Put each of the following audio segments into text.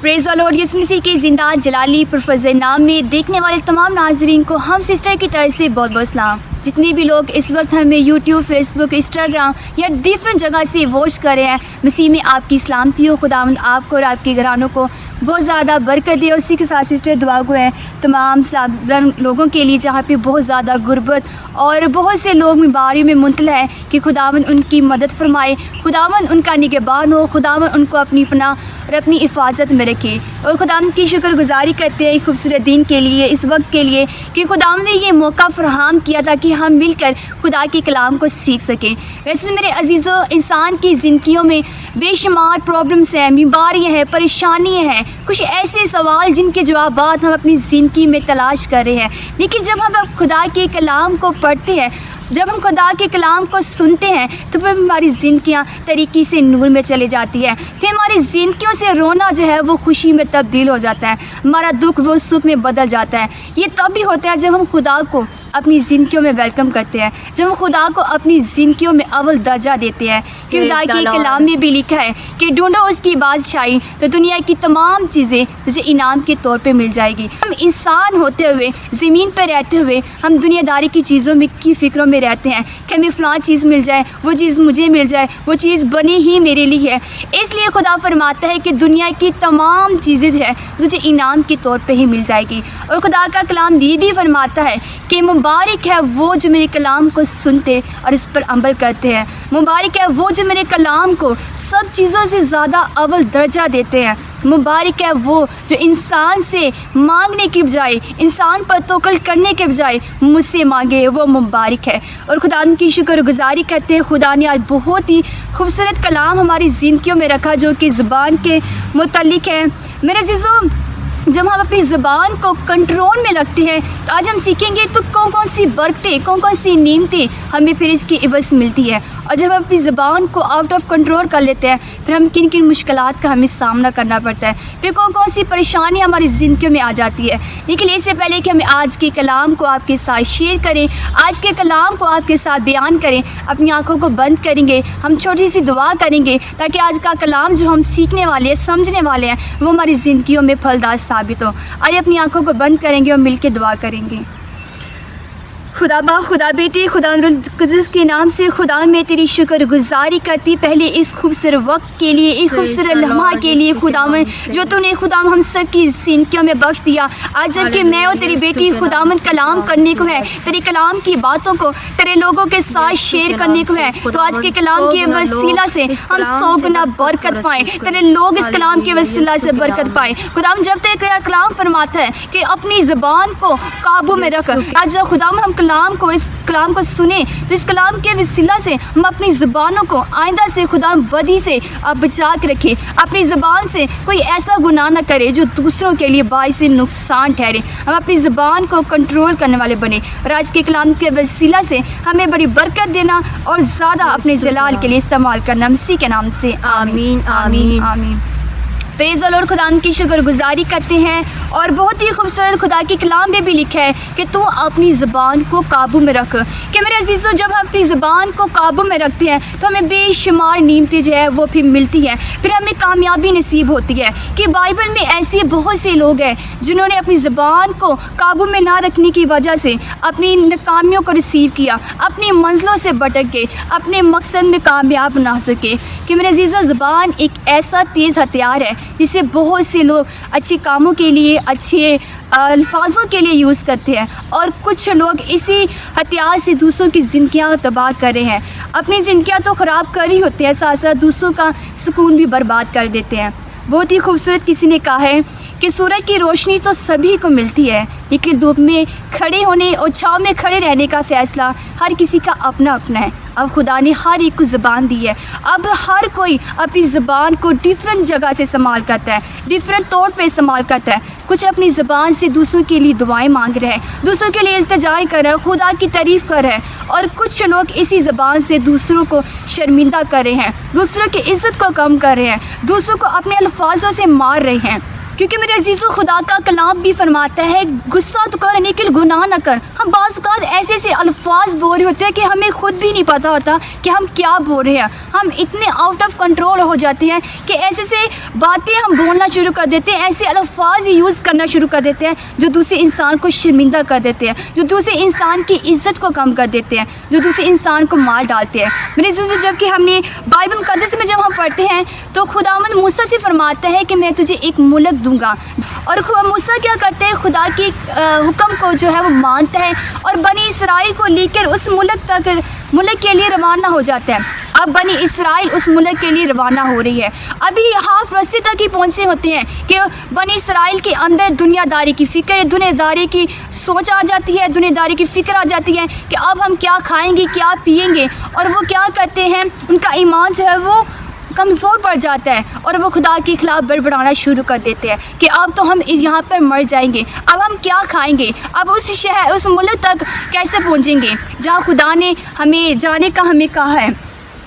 Praise the lord. यीशु मसीह के ज़िंदा जलाली प्रोफेसर नाम में देखने वाले तमाम नाज़रीन को हम सिस्टर की तरफ से बहुत बहुत सलाम। जितने भी लोग इस वक्त हमें यूट्यूब, फेसबुक, इंस्टाग्राम या डिफरेंट जगह से वॉच कर रहे हैं, मसीह में आपकी सलामती हो। खुदावंद आपको और आपके घरानों को बहुत ज़्यादा बरकत दे। उसी के साथ सिस्टर दुआ को है तमाम सलाम लोगों के लिए जहाँ पे बहुत ज़्यादा गुर्बत और बहुत से लोग बीमारी में मुंतला है कि खुदावंद उनकी मदद फरमाए, खुदावंद उनका निगहबान हो, खुदावंद उनको अपनी पनाह और अपनी हिफाजत में रखे। और खुदावंद की शुक्रगुजारी करते हैं खूबसूरत दिन के लिए, इस वक्त के लिए कि खुदावंद ने ये मौका फराहम किया था कि हम मिलकर खुदा के कलाम को सीख सकें। वैसे मेरे अजीज़ों, इंसान की ज़िंदगियों में बेशुमार प्रॉब्लम्स हैं, बीमारियाँ हैं, परेशानियाँ हैं, कुछ ऐसे सवाल जिनके जवाब हम अपनी ज़िंदगी में तलाश कर रहे हैं। लेकिन जब हम खुदा के कलाम को पढ़ते हैं, जब हम खुदा के कलाम को सुनते हैं, तो फिर हमारी ज़िंदगियाँ तरीक़े से नूर में चले जाती है। फिर हमारी ज़िंदगियों से रोना जो है वो खुशी में तब्दील हो जाता है, हमारा दुख वो सुख में बदल जाता है। ये तब भी होता है जब हम खुदा को अपनी ज़िंदगियों में वेलकम करते हैं, जब हम खुदा को अपनी ज़िंदगियों में अव्वल दर्जा देते हैं। कि खुदा के कलाम में भी लिखा है कि ढूंढो उसकी बादशाही तो दुनिया की तमाम चीज़ें तुझे इनाम के तौर पे मिल जाएगी। हम इंसान होते हुए, ज़मीन पर रहते हुए, हम दुनियादारी की चीज़ों में की फ़िक्रों में रहते हैं कि हमें फ़लाँ चीज़ मिल जाए, वो चीज़ मुझे मिल जाए, वो चीज़ बनी ही मेरे लिए है। इसलिए खुदा फरमाता है कि दुनिया की तमाम चीज़ें जो है तुझे इनाम के तौर पर ही मिल जाएगी। और खुदा का कलाम ये भी फरमाता है कि मुबारक है वो जो मेरे कलाम को सुनते और इस पर अमल करते हैं। मुबारक है वो जो मेरे कलाम को सब चीज़ों से ज़्यादा अव्वल दर्जा देते हैं। मुबारक है वो जो इंसान से मांगने की बजाय, इंसान पर तवक्कुल करने के बजाय मुझसे मांगे, वो मुबारक है। और खुदा की शुक्रगुजारी करते हैं, खुदा ने आज बहुत ही खूबसूरत कलाम हमारी ज़िंदगियों में रखा जो कि ज़ुबान के मुतल्लिक़ है। मेरे अज़ीज़ों, जब हम अपनी ज़ुबान को कंट्रोल में रखते हैं तो आज हम सीखेंगे तो कौन कौन सी बरकतें, कौन कौन सी नेमतें हमें फिर इसकी इवज़ मिलती है। और जब हम अपनी ज़ुबान को आउट ऑफ कंट्रोल कर लेते हैं, फिर हम किन किन मुश्किलात का हमें सामना करना पड़ता है, फिर कौन कौन सी परेशानियाँ हमारी ज़िंदगी में आ जाती है। लेकिन इससे पहले कि हमें आज के कलाम को आपके साथ शेयर करें, आज के कलाम को आपके साथ बयान करें, अपनी आँखों को बंद करेंगे, हम छोटी सी दुआ करेंगे ताकि आज का कलाम जो हम सीखने वाले हैं, समझने वाले हैं, वो हमारी ज़िंदगियों में फलदार साबित हो। आइए अपनी आँखों को बंद करेंगे और मिल के दुआ करेंगे। खुदा बा, खुदा बेटी, खुदा कुदस के नाम से खुदा मैं तेरी शुक्रगुजारी करती पहले इस खूबसूरत वक्त के लिए, एक खूबसूरत लम्हा के लिए खुदावन जो तूने खुदावन हम सब की ज़िंदगियों में बख्श दिया। आज जबकि मैं और तेरी बेटी खुदावन कलाम करने को है, तेरे कलाम की बातों को तेरे लोगों के साथ शेयर करने को है, तो आज के कलाम के वसीला से हम 100 गुना बरकत पाएँ, तेरे लोग इस कलाम के वसीला से बरकत पाएँ। खुदावन जब तेरा कलाम फरमाता है कि अपनी ज़ुबान को काबू में रख, आज जब खुदावन हम इस कलाम को सुने तो इस कलाम के वसीला से हम अपनी ज़ुबानों को आइंदा से खुदा बदी से बचा के रखें, अपनी ज़ुबान से कोई ऐसा गुनाह ना करे जो दूसरों के लिए बाइस नुकसान ठहरे। हम अपनी ज़ुबान को कंट्रोल करने वाले बने और आज के कलाम के वसीला से हमें बड़ी बरकत देना और ज़्यादा अपने जलाल के लिए इस्तेमाल करना, मसीह के नाम से आमीन आमीन आमीन। Praise the Lord. खुदा की शुक्रगुजारी करते हैं और बहुत ही खूबसूरत खुदा की कलाम में भी लिखा है कि तू अपनी ज़ुबान को काबू में रख। कि मेरे अजीज़ों, जब हम अपनी ज़ुबान को काबू में रखते हैं तो हमें बेशुमार नेमतें जो है वो फिर मिलती है, फिर हमें कामयाबी नसीब होती है। कि बाइबल में ऐसे बहुत से लोग हैं जिन्होंने अपनी ज़ुबान को काबू में ना रखने की वजह से अपनी नाकामियों को रिसीव किया, अपनी मंजिलों से भटक गए, अपने मकसद में कामयाब ना हो सके। कि मेरे अजीज़ों, ज़ुबान एक ऐसा तेज़ हथियार है जिसे बहुत से लोग अच्छे कामों के लिए, अच्छे अल्फाजों के लिए यूज़ करते हैं और कुछ लोग इसी हथियार से दूसरों की ज़िंदगियाँ तबाह कर रहे हैं। अपनी ज़िंदगियाँ तो ख़राब कर ही होते हैं, साथ साथ दूसरों का सुकून भी बर्बाद कर देते हैं। बहुत ही खूबसूरत किसी ने कहा है कि सूरज की रोशनी तो सभी को मिलती है, लेकिन धूप में खड़े होने और छाँव में खड़े रहने का फ़ैसला हर किसी का अपना अपना है। अब खुदा ने हर एक को ज़ुबान दी है, अब हर कोई अपनी ज़ुबान को डिफरेंट जगह से इस्तेमाल करता है, डिफरेंट तौर पे इस्तेमाल करता है। कुछ अपनी ज़ुबान से दूसरों के लिए दुआएं मांग रहे हैं, दूसरों के लिए इल्तिजाएं कर रहे हैं, खुदा की तारीफ़ कर रहे हैं। और कुछ लोग इसी ज़ुबान से दूसरों को शर्मिंदा कर रहे हैं, दूसरों की इज़्ज़त को कम कर रहे हैं, दूसरों को अपने अल्फाजों से मार रहे हैं। क्योंकि मेरे अजीज़ों, खुदा का कलाम भी फरमाता है गुस्सा तो कर लेकिन गुनाह न कर। हम बाज़ औक़ात ऐसे ऐसे अल्फाज बोल रहे होते हैं कि हमें खुद भी नहीं पता होता कि हम क्या बोल रहे हैं। हम इतने आउट ऑफ कंट्रोल हो जाते हैं कि ऐसे ऐसे बातें हम बोलना शुरू कर देते हैं, ऐसे अल्फाज यूज़ करना शुरू कर देते हैं जो दूसरे इंसान को शर्मिंदा कर देते हैं, जो दूसरे इंसान की इज़्ज़त को कम कर देते हैं, जो दूसरे इंसान को मार डालते हैं। मेरे अजीज़ों, जबकि हमने बाइबल मुक़द्दस में जब हम पढ़ते हैं तो खुदावंद मूसा से फरमाता है कि मैं तुझे एक मुल्क दूंगा, और मूसा क्या करते हैं, खुदा की हुक्म को जो है वो मानता है और बनी इसराइल को लेकर उस मुल्क के लिए रवाना हो जाता है। अब बनी इसराइल उस मुल्क के लिए रवाना हो रही है। अभी हाफ रास्ते तक ही पहुँचे होते हैं कि बनी इसराइल के अंदर दुनियादारी की फ़िक्र, दुनियादारी की सोच आ जाती है, दुनियादारी की फ़िक्र आ जाती है कि अब हम क्या खाएंगे, क्या पिएंगे। और वो क्या करते हैं, उनका ईमान जो है वो कमज़ोर पड़ जाता है और वो खुदा के ख़िलाफ़ बड़बड़ाना शुरू कर देते हैं कि अब तो हम यहाँ पर मर जाएंगे, अब हम क्या खाएंगे, अब उस मुल्क तक कैसे पहुँचेंगे जहाँ खुदा ने हमें जाने का हमें कहा है।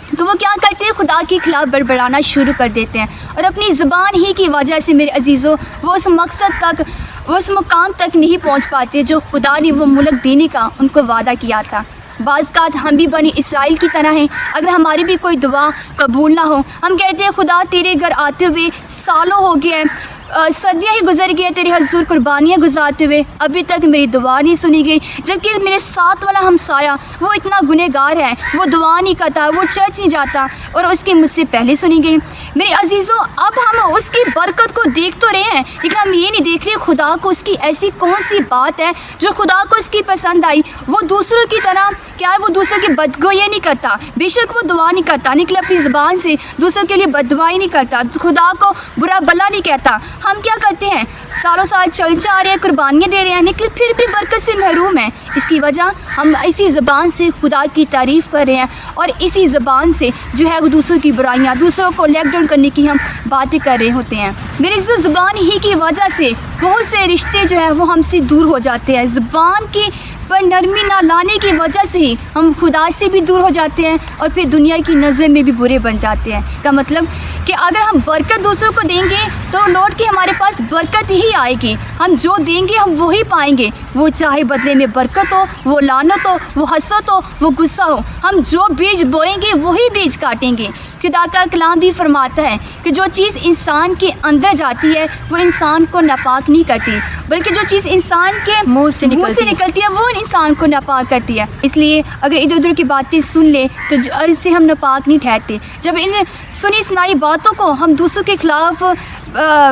तो वो क्या करते हैं, खुदा के ख़िलाफ़ बड़बड़ाना शुरू कर देते हैं और अपनी ज़ुबान ही की वजह से मेरे अजीज़ों वो उस मकसद तक, वो उस मुकाम तक नहीं पहुँच पाते जो खुदा ने वो मुल्क देने का उनको वादा किया था। बाज़ हम भी बनी इसराइल की तरह हैं। अगर हमारी भी कोई दुआ कबूल ना हो, हम कहते हैं खुदा तेरे घर आते हुए सालों हो गए हैं, सदियाँ ही गुजर गई, तेरे हज़ूर कुर्बानियाँ गुजारते हुए अभी तक मेरी दुआ नहीं सुनी गई। जबकि मेरे साथ वाला हमसाया वो इतना गुनहगार है, वो दुआ नहीं करता, वो चर्च नहीं जाता और उसकी मुझसे पहले सुनी गई। मेरे अजीज़ों, अब हम उसकी बरकत को देख तो रहे हैं, लेकिन हम ये नहीं देख रहे खुदा को उसकी ऐसी कौन सी बात है जो खुदा को उसकी पसंद आई। वो दूसरों की तरह क्या है, वो दूसरों की बदगोई नहीं करता, बेशक वो दुआ नहीं करता, निकले अपनी ज़ुबान से दूसरों के लिए बददुआई नहीं करता, खुदा को बुरा भला नहीं कहता। हम क्या करते हैं, सालों साल चल जा रहे हैं, कुर्बानियाँ दे रहे हैं, लेकिन फिर भी बरकत से महरूम है। इसकी वजह हम इसी ज़बान से खुदा की तारीफ़ कर रहे हैं और इसी ज़बान से जो है वो दूसरों की बुराइयाँ, दूसरों को लेग डाउन करने की हम बातें कर रहे होते हैं। मेरी ज़ुबान ही की वजह से बहुत से रिश्ते जो है वो हमसे दूर हो जाते हैं। ज़ुबान की पर नरमी ना लाने की वजह से ही हम खुदा से भी दूर हो जाते हैं और फिर दुनिया की नज़र में भी बुरे बन जाते हैं। इसका मतलब कि अगर हम बरकत दूसरों को देंगे तो लौट के हमारे पास बरकत ही आएगी। हम जो देंगे हम वही पाएंगे, वो चाहे बदले में बरकत हो, वो लानत हो, वो हसरत हो, वो गुस्सा हो। हम जो बीज बोएंगे वही बीज काटेंगे। खुदा का कलाम भी फरमाता है कि जो चीज़ इंसान के अंदर जाती है वो इंसान को नापाक नहीं करती, बल्कि जो चीज़ इंसान के मुंह से निकलती है वो इंसान को नापाक करती है। इसलिए अगर इधर उधर की बातें सुन ले तो इससे हम नापाक नहीं ठहरते। जब इन सुनी सुनाई बातों को हम दूसरों के ख़िलाफ़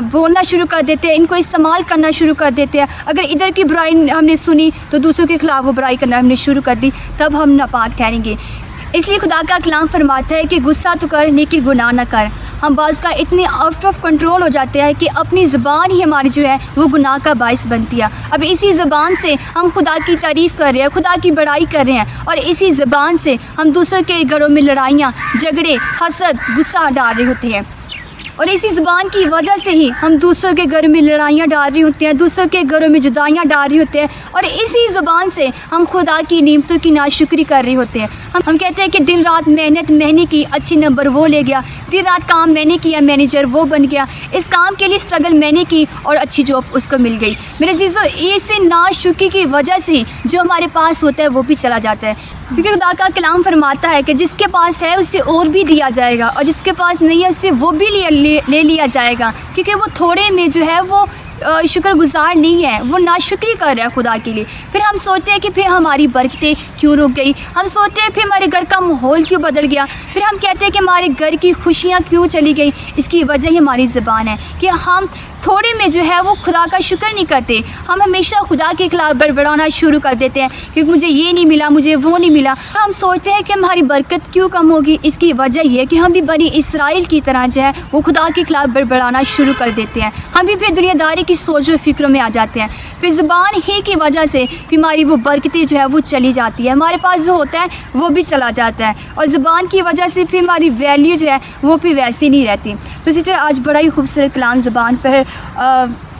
बोलना शुरू कर देते हैं, इनको इस्तेमाल करना शुरू कर देते हैं, अगर इधर की बुराई हमने सुनी तो दूसरों के ख़िलाफ़ वो बुराई करना हमने शुरू कर दी, तब हम नापाक ठहरेंगे। इसलिए खुदा का कलाम फरमाता है कि गुस्सा तो कर लेकिन गुनाह न कर। हम बाज़ का इतने आउट ऑफ कंट्रोल हो जाते हैं कि अपनी ज़बान ही हमारी जो है वो गुनाह का बाइस बनती है। अब इसी ज़बान से हम खुदा की तारीफ़ कर रहे हैं, खुदा की बड़ाई कर रहे हैं और इसी ज़बान से हम दूसरों के घरों में लड़ाइयाँ, झगड़े, हसद, गुस्सा डाल रहे होते हैं और इसी ज़बान की वजह से ही हम दूसरों के घर में लड़ाइयाँ डाल रही होती हैं, दूसरों के घरों में जुदाइयाँ डाल रही होते हैं और इसी ज़बान से हम खुदा की नेमतों की नाशुक्री कर रहे होते हैं। हम कहते हैं कि दिन रात मेहनत मैंने की, अच्छे नंबर वो ले गया, दिन रात काम मैंने किया, मैनेजर वो बन गया, इस काम के लिए स्ट्रगल मैंने की और अच्छी जॉब उसको मिल गई। मेरे अजीज़ों, इसी नाशुक्री की वजह से जो हमारे पास होता है वो भी चला जाता है, क्योंकि खुदा का कलाम फरमाता है कि जिसके पास है उससे और भी दिया जाएगा और जिसके पास नहीं है उससे वो भी ले लिया जाएगा, क्योंकि वो थोड़े में जो है वो शुक्रगुजार नहीं है, वो नाशुक्री कर रहा है खुदा के लिए। फिर हम सोचते हैं कि फिर हमारी बरकतें क्यों रुक गई, हम सोचते हैं फिर हमारे घर का माहौल क्यों बदल गया, फिर हम कहते हैं कि हमारे घर की खुशियाँ क्यों चली गई। इसकी वजह ही हमारी ज़बान है कि हम थोड़े में जो है वो खुदा का शुक्र नहीं करते। हम हमेशा खुदा के खिलाफ़ बड़बड़ाना शुरू कर देते हैं क्योंकि मुझे ये नहीं मिला, मुझे वो नहीं मिला। हम सोचते हैं कि हमारी बरकत क्यों कम होगी। इसकी वजह ये है कि हम भी बनी इसराइल की तरह जो है वो खुदा के खिलाफ़ बड़बड़ाना शुरू कर देते हैं। हम भी फिर दुनियादारी की सोच और फिक्रों में आ जाते हैं। फिर ज़ुबान ही की वजह से फिर हमारी वो बरकतें जो है वो चली जाती है, हमारे पास जो होता है वो भी चला जाता है और ज़ुबान की वजह से फिर हमारी वैल्यू जो है वो भी वैसी नहीं रहती। तो इसी तरह आज बड़ा ही खूबसूरत कलाम ज़ुबान पर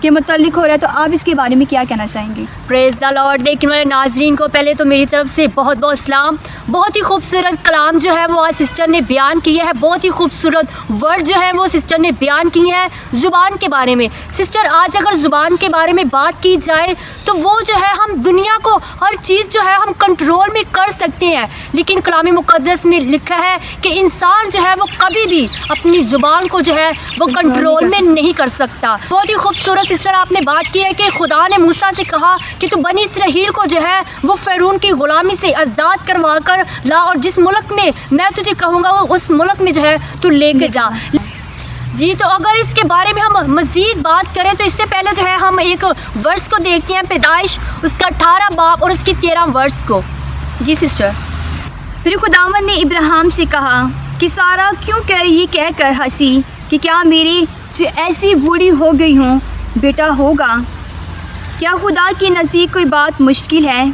के मुतालिक हो रहा है, तो आप इसके बारे में क्या कहना चाहेंगे? Praise the Lord. देखने वाले नाजरीन को पहले तो मेरी तरफ से बहुत बहुत सलाम। बहुत ही खूबसूरत कलाम जो है वो आज सिस्टर ने बयान किया है, बहुत ही खूबसूरत वर्ड जो है वो सिस्टर ने बयान किए हैं ज़ुबान के बारे में। सिस्टर, आज अगर ज़ुबान के बारे में बात की जाए तो वो जो है हम दुनिया को हर चीज़ जो है हम कंट्रोल में कर सकते हैं, लेकिन कलाम मुक़द्दस में लिखा है कि इंसान जो है वो कभी भी अपनी ज़ुबान को जो है वो कंट्रोल में नहीं कर सकता। बहुत ही खूबसूरत सिस्टर आपने बात की है कि खुदा ने मूसा से कहा कि तू बनी इसराइल को जो है वो फ़िरौन की ग़ुलामी से आज़ाद करवा कर ला, और जिस मुल्क में मैं तुझे कहूँगा वो उस मुल्क में जो है तू लेके जा। जी, तो अगर इसके बारे में हम मज़ीद बात करें तो इससे पहले जो है हम एक वर्स को देखते हैं, पैदाइश उसका 18 बाब और उसकी 13 वर्स को। जी सिस्टर। फिर खुदावंद ने इब्राहिम से कहा कि सारा क्यों ये कहकर हंसी कि क्या मेरी जो ऐसी बूढ़ी हो गई हूँ बेटा होगा? क्या खुदा की नज़दीक कोई बात मुश्किल है?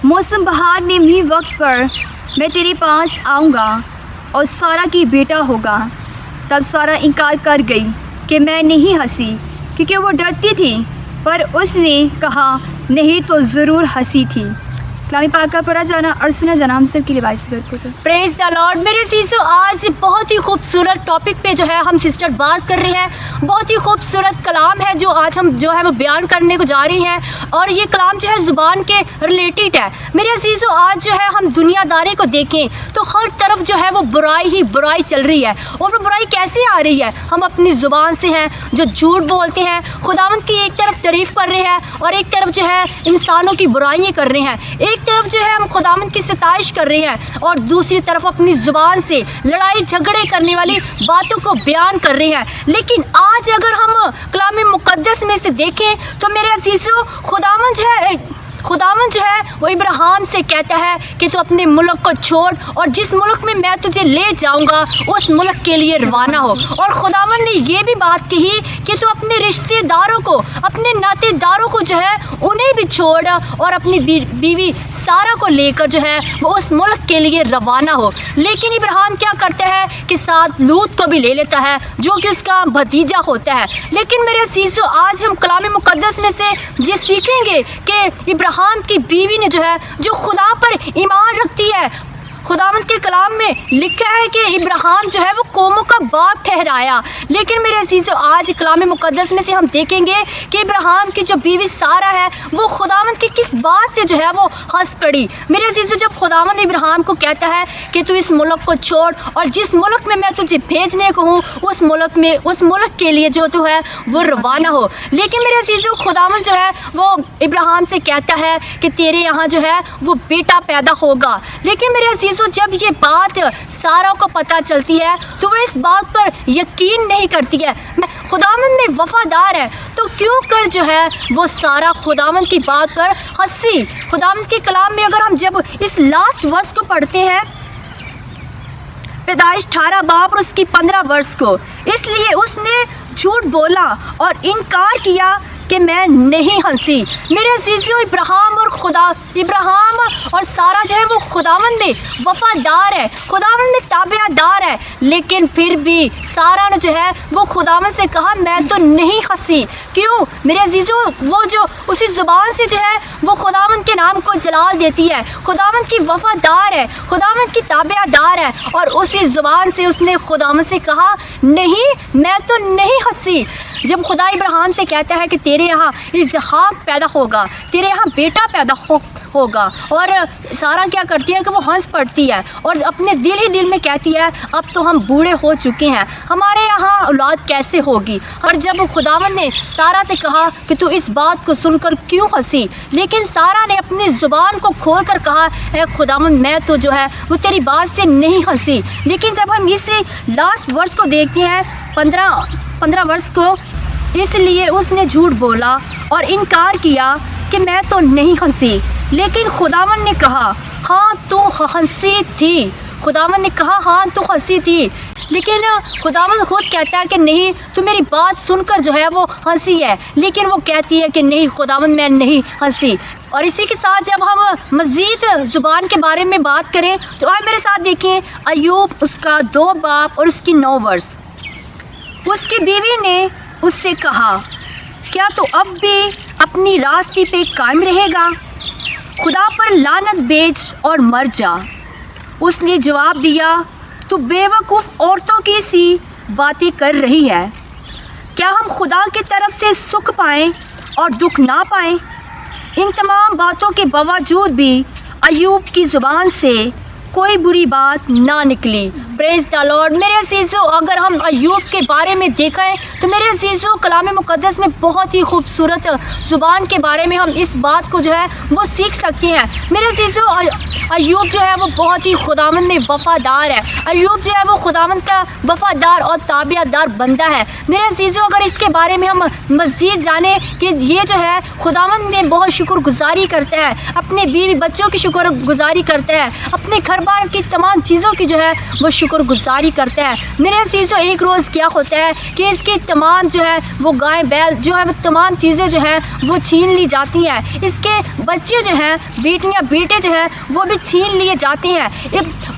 मौसम बहार में भी वक्त पर मैं तेरे पास आऊँगा और सारा की बेटा होगा। तब सारा इनकार कर गई कि मैं नहीं हंसी, क्योंकि वो डरती थी, पर उसने कहा नहीं तो ज़रूर हंसी थी। कलामी पाक का पढ़ा जाना और सुना जाना हम सब के लिए बाइस बरकत हो। Praise the Lord. मेरे सीसो, आज बहुत ही खूबसूरत टॉपिक पे जो है हम सिस्टर बात कर रहे हैं। बहुत ही खूबसूरत कलाम है जो आज हम जो है वो बयान करने को जा रही हैं, और ये कलाम जो है ज़ुबान के रिलेटेड है। मेरे सीसो, आज जो है हम दुनियादारी को देखें तो हर तरफ जो है वो बुराई ही बुराई चल रही है। और वो बुराई कैसे आ रही है? हम अपनी ज़ुबान से हैं जो झूठ बोलते हैं, खुदावंद की एक तरफ तारीफ़ कर रहे हैं और एक तरफ जो है इंसानों की बुराइयाँ कर रहे हैं। एक तरफ जो है हम खुदावंद की सताइश कर रहे हैं और दूसरी तरफ अपनी ज़ुबान से लड़ाई झगड़े करने वाली बातों को बयान कर रहे हैं। लेकिन आज अगर हम कलाम मुक़द्दस में से देखें तो मेरे अज़ीज़ों, खुदावंद जो है वो इब्राहिम से कहता है कि तू अपने मुल्क को छोड़ और जिस मुल्क में मैं तुझे ले जाऊंगा उस मुल्क के लिए रवाना हो। और खुदावंद ने ये भी बात कही कि तू अपने रिश्तेदारों को, अपने नातेदारों को जो है उन्हें भी छोड़ और अपनी बीवी सारा को लेकर जो है वो उस मुल्क के लिए रवाना हो। लेकिन इब्राहिम क्या करता है कि साथ लूत को भी ले लेता है जो कि उसका भतीजा होता है। लेकिन मेरे अज़ीज़ों, आज हम कलाम मुक़द्दस में से ये सीखेंगे कि इब्राहिम की बीवी ने जो है जो खुदा पर ईमान रखती है, खुदावंद के कलाम में लिखा है कि इब्राहिम जो है वो कौमों का बाप ठहराया। लेकिन मेरे अज़ीज़ों, आज कलाम मुक़द्दस में से हम देखेंगे कि इब्राहिम की जो बीवी सारा है वो खुदावंद की किस बात से जो है वो हंस पड़ी। मेरे अज़ीज़ों, जब खुदावंद इब्राहिम को कहता है कि तू इस मुल्क को छोड़ और जिस मुल्क में मैं तुझे भेजने को हूँ उस मुल्क के लिए जो तू है वो रवाना हो। लेकिन मेरे अज़ीज़ों, खुदावंद जो है वो इब्राहिम से कहता है कि तेरे यहाँ जो है वो बेटा पैदा होगा। लेकिन मेरे अज़ीज़ों, जब ये बात सारा को पता चलती है तो वो इस बात पर यकीन नहीं करती है। खुदावंद में वफादार है तो क्यों कर जो है वो सारा खुदावंद की बात पर हंसी। खुदावंद के कलाम में अगर हम जब इस लास्ट वर्स को पढ़ते हैं, पैदाइश 18 बाब और उसकी 15 वर्स को, इसलिए उसने झूठ बोला और इनकार किया कि मैं नहीं हंसी। मेरे अज़ीज़ों, इब्राहिम और सारा जो है वो खुदावंद में वफादार है, खुदावंद में ताबेदार है। लेकिन फिर भी सारा ने जो है वो खुदावंद से कहा मैं तो नहीं हंसी। क्यों मेरे अज़ीज़ों? वो जो उसी ज़ुबान से जो है वो खुदावंद के नाम को जलाल देती है, खुदावंद की वफादार है, खुदावंद की ताबेदार है, और उसी ज़ुबान से उसने खुदावंद से कहा नहीं, मैं तो नहीं हंसी। जब खुदा इब्राहिम से कहता है कि तेरे यहाँ इसहाक पैदा होगा, तेरे यहाँ बेटा पैदा होगा, और सारा क्या करती है कि वो हंस पड़ती है और अपने दिल ही दिल में कहती है अब तो हम बूढ़े हो चुके हैं, हमारे यहाँ औलाद कैसे होगी। और जब खुदावंद ने सारा से कहा कि तू इस बात को सुनकर क्यों हंसी, लेकिन सारा ने अपनी ज़ुबान को खोल कर कहा है खुदावंद मैं तो जो है वो तेरी बात से नहीं हंसी। लेकिन जब हम इसी लास्ट वर्स को देखते हैं, 15 वर्ष को, इसलिए उसने झूठ बोला और इनकार किया कि मैं तो नहीं हंसी। लेकिन खुदावंद ने कहा हाँ तू हंसी थी। खुदावंद ने कहा हाँ तू हंसी थी, लेकिन खुदावंद खुद कहता है कि नहीं, तू मेरी बात सुनकर जो है वो हंसी है। लेकिन वो कहती है कि नहीं खुदावंद मैं नहीं हंसी। और इसी के साथ जब हम मज़ीद ज़ुबान के बारे में बात करें तो आए मेरे साथ देखें अय्यूब उसका 2 बाब और उसकी 9 वर्स। उसकी बीवी ने उससे कहा क्या तू अब भी अपनी रास्ते पे कायम रहेगा? खुदा पर लानत बेच और मर जा। उसने जवाब दिया, तू बेवकूफ़ औरतों की सी बातें कर रही है। क्या हम खुदा की तरफ से सुख पाएं और दुख ना पाएं? इन तमाम बातों के बावजूद भी अय्यूब की ज़ुबान से कोई बुरी बात ना निकली। Praise the Lord. मेरे अज़ीज़ों, अगर हम अय्यूब के बारे में देखें तो मेरे अज़ीज़ों, कलाम मुक़द्दस में बहुत ही खूबसूरत ज़ुबान के बारे में हम इस बात को जो है वो सीख सकते हैं। मेरे अज़ीज़ों, अय्यूब जो है वो बहुत ही खुदावंद में वफ़ादार है। अय्यूब जो है वो खुदावंद का वफ़ादार और ताबियादार बंदा है। मेरे अज़ीज़ों, अगर इसके बारे में हम मज़ीद जाने कि ये जो है खुदावंद में बहुत शुक्रगुज़ारी करता है, अपने बीवी बच्चों की शुक्रगुज़ारी करता है, अपने घर बार की तमाम चीज़ों की जो है वो शुक्रगुज़ारी करता है। मेरे अज़ीज़ों, एक रोज़ क्या होता है कि इसकी तमाम जो है वो गाय बैल जो है वो तमाम चीज़ें जो है वो छीन ली जाती हैं। इसके बच्चे जो हैं, बेटियाँ बेटे जो हैं वो भी छीन लिए जाते हैं।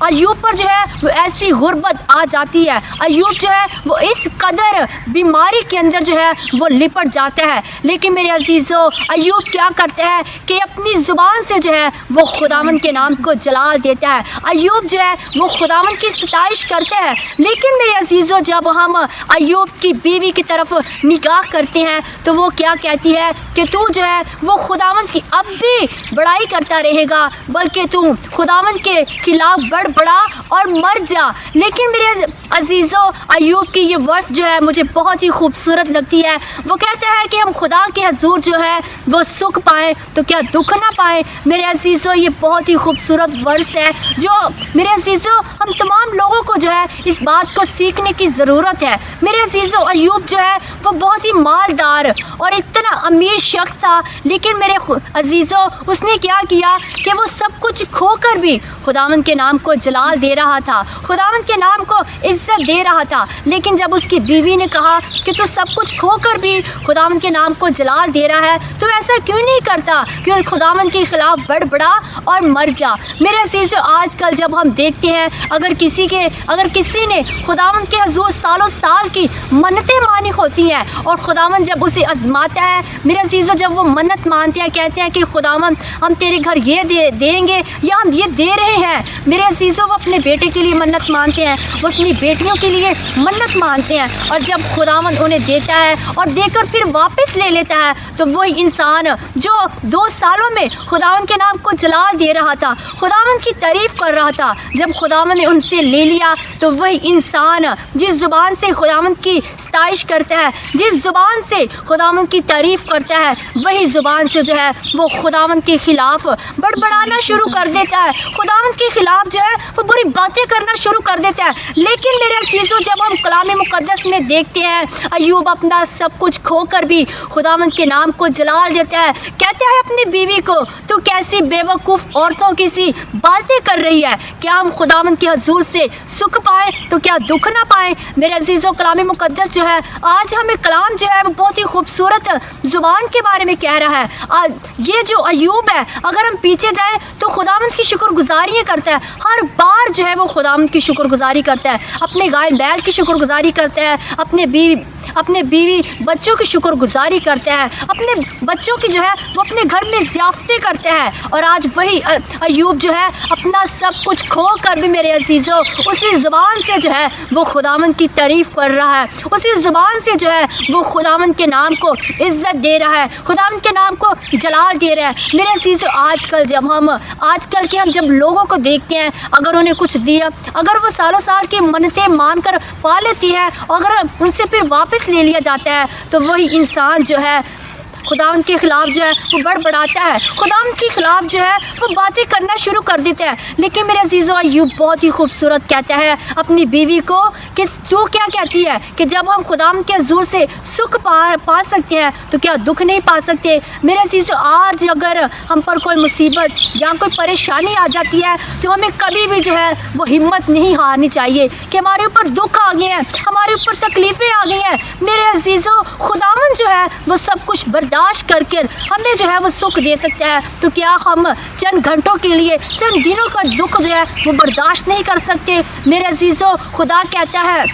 अय्यूब पर जो है वो ऐसी गुर्बत आ जाती है। अय्यूब जो है वो इस कदर बीमारी के अंदर जो है वो लिपट जाता है। लेकिन मेरे अज़ीज़ों, अय्यूब क्या करता है कि अपनी ज़ुबान से जो है वो खुदावंद के नाम को जलाल देता है। अय्यूब जो है वो खुदावंद की सताइश करता है। लेकिन मेरे अज़ीज़ों, जब हम अय्यूब की बीवी की तरफ निगाह करते हैं तो वो क्या कहती है कि तू जो है वो खुदावंद की अब भी बड़ाई करता रहेगा, बल्कि तू खुदावंद के खिलाफ बड़ा और मर जा। लेकिन मेरे अज़ीज़ों, अय्यूब की ये वर्स जो है मुझे बहुत ही खूबसूरत लगती है। वो कहता है कि हम खुदा के हजूर जो है वो सुख पाएँ तो क्या दुख ना पाएँ। मेरे अज़ीज़ों, ये बहुत ही खूबसूरत वर्स है जो मेरे अज़ीज़ों हम तमाम लोगों को जो है इस बात को सीखने की ज़रूरत है। मेरे अज़ीज़ों, अय्यूब जो है वो बहुत ही मालदार और इतना अमीर शख्स था, लेकिन मेरे अज़ीज़ों उसने क्या किया कि वो सब कुछ खोकर भी खुदावंद के नाम को जलाल दे रहा था, खुदावंद के नाम को इज्जत दे रहा था। लेकिन जब उसकी बीवी ने कहा कि तू सब कुछ खोकर भी खुदावंद के नाम को जलाल दे रहा है तो ऐसा क्यों नहीं करता कि खुदावंद के खिलाफ बड़ा और मर जा। मेरे अज़ीज़ों, आजकल जब हम देखते हैं अगर किसी ने खुदावंद के हजूर सालों साल की मन्नतें मानी होती हैं और खुदावंद जब उसे आजमाता है, मेरे अज़ीज़ों, जब वो मन्नत मानते हैं, कहते हैं कि खुदावंद हम तेरे घर ये देंगे या हम ये दे रहे हैं। मेरे अज़ीज़ों, वो अपने बेटे के लिए मन्नत मानते हैं, वो अपनी बेटियों के लिए मन्नत मानते हैं, और जब खुदावंद उन्हें देता है और देकर फिर वापस ले लेता है तो वही इंसान जो 2 सालों में खुदावंद के नाम को जलाल दे रहा था, खुदावंद की तारीफ़ कर रहा था, जब खुदावंद ने उनसे ले लिया तो वही इंसान जिस ज़ुबान से खुदावंद की सताइश करता है, जिस ज़ुबान से खुदावंद की तारीफ़ करता है, वही ज़ुबान से जो है वो खुदावंद के ख़िलाफ़ बड़बड़ाना शुरू कर देता है, खुदावंद के ख़िलाफ़ जो है वो बुरी बातें करना शुरू कर देता है। लेकिन मेरे अज़ीज़ों, जब हम कलाम मुक़द्दस में देखते हैं अय्यूब अपना सब कुछ खोकर भी खुदावंद के नाम को जलाल देता है, कहता है अपनी बीवी को, तू कैसी बेवकूफ़ औरतों की सी बातें कर रही है, क्या हम खुदावंद के हजूर से सुख पाएँ तो क्या दुख ना पाएँ। मेरे अज़ीज़ों, कलाम मुक़द्दस जो है आज हमें कलाम जो है वो बहुत ही खूबसूरत ज़ुबान के बारे में कह रहा है। आज ये जो अय्यूब है, अगर हम पीछे जाएँ तो खुदावंद की शुक्रगुज़ारी करता है, हर बार जो है वो खुदावंद की शुक्रगुज़ारी करता है, अपने गाय बैल की शुक्रगुज़ारी करता है, अपने बीवी बच्चों की शुक्रगुज़ारी करता है, अपने बच्चों की जो है वो अपने घर में ज़ियाफ़तें करता है। और आज वही अय्यूब जो है अपना सब कुछ खो कर भी मेरे अज़ीज़ों उसी ज़ुबान से जो है वो खुदावंद की तारीफ़ कर रहा है, उसी ज़ुबान से जो है वो खुदावंद के नाम को इज़्ज़त दे रहा है, खुदावंद के नाम को जलाल दे रहा है। मेरे अज़ीज़ों, आजकल के हम जब लोगों को देखते हैं, अगर उन्हें कुछ दिया, अगर वो सालों साल की मन्नतें मान कर पा लेती है, अगर उनसे फिर वापस ले लिया जाता है तो वही इंसान जो है खुदावंद के ख़िलाफ़ जो है वो बड़बड़ाता है, खुदावंद के ख़िलाफ़ जो है वो बातें करना शुरू कर देता है। लेकिन मेरे अज़ीज़ों, अय्यूब बहुत ही खूबसूरत कहता है अपनी बीवी को कि तू क्या कहती है कि जब हम खुदावंद के हजूर से सुख पा सकते हैं तो क्या दुख नहीं पा सकते। मेरे अज़ीज़ों, आज अगर हम पर कोई मुसीबत या कोई परेशानी आ जाती है तो हमें कभी भी जो है वो हिम्मत नहीं हारनी चाहिए कि हमारे ऊपर दुख आ गए हैं, हमारे ऊपर तकलीफ़ें आ गई हैं। मेरे अज़ीज़ों, खुदावंद जो है वो सब कुछ बर्दाश्त करके हमें जो है वो सुख दे सकता है, तो क्या हम चंद घंटों के लिए, चंद दिनों का दुख जो है वो बर्दाश्त नहीं कर सकते। मेरे अज़ीज़ों, खुदा कहता है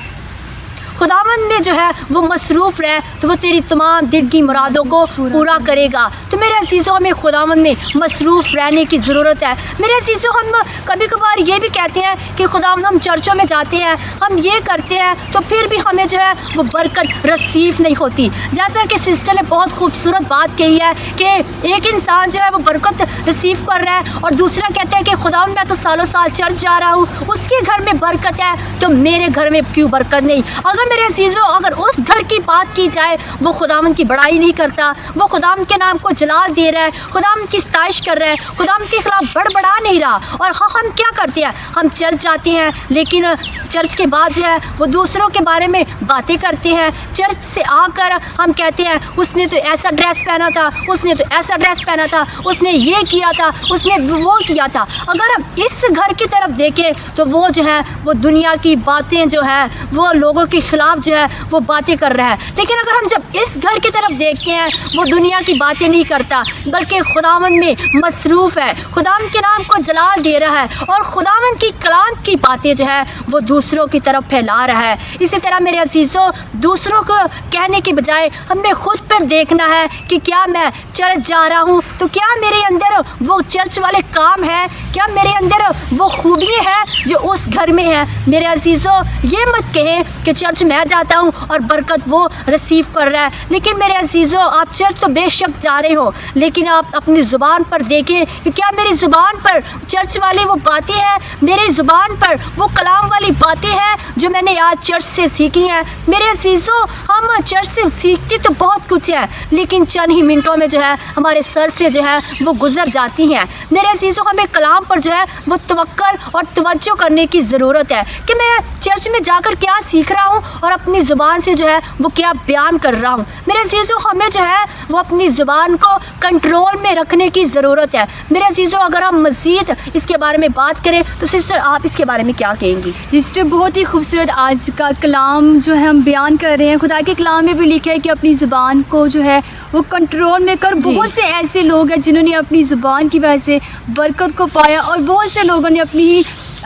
खुदावंद में जो है वो मसरूफ़ रहे तो वो तेरी तमाम दिल की मुरादों को पूरा करेगा। तो मेरे अजीज़ों, हमें खुदावंद में मसरूफ़ रहने की ज़रूरत है। मेरे अजीज़ों, हम कभी कभार ये भी कहते हैं कि खुदावंद हम चर्चों में जाते हैं, हम ये करते हैं, तो फिर भी हमें जो है वो बरकत रसीफ़ नहीं होती। जैसा कि सिस्टर ने बहुत खूबसूरत बात कही है कि एक इंसान जो है वो बरकत रसीफ़ कर रहा है और दूसरा कहता है कि खुदावंद मैं तो सालों साल चर्च जा रहा हूँ, उसके घर में बरकत है तो मेरे घर में क्यों बरकत नहीं। अगर मेरे अजीज़ों, अगर उस घर की बात की जाए, वो खुदावंद की बड़ाई नहीं करता, वो खुदावंद के नाम को जलाल दे रहा है, खुदावंद की सताइश कर रहा है, खुदावंद के खिलाफ बड़बड़ा नहीं रहा। और हाँ, हम क्या करते हैं, हम चर्च जाते हैं लेकिन चर्च के बाद जो है वो दूसरों के बारे में बातें करते हैं। चर्च से आकर हम कहते हैं उसने तो ऐसा ड्रेस पहना था, उसने तो ऐसा ड्रेस पहना था, उसने ये किया था, उसने वो किया था। अगर हम इस घर की तरफ देखें तो वो जो है वो दुनिया की बातें जो है वो लोगों के खिलाफ जो है वो बातें कर रहा है। लेकिन अगर हम जब इस घर की तरफ देखते हैं, वो दुनिया की बातें नहीं करता बल्कि खुदावंद में मसरूफ़ है, खुदावंद के नाम को जलाल दे रहा है और खुदावंद की कलाम की बातें जो है वो दूसरों की तरफ फैला रहा है। इसी तरह मेरे अजीज़ों, दूसरों को कहने के बजाय हमें खुद पर देखना है कि क्या मैं चर्च जा रहा हूँ तो क्या मेरे अंदर वो चर्च वाले काम हैं, क्या मेरे अंदर वो खूबियाँ हैं जो उस घर में है। मेरे अजीज़ों, ये मत कहें कि चर्च मैं जाता हूँ और बरकत वो रिसीव कर रहा है। लेकिन मेरे अजीज़ों, आप चर्च तो बेशक जा रहे हो, लेकिन आप अपनी ज़ुबान पर देखें कि क्या मेरी ज़ुबान पर चर्च वाली वो बातें हैं, मेरी ज़ुबान पर वो कलाम वाली बातें हैं जो मैंने आज चर्च से सीखी हैं। मेरे अजीज़ों, हम चर्च से सीखते तो बहुत कुछ है लेकिन चंद ही मिनटों में जो है हमारे सर से जो है वो गुजर जाती हैं। मेरे अजीज़ों, हमें कलाम पर जो है वो तवक्कल और तवज्जो करने की ज़रूरत है कि मैं चर्च में जाकर क्या सीख रहा हूँ और अपनी ज़ुबान से जो है वो क्या बयान कर रहा हूँ। मेरे अजीज़ों, हमें जो है वो अपनी ज़ुबान को कंट्रोल में रखने की ज़रूरत है। मेरे अजीज़ों, अगर हम मज़ीद इसके बारे में बात करें तो सिस्टर आप इसके बारे में क्या कहेंगी? सिस्टर, बहुत ही खूबसूरत आज का कलाम जो है हम बयान कर रहे हैं। खुदा के कलाम में भी लिखा है कि अपनी ज़ुबान को जो है वो कंट्रोल में कर। बहुत से ऐसे लोग हैं जिन्होंने अपनी ज़ुबान की वजह से बरकत को पाया और बहुत से लोगों ने अपनी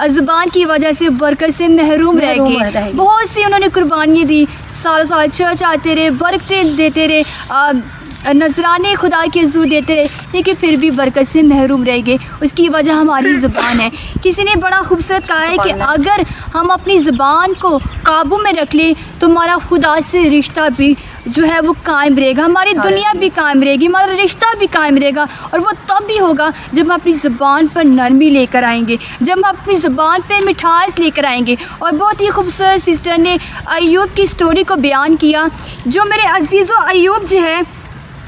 ज़ुबान की वजह से बरकत से महरूम रह गए। बहुत सी उन्होंने कुर्बानियाँ दी, सालों साल चर्च आते रहे, बरकतें देते रहे, नजराने खुदा के हज़ूर देते रहे, लेकिन फिर भी बरकत से महरूम रह गए। उसकी वजह हमारी ज़ुबान है। किसी ने बड़ा खूबसूरत कहा है कि अगर हम अपनी ज़ुबान को काबू में रख लें तो हमारा खुदा से रिश्ता भी जो है वो कायम रहेगा, हमारी दुनिया भी कायम रहेगी, हमारा रिश्ता भी कायम रहेगा। और वो तब भी होगा जब हम अपनी ज़ुबान पर नरमी लेकर आएंगे, जब हम अपनी ज़ुबान पे मिठास लेकर आएंगे। और बहुत ही खूबसूरत सिस्टर ने अय्यूब की स्टोरी को बयान किया। जो मेरे अजीज़ों, अय्यूब जो है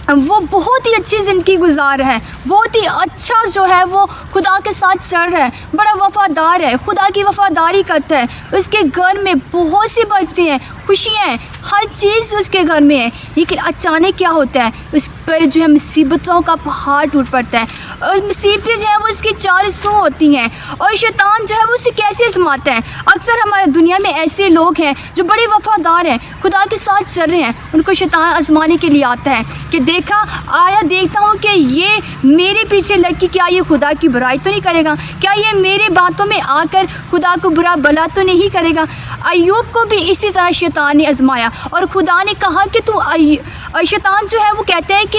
वो बहुत ही अच्छी ज़िंदगी गुजार रहा है, बहुत ही अच्छा जो है वो खुदा के साथ चल रहा है, बड़ा वफ़ादार है, खुदा की वफ़ादारी करता है। उसके घर में बहुत सी बरकतें हैं, खुशियाँ हैं, हर चीज़ उसके घर में है। लेकिन अचानक क्या होता है, उस पर जो है मुसीबतों का पहाड़ टूट पड़ता है और मुसीबतें जो है वो उसकी चारों सू होती हैं और शैतान जो है वो उसे कैसे आजमाता है। अक्सर हमारे दुनिया में ऐसे लोग हैं जो बड़े वफ़ादार हैं, खुदा के साथ चल रहे हैं, उनको शैतान आजमाने के लिए आता है कि देखता हूँ कि ये मेरे पीछे लग के क्या ये खुदा की बुराई तो नहीं करेगा, क्या ये मेरे बातों में आकर खुदा को बुरा भला तो नहीं करेगा। अय्यूब को भी इसी तरह शैतान ने आजमाया और खुदा ने कहा कि शैतान जो है वो कहता है कि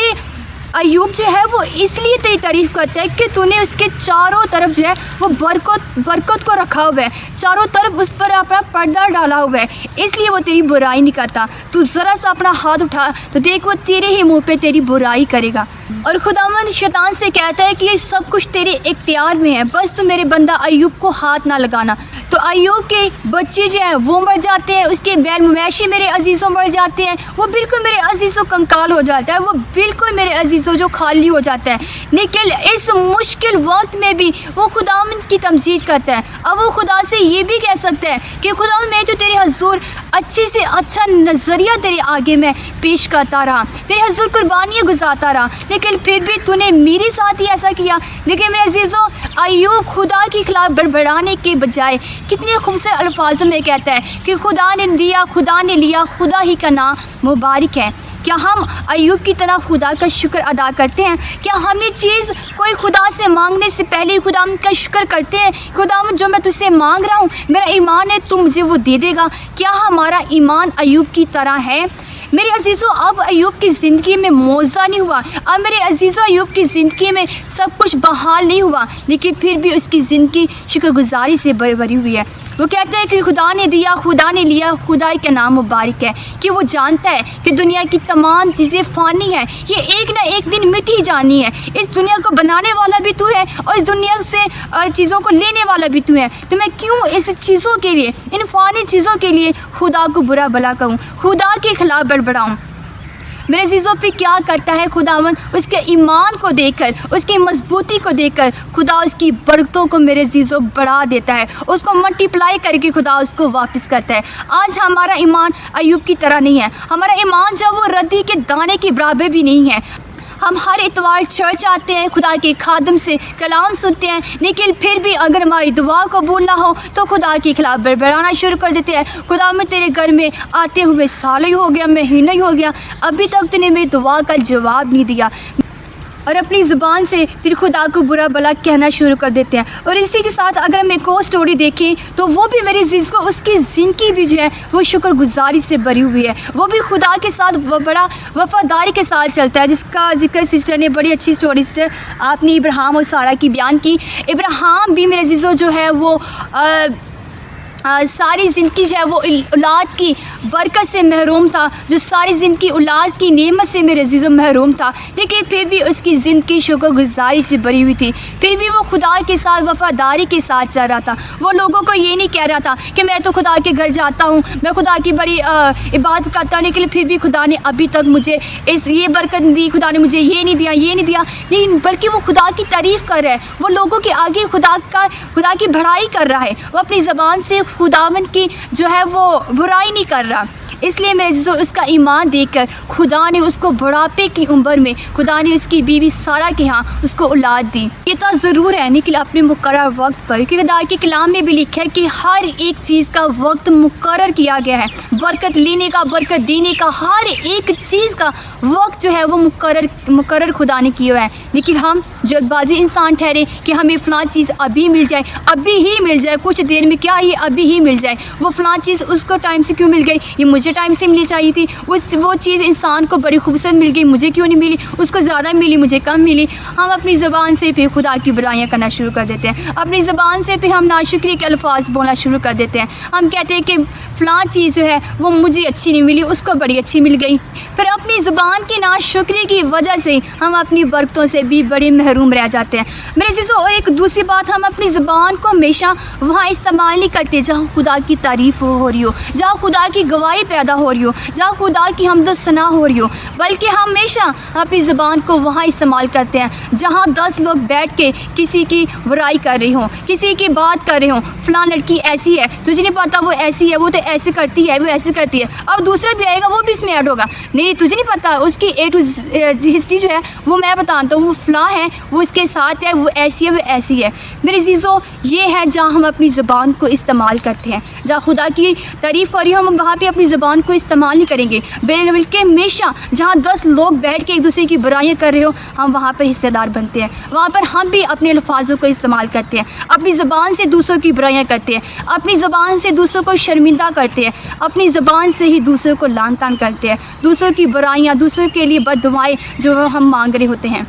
अय्यूब जो है वो इसलिए तेरी तारीफ़ करता है कि तूने उसके चारों तरफ जो है वो बरकत को रखा हुआ है, चारों तरफ उस पर अपना पर्दा डाला हुआ है, इसलिए वो तेरी बुराई नहीं करता। तू ज़रा सा अपना हाथ उठा तो देख वो तेरे ही मुंह पे तेरी बुराई करेगा। और खुदावंद शैतान से कहता है कि ये सब कुछ तेरे इख्तियार में है, बस तू मेरे बंदा अय्यूब को हाथ ना लगाना। तो अय्यूब के बच्चे जो हैं वो मर जाते हैं, उसके बैल मवेशी मेरे अजीज़ों मर जाते हैं, वो बिल्कुल मेरे अजीज़ों कंकाल हो जाता है, वो बिल्कुल मेरे अजीज़ों जो खाली हो जाता है। लेकिन इस मुश्किल वक्त में भी वो खुदावंद की तमजीद करता है। अब वो खुदा से ये भी कह सकता है कि खुदावंद मैं तो तेरे हज़ूर अच्छे से अच्छा नज़रिया तेरे आगे मैं पेश करता रहा, तेरे हज़ूर कुर्बानियाँ गुजारता रहा, लेकिन फिर भी तूने मेरे साथ ही ऐसा किया। लेकिन मेरे अजीज़ों, अय्यूब खुदा के खिलाफ बड़बड़ाने के बजाय कितने खूबसूरत अल्फाजों में कहता है कि खुदा ने दिया, खुदा ने लिया, खुदा ही का नाम मुबारक है। क्या हम अय्यूब की तरह खुदा का शुक्र अदा करते हैं? क्या हमने चीज़ कोई खुदा से मांगने से पहले खुदा का शुक्र करते हैं? खुदा जो मैं तुझसे मांग रहा हूँ, मेरा ईमान है तू मुझे वो दे देगा। क्या हमारा ईमान अय्यूब की तरह है? मेरे अजीज़ों, अब अय्यूब की ज़िंदगी में मौज़ा नहीं हुआ। अब मेरे अजीज़ों, अय्यूब की ज़िंदगी में सब कुछ बहाल नहीं हुआ, लेकिन फिर भी उसकी ज़िंदगी शुक्रगुजारी से भरी हुई है। वो कहते हैं कि खुदा ने दिया, खुदा ने लिया, खुदा का नाम मुबारक है कि वो जानता है कि दुनिया की तमाम चीज़ें फ़ानी हैं, ये एक ना एक दिन मिट ही जानी है। इस दुनिया को बनाने वाला भी तू है और इस दुनिया से चीज़ों को लेने वाला भी तू है। तो मैं क्यों इस चीज़ों के लिए, इन फ़ानी चीज़ों के लिए खुदा को बुरा भला कहूँ, खुदा के ख़िलाफ़ बड़बड़ाऊँ? मेरे अज़ीज़ों पे क्या करता है खुदावन? उसके ईमान को देखकर, उसकी मजबूती को देखकर खुदा उसकी बरकतों को मेरे अज़ीज़ों बढ़ा देता है, उसको मल्टीप्लाई करके खुदा उसको वापस करता है। आज हमारा ईमान अय्यूब की तरह नहीं है। हमारा ईमान जब वो रद्दी के दाने के बराबर भी नहीं है। हम हर इतवार चर्च आते हैं, खुदा के खादम से कलाम सुनते हैं, लेकिन फिर भी अगर हमारी दुआ कबूल ना हो तो खुदा के खिलाफ बड़बड़ाना शुरू कर देते हैं। खुदा मैं तेरे घर में आते हुए साल ही हो गया, महीना ही हो गया, अभी तक तूने मेरी दुआ का जवाब नहीं दिया। और अपनी ज़ुबान से फिर खुदा को बुरा भला कहना शुरू कर देते हैं। और इसी के साथ अगर हम एक और स्टोरी देखें तो वो भी मेरी अज़ीज़ को, उसकी ज़िंदगी भी जो है वो शुक्रगुजारी से भरी हुई है। वो भी खुदा के साथ बड़ा वफादारी के साथ चलता है, जिसका जिक्र सिस्टर ने बड़ी अच्छी स्टोरी से आपने इब्राहिम और सारा की बयान की। इब्राहिम भी मेरे अज़ीज़ों जो है वो सारी ज़िंदगी जो है वो औलाद की बरकत से महरूम था, जो सारी ज़िंदगी औलाद की नेमत से मेरे अज़ीज़ों महरूम था, लेकिन फिर भी उसकी ज़िंदगी शुक्रगुजारी से भरी हुई थी। फिर भी वो खुदा के साथ वफादारी के साथ चल रहा था। वो लोगों को ये नहीं कह रहा था कि मैं तो खुदा के घर जाता हूँ, मैं खुदा की बड़ी इबादत करता हूँ, लेकिन फिर भी खुदा ने अभी तक मुझे ये बरकत दी, खुदा ने मुझे ये नहीं दिया, ये नहीं दिया, लेकिन बल्कि वो खुदा की तारीफ़ कर रहा है। वो लोगों के आगे खुदा की बढ़ाई कर रहा है। वो अपनी ज़बान से खुदावन की जो है वो बुराई नहीं कर रहा। इसलिए मेरे अज़ीज़ों, उसका ईमान देखकर खुदा ने उसको बुढ़ापे की उम्र में खुदा ने उसकी बीवी सारा के यहाँ उसको औलाद दी। ये तो ज़रूर है निकल अपने मुकर्रर वक्त पर, क्योंकि खुदा के कलाम में भी लिखा है कि हर एक चीज़ का वक्त मुकर्रर किया गया है। बरकत लेने का, बरकत देने का, हर एक चीज़ का वक्त जो है वो मुकर्रर खुदा ने किया है। लेकिन हम जल्दबाजी इंसान ठहरे कि हमें फ़लाँ चीज़ अभी मिल जाए, अभी ही मिल जाए, कुछ देर में क्या ये अभी ही मिल जाए। वो फ़लाँ चीज़ उसको टाइम से क्यों मिल गई, ये मुझे टाइम से मिलनी चाहिए थी। वो चीज़ इंसान को बड़ी खूबसूरत मिल गई, मुझे क्यों नहीं मिली, उसको ज़्यादा मिली, मुझे कम मिली। हम अपनी ज़बान से फिर खुदा की बुराइयाँ करना शुरू कर देते हैं। अपनी ज़बान से फिर हम नाशुक्री के अल्फाज बोलना शुरू कर देते हैं। हम कहते हैं कि फ़लाँ चीज़ जो है वो मुझे अच्छी नहीं मिली, उसको बड़ी अच्छी मिल गई। फिर अपनी ज़बान की नाशुक्री की वजह से हम अपनी बरकतों से भी बड़े महरूम रह जाते हैं। मेरे अज़ीज़ों, और एक दूसरी बात, हम अपनी ज़बान को हमेशा वहाँ इस्तेमाल नहीं करते जहाँ खुदा की तारीफ़ हो रही हो, जहाँ खुदा की गवाही पैदा हो रही हो, जहाँ खुदा की हमद सना हो रही हो, बल्कि हमेशा अपनी ज़बान को वहाँ इस्तेमाल करते हैं जहाँ 10 लोग बैठ के किसी की बुराई कर रहे हों, किसी की बात कर रहे हों। फ़लाँ लड़की ऐसी है, तुझे नहीं पता वो ऐसी है, वो तो ऐसे करती है, वो ऐसे करती है। अब दूसरा भी आएगा, वो भी इसमें ऐड होगा, नहीं तुझे नहीं पता उसकी A to Z हिस्ट्री जो है वो मैं बताता हूँ, वो फ़लाँ है, वो इसके साथ है, वो ऐसी है, वो ऐसी है। मेरे अज़ीज़ों, ये है जहाँ हम अपनी ज़बान को इस्तेमाल करते हैं। जहाँ खुदा की तारीफ़ हो रही हो, हम वहाँ पे अपनी ज़बान को इस्तेमाल नहीं करेंगे, बल्कि हमेशा जहाँ 10 लोग बैठ के एक दूसरे की बुराइयाँ कर रहे हो, हम वहाँ पर हिस्सेदार बनते हैं। वहाँ पर हम भी अपने अल्फाजों को इस्तेमाल करते हैं, अपनी ज़बान से दूसरों की बुराइयाँ करते हैं, अपनी ज़बान से दूसरों को शर्मिंदा करते हैं, अपनी ज़बान से ही दूसरों को लान तान करते हैं, दूसरों की बुराइयाँ, दूसरों के लिए बद्दुआएं जो हम मांग रहे होते हैं।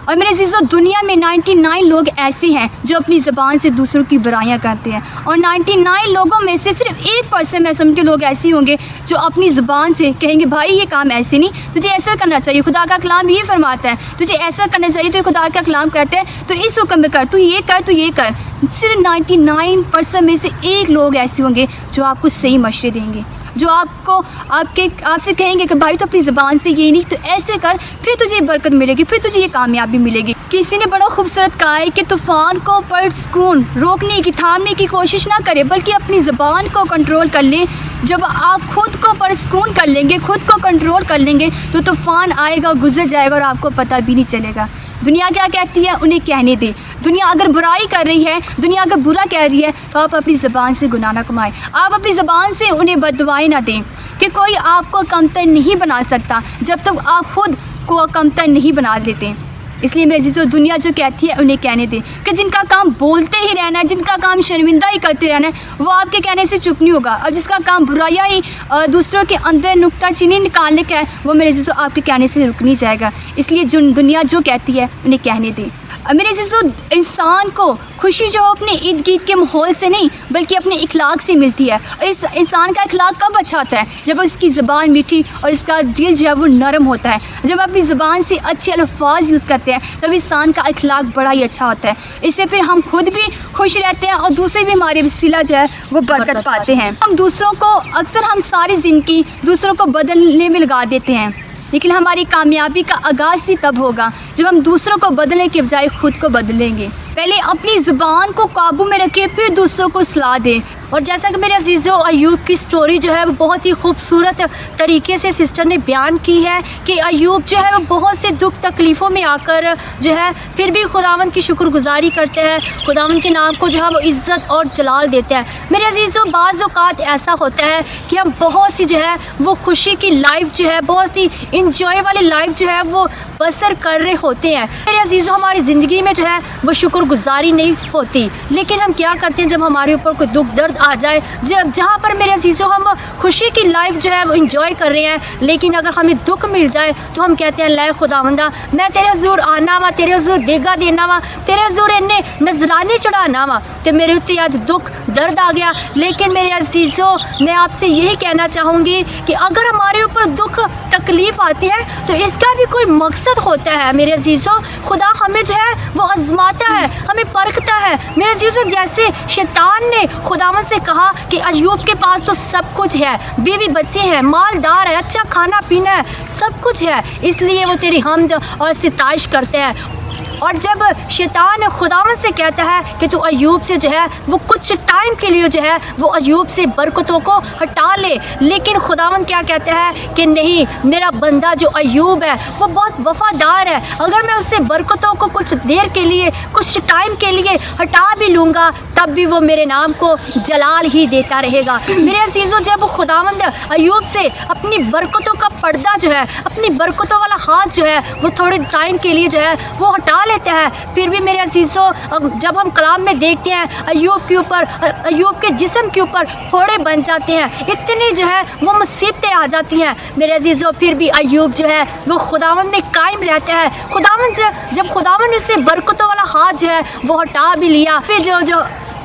और मेरे अज़ीज़ों, दुनिया में 99 लोग ऐसे हैं जो अपनी ज़बान से दूसरों की बुराइयां करते हैं, और 99 लोगों में से सिर्फ 1% मैं समझती लोग ऐसे होंगे जो अपनी ज़बान से कहेंगे भाई ये काम ऐसे नहीं, तुझे ऐसा करना चाहिए, खुदा का कलाम ये फरमाता है तुझे ऐसा करना चाहिए, तो खुदा का कलाम कहता है तो इस हुक्म में कर, तू ये कर, तू ये कर। सिर्फ 99% में से 1 लोग ऐसे होंगे जो आपको सही मशवरे देंगे, जो आपसे कहेंगे कि भाई तो अपनी ज़बान से ये नहीं, तो ऐसे कर, फिर तुझे बरकत मिलेगी, फिर तुझे ये कामयाबी मिलेगी। किसी ने बड़ा खूबसूरत कहा है कि तूफ़ान को पुरसुकून रोकने की, थामने की कोशिश ना करें, बल्कि अपनी ज़बान को कंट्रोल कर लें। जब आप खुद को पुरसुकून कर लेंगे, खुद को कंट्रोल कर लेंगे, तो तूफ़ान आएगा, गुजर जाएगा और आपको पता भी नहीं चलेगा। दुनिया क्या कहती है उन्हें कहने दें। दुनिया अगर बुराई कर रही है, दुनिया अगर बुरा कह रही है, तो आप अपनी ज़बान से गुनाह ना कमाएं, आप अपनी ज़बान से उन्हें बददुआएं ना दें। कि कोई आपको कमतर नहीं बना सकता जब तक आप खुद को कमतर नहीं बना देते। इसलिए मेरे अजीज़ों, दुनिया जो कहती है उन्हें कहने दें कि जिनका काम बोलते ही रहना है, जिनका काम शर्मिंदा ही करते रहना है, वो आपके कहने से चुप नहीं होगा। और जिसका काम बुराइयाँ ही दूसरों के अंदर नुक्ताचीनी निकालने का है, वो मेरे अजीज़ों आपके कहने से रुक नहीं जाएगा। इसलिए जो दुनिया जो कहती है उन्हें कहने दें। मेरे अजीज़ों, इंसान को खुशी जो अपने इर्द गिर्द के माहौल से नहीं बल्कि अपने इखलाक से मिलती है। और इस इंसान का इखलाक कब अच्छा होता है? जब उसकी ज़बान मीठी और इसका दिल जो है वो नरम होता है। जब अपनी ज़बान से अच्छे अल्फाज यूज़ करते हैं तब इंसान का इखलाक बड़ा ही अच्छा होता है। इससे फिर हम खुद भी खुश रहते हैं और दूसरे भी हमारे वसीला जो है वो बरकत पाते हैं। हम दूसरों को अक्सर हम सारी ज़िंदगी दूसरों को बदलने में लगा देते हैं, लेकिन हमारी कामयाबी का आगाज़ ही तब होगा जब हम दूसरों को बदलने के बजाय खुद को बदलेंगे। पहले अपनी ज़ुबान को काबू में रखें, फिर दूसरों को सलाह दें। और जैसा कि मेरे अजीज़ों, अयूब की स्टोरी जो है वो बहुत ही खूबसूरत तरीके से सिस्टर ने बयान की है कि अयूब जो है वो बहुत से दुख तकलीफ़ों में आकर जो है फिर भी खुदावंद की शुक्रगुजारी करते हैं, खुदावंद के नाम को जो है वो इज़्ज़त और जलाल देते हैं। मेरे अजीज़ों, बाज़ औक़ात ऐसा होता है कि हम बहुत सी जो है वो खुशी की लाइफ जो है, बहुत ही इंजॉय वाली लाइफ जो है वो बसर कर रहे होते हैं। मेरे अजीज़ों, हमारी ज़िंदगी में जो है वो शुक्रगुजारी नहीं होती, लेकिन हम क्या करते हैं जब हमारे ऊपर कोई दुख दर्द आ जाए, जब जहाँ पर मेरे अजीज़ों हम खुशी की लाइफ जो है वो इंजॉय कर रहे हैं, लेकिन अगर हमें दुख मिल जाए तो हम कहते हैं लै खुदावंदा मैं तेरे हजूर आना वा, तेरे हजूर देगा देना वा, तेरे हजूर इन्ने नजराने चढ़ाना वा, तो मेरे उत्ते अज दुख दर्द आ गया। लेकिन मेरे अजीज़ों, मैं आपसे यही कहना चाहूँगी कि अगर हमारे ऊपर दुख तकलीफ़ आती है तो इसका भी कोई मकसद होता है। मेरे अजीज़ों, खुदा हमें जो है वो आजमाता है, हमें परखता है। मेरे अजीज़ों, जैसे शैतान ने खुदावंद से कहा कि अयूब के पास तो सब कुछ है, बीवी बच्चे हैं, मालदार है, अच्छा खाना पीना है, सब कुछ है, इसलिए वो तेरी हमद और सिताइश करते हैं। और जब शैतान खुदावंद से कहता है कि तू अयूब से जो है वो कुछ टाइम के लिए जो है वो अयूब से बरकतों को हटा ले, लेकिन खुदावंद क्या कहता है कि नहीं, मेरा बंदा जो अयूब है वो बहुत वफ़ादार है, अगर मैं उससे बरकतों को कुछ देर के लिए, कुछ टाइम के लिए हटा भी लूँगा तब भी वो मेरे नाम को जलाल ही देता रहेगा। मेरे अजीज़ों, जब खुदावंद अयूब से अपनी बरकतों का पर्दा जो है, अपनी बरकतों वाला हाथ जो है वो थोड़े टाइम के लिए जो है वो हटा लेते हैं, फिर भी मेरे अजीज़ों जब हम कलाम में देखते हैं अयूब के ऊपर, अयूब के जिस्म के ऊपर फोड़े बन जाते हैं, इतनी जो है वो मुसीबतें आ जाती हैं। मेरे अजीज़ों, फिर भी अयूब जो है वो खुदावंद में कायम रहता है। खुदावंद जब खुदावंद ने उससे बरकतों वाला हाथ जो है वो हटा भी लिया,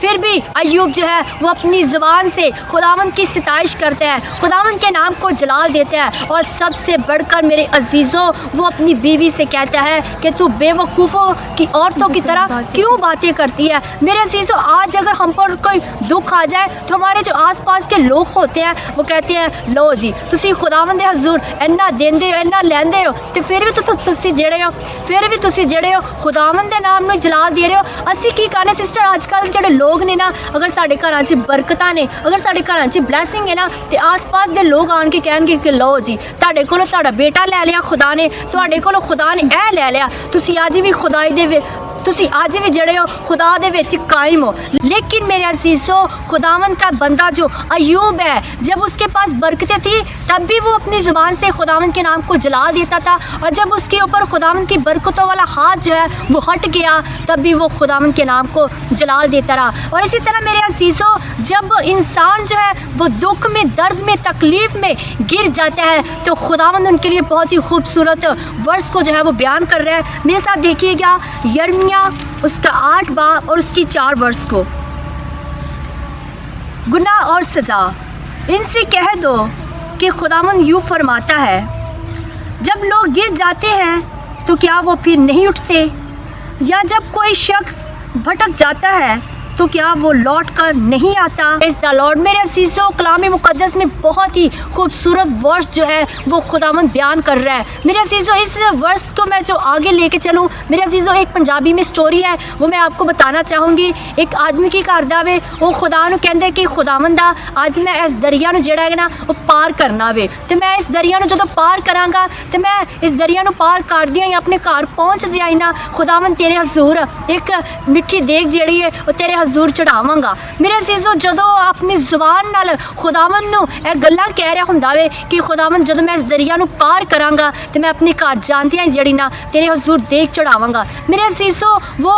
फिर भी अयूब जो है वो अपनी ज़ुबान से खुदावंद की सिताइश करते हैं, खुदावंद के नाम को जलाल देते हैं। और सबसे बढ़कर मेरे अजीज़ों, वो अपनी बीवी से कहता है कि तू बेवकूफ़ों की औरतों की तरह क्यों बातें करती है। मेरे अजीज़ों, आज अगर हम पर कोई दुख आ जाए तो हमारे जो आसपास के लोग होते हैं वो कहते हैं लो जी तुसी खुदावंद दे हजूर इन्ना देंदे हो, इन्ना लैंदे हो, तो फिर भी तुसी जेड़े हो खुदावंद दे नाम नूं जलाल दे रहे हो। असी की करने सिस्टर, आजकल जेड़े लोग ने ना, अगर साढ़े घरां च बरकतां ने, अगर साढ़े घरां च ब्लैसिंग है ना, तो आस पास दे लोग आन के कहणगे कि लो जी तुहाडे कोलों तुहाडा बेटा लै लिया खुदा ने, तुहाडे कोलों खुदा ने ए लै लिया, तुसी अज भी खुदाई दे तुसी आज भी जड़े हो खुदा दे विच कायम हो। लेकिन मेरे अजीज़ों, खुदावंद का बंदा जो अयूब है, जब उसके पास बरकतें थी तब भी वो अपनी ज़ुबान से खुदावंद के नाम को जला देता था, और जब उसके ऊपर खुदावंद की बरकतों वाला हाथ जो है वो हट गया तब भी वो खुदावंद के नाम को जलाल देता रहा। और इसी तरह मेरे अजीज़ों, जब इंसान जो है वो दुख में, दर्द में, तकलीफ़ में गिर जाता है तो खुदावंद उनके लिए बहुत ही खूबसूरत वर्स को जो है वो बयान कर रहा है। मेरे साथ देखिएगा यिर्मयाह उसका 8 बाब और उसकी 4 वर्स को। गुनाह और सज़ा, इनसे कह दो कि खुदावंद यूँ फरमाता है, जब लोग गिर जाते हैं तो क्या वो फिर नहीं उठते, या जब कोई शख्स भटक जाता है तो क्या वो लौट कर नहीं आता। इस द लॉर्ड, मेरे अजीज़ों, कलाम मुक़द्दस में बहुत ही खूबसूरत वर्स जो है वो खुदावंद बयान कर रहा है। मेरे अजीज़ों, इस वर्स को मैं जो आगे लेके चलूँ, मेरे अजीज़ों, एक पंजाबी में स्टोरी है वो मैं आपको बताना चाहूँगी। एक आदमी की घर दा वे, वो खुदा नूं कहंदे कि खुदावंदा अज मैं इस दरिया नूं जिहड़ा है ना वो पार करना वे, तो मैं इस दरिया नूं जदों पार करांगा तो मैं इस दरिया नूं पार करदियां ही अपने घर पहुँचदियां ही ना खुदावंद तेरे हजूर एक मिठी देग जिहड़ी है वो तेरे हजूर चढ़ावांगा। मेरे अजीज़ो जदों अपनी जुबान नाल खुदावंद नूं ਇਹ ਗੱਲਾਂ ਕਹਿ ਰਿਹਾ ਹੁੰਦਾ ਵੇ कि खुदावंद ਜਦੋਂ मैं इस दरिया नूं पार करांगा तो मैं अपने घर जांदियां ਜਿਹੜੀ ना तेरे हजूर देख चढ़ावांगा। मेरे अजीज़ो वो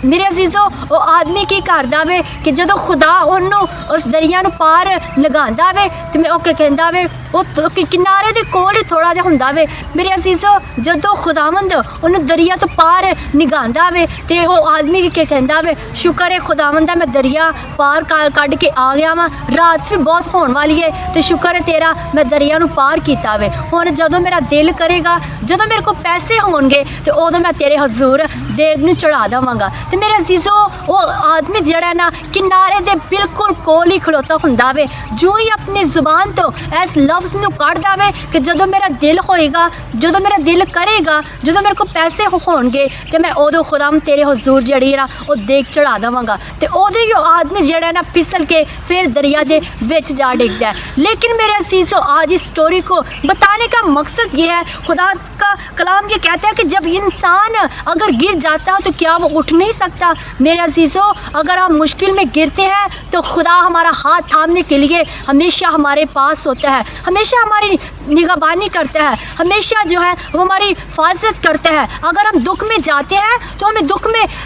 मेरे अजीज़ो वो आदमी की करदा वे कि जदों खुदा उन्होंने उस दरिया नूं पार लगांदा वे तो मैं ओके कहंदा वे वो किनारे दे कोल ही थोड़ा जिहा हुंदा वे। मेरे अजीज़ो जदों खुदावंद उन्होंने दरिया तो पार निगांदा वे तो वो आदमी की कहंदा वे शुक्र है खुदावंदा मैं दरिया पार कढ़ के आ गया वां, रात भी बहुत होने वाली है तो शुक्र है तेरा मैं दरिया नूं पार कीता वे। हुण जदों मेरा दिल करेगा जदों मेरे को पैसे होणगे तो उदों मैं तेरे हजूर देग नूं चढ़ा देवांगा। तो मेरे अजीज़ो वो आदमी जिहड़ा ना किनारे दे बिल्कुल कोल ही खलोता हुंदा वे जो ही अपनी जुबान तो इस लफ्ज़ नूं कढ़दा वे कि जदों मेरा दिल होएगा जदों मेरा दिल करेगा जदों मेरे को पैसे होणगे तो मैं उदों खुदाम तेरे हजूर जिहड़ी ना वो देग चढ़ा देवांगा। तो उदों ही आदमी जिहड़ा ना फिसल के फिर दरिया दे विच जा डिगदा है। लेकिन मेरे अजीज़ो आज इस स्टोरी को बताने का मकसद ये है, खुदा का कलाम ये कहता है कि जब इंसान अगर गिर जाता है तो क्या वो उठ नहीं सकता। मेरे अजीज़ों अगर हम मुश्किल में गिरते हैं तो खुदा हमारा हाथ थामने के लिए हमेशा हमारे पास होता है, हमेशा हमारी निगहबानी करता है, हमेशा जो है वो हमारी हिफाजत करता है। अगर हम दुख में जाते हैं तो हमें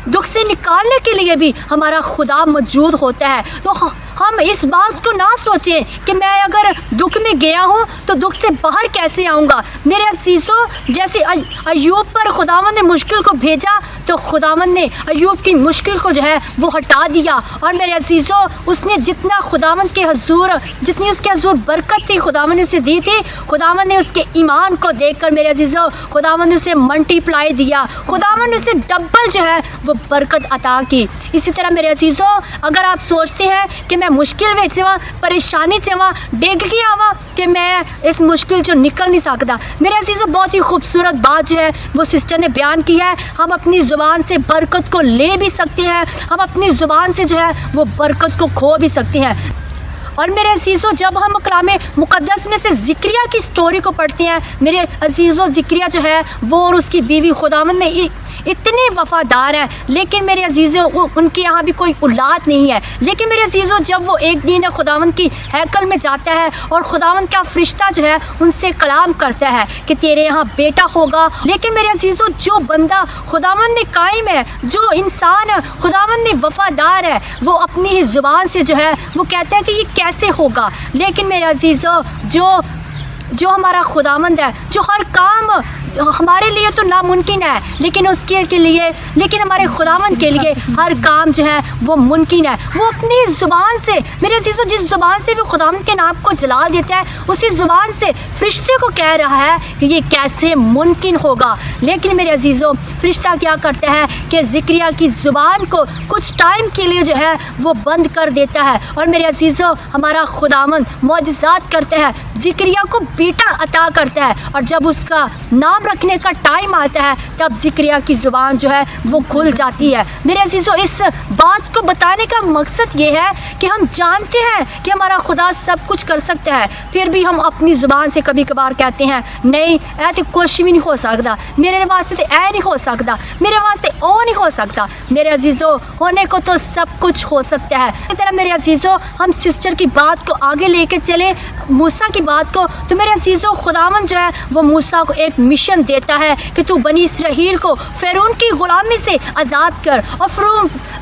दुख से निकालने के लिए भी हमारा खुदा मौजूद होता है। तो हम इस बात को ना सोचें कि मैं अगर दुख में गया हूँ तो दुख से बाहर कैसे आऊँगा। मेरे अजीज़ों जैसे अय्यूब पर खुदावंद ने मुश्किल को भेजा तो खुदावंद ने अय्यूब की मुश्किल को जो है वो हटा दिया। और मेरे अजीज़ों उसने जितना खुदावंद के हजूर जितनी उसके हजूर बरकत थी खुदावंद ने उसे दी थी, खुदावंद ने उसके ईमान को देखकर मेरे अजीज़ों खुदावंद ने उसे मल्टीप्लाई दिया, खुदावंद ने उसे डबल जो है वो बरकत अता की। इसी तरह मेरे अजीज़ों अगर आप सोचते हैं कि मैं मुश्किल में वा परेशानी च वा डिग गया वा कि मैं इस मुश्किल चो निकल नहीं सकता, मेरे अजीज़ों बहुत ही खूबसूरत बात जो है वो सिस्टर ने बयान की है। हम अपनी ज़ुबान से बरकत को ले भी सकते हैं, हम अपनी ज़ुबान से जो है वो बरकत को खो भी सकते हैं। और मेरे अजीज़ों जब हम कलाम मुक़द्दस में से ज़िक्रिया की स्टोरी को पढ़ते हैं, मेरे अजीज़ों ज़िक्रिया जो है वो और उसकी बीवी खुदावंद में इतने वफ़ादार हैं, लेकिन मेरे अजीज़ों उनके यहाँ भी कोई औलाद नहीं है। लेकिन मेरे अजीज़ों जब वो एक दिन खुदावंद की हैकल में जाता है और खुदावंद का फरिश्ता जो है उनसे कलाम करता है कि तेरे यहाँ बेटा होगा। लेकिन मेरे अजीज़ों जो बंदा खुदावंद में कायम है, जो इंसान खुदावंद में वफ़ादार है, वो अपनी ही ज़ुबान से जो है वो कहता है कि ये कैसे होगा। लेकिन मेरे अजीज़ों जो हमारा खुदावंद है, जो हर काम हमारे लिए तो नामुमकिन है लेकिन लेकिन हमारे खुदावंद के लिए हर काम जो है वो मुमकिन है। वो अपनी ज़ुबान से मेरे अजीज़ों जिस ज़ुबान से वो खुदावंद के नाम को जला देता है उसी ज़ुबान से फरिश्ते को कह रहा है कि ये कैसे मुमकिन होगा। लेकिन मेरे अजीज़ों फरिश्ता क्या करता है कि ज़िक्रिया की ज़ुबान को कुछ टाइम के लिए जो है वो बंद कर देता है। और मेरे अजीज़ों हमारा खुदावंद मौजज़ात करता है, ज़िक्रिया को बेटा अता करता है, और जब उसका नाम रखने का टाइम आता है तब ज़िक्रिया की ज़ुबान जो है वो खुल जाती है। मेरे अजीज़ों इस बात को बताने का मकसद ये है कि हम जानते हैं कि हमारा खुदा सब कुछ कर सकता है, फिर भी हम अपनी ज़ुबान से कभी कभार कहते हैं नहीं ऐ तो कुछ भी नहीं हो सकता, मेरे वास्ते तो ऐ नहीं हो सकता, मेरे वास्ते ओ नहीं हो सकता। मेरे अजीज़ों होने को तो सब कुछ हो सकता है। इसी तरह मेरे अजीज़ों हम सिस्टर की बात को आगे लेके चले मूसा की बात को, तो मेरे अजीज़ों खुदावंद जो है वो मूसा को एक मिशन देता है कि तू बनी इसराइल को फ़िरौन की गुलामी से आज़ाद कर।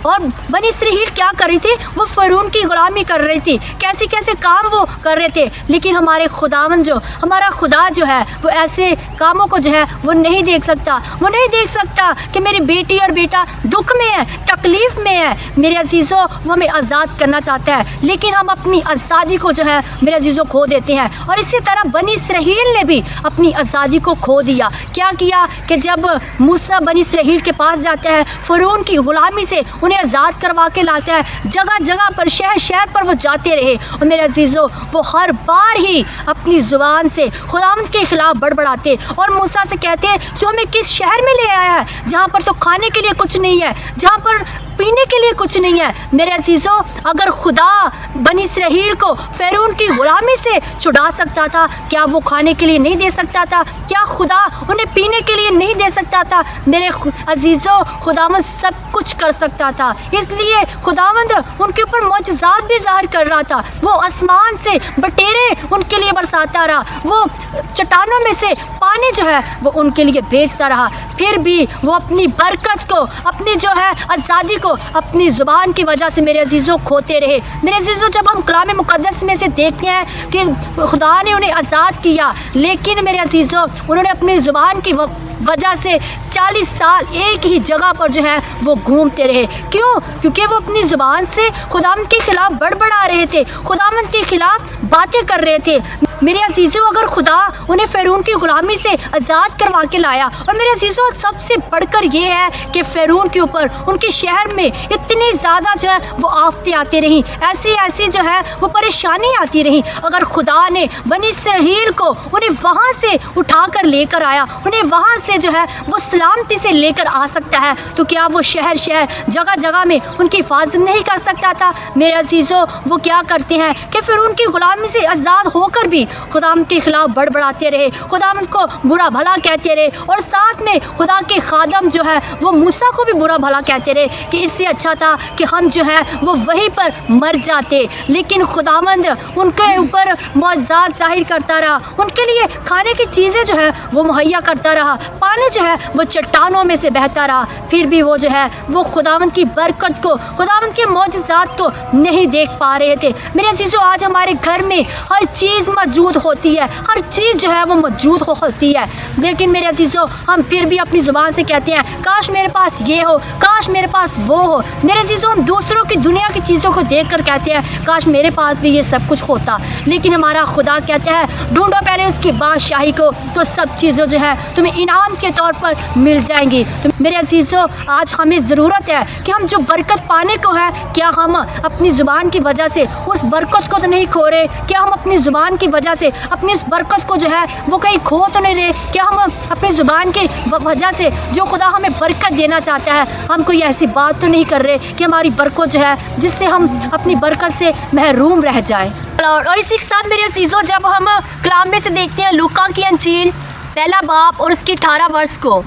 और बनी इसराइल क्या कर रही थी, वो फ़िरौन की गुलामी कर रही थी, कैसे कैसे काम वो कर रहे थे। लेकिन हमारे खुदावंद जो हमारा खुदा जो है वो ऐसे कामों को जो है वो नहीं देख सकता। वो नहीं देख सकता कि मेरी बेटी और बेटा दुख में है, तकलीफ़ में है। मेरे अजीज़ों वो हमें आज़ाद करना चाहता है, लेकिन हम अपनी आज़ादी को जो है मेरे अजीज़ों खो देते हैं। और इसी तरह बनी इसराइल ने भी अपनी आज़ादी को खो दिया। क्या किया कि जब मूसा बनी इसराइल के पास जाता है, फ़िरौन की गुलामी से उन्हें आज़ाद करवा के लाता है, जगह जगह पर शहर शहर पर वो जाते रहे। और मेरे अजीज़ों वो हर बार ही अपनी ज़ुबान से खुदावंद के ख़िलाफ़ बड़बड़ाते और मूसा से कहते तू हमें किस शहर में ले आया है जहाँ पर तो खाने के लिए कुछ नहीं है, जहाँ पर पीने के लिए कुछ नहीं है। मेरे अजीज़ों, अगर खुदा बनी इसराइल को फ़िरौन की गुलामी से छुड़ा सकता था, क्या वो खाने के लिए नहीं दे सकता था? क्या खुदा उन्हें पीने के लिए नहीं दे सकता था? मेरे अजीज़ों, खुदावंद सब कुछ कर सकता था, इसलिए खुदावंद उनके ऊपर मौजज़ात भी ज़ाहिर कर रहा था। वो आसमान से बटेरे उनके लिए बरसाता रहा, वो चट्टानों में से पानी जो है वो उनके लिए भेजता रहा, फिर भी वो अपनी बरकत को, अपनी जो है आज़ादी को अपनी ज़ुबान की वजह से मेरे अजीज़ों खोते रहे। मेरे अजीज़ों, जब हम कलाम मुक़द्दस में से देखते हैं कि खुदा ने उन्हें आज़ाद किया, लेकिन मेरे अजीज़ों उन्होंने अपनी ज़ुबान की वजह से 40 साल एक ही जगह पर जो है वो घूमते रहे। क्यों? क्योंकि वो अपनी ज़ुबान से खुदावंद के खिलाफ बड़बड़ा रहे थे, खुदावंद के खिलाफ बातें कर रहे थे। मेरे अजीज़ों, अगर खुदा उन्हें फ़िरौन की गुलामी से आज़ाद करवा के लाया, और मेरे अजीज़ों सबसे बढ़कर ये है कि फ़िरौन के ऊपर, उनके शहर में इतनी ज़्यादा जो है वो आफतें आती रहीं, ऐसी जो है वो परेशानी आती रहीं। अगर खुदा ने बनी इसराइल को उन्हें वहाँ से उठा कर लेकर आया, उन्हें वहाँ से जो है वो सलामती से लेकर आ सकता है, तो क्या वो शहर जगह जगह में उनकी हिफाजत नहीं कर सकता था? मेरे अजीज़ों, वो क्या करते हैं कि फ़िरौन की गुलामी से आज़ाद होकर भी खुदावंद के खिलाफ बड़बड़ाते रहे, खुदावंद को बुरा भला कहते रहे, और साथ में खुदा के खादम जो है वो मूसा को भी बुरा भला कहते रहे कि इससे अच्छा था कि हम जो है वो वहीं पर मर जाते। लेकिन खुदावंद उनके ऊपर मौजज़ात ज़ाहिर करता रहा, उनके लिए खाने की चीज़ें जो है वो मुहैया करता रहा, पानी जो है वो चट्टानों में से बहता रहा, फिर भी वो जो है वो खुदावंद की बरकत को, खुदावंद के मौजज़ात को नहीं देख पा रहे थे। मेरे अजीज़ों, आज हमारे घर में हर चीज़ मौजूद होती है, हर चीज़ जो है वो मौजूद होती है, लेकिन मेरे अजीज़ों हम फिर भी अपनी ज़ुबान से कहते हैं काश मेरे पास ये हो, काश मेरे पास वो हो। मेरे अजीज़ों, हम दूसरों की दुनिया की चीज़ों को देख कर कहते हैं काश मेरे पास भी ये सब कुछ होता, लेकिन हमारा खुदा कहता है ढूंढो पहले उसकी बादशाही को, तो सब चीज़ें जो है तुम्हें इनाम के तौर पर मिल जाएंगी। तो मेरे अजीज़ों, आज हमें ज़रूरत है कि हम जो बरकत पाने को है, क्या हम अपनी ज़ुबान की वजह से उस बरकत को तो नहीं खो रहे? क्या हम अपनी ज़ुबान की वजह से अपनी उस बरकत को जो है वो कहीं खो तो नहीं रहे? क्या हम अपनी ज़ुबान की वजह से जो खुदा हमें बरकत देना चाहता है, हम कोई ऐसी बात तो नहीं कर रहे कि हमारी बरकत जो है जिससे हम अपनी बरकत से महरूम रह जाए? और इसी के साथ मेरे अजीज़ों, जब हम कलाम में से देखते हैं लूका की अंजील 1 बाब और उसकी 18 वर्ष को,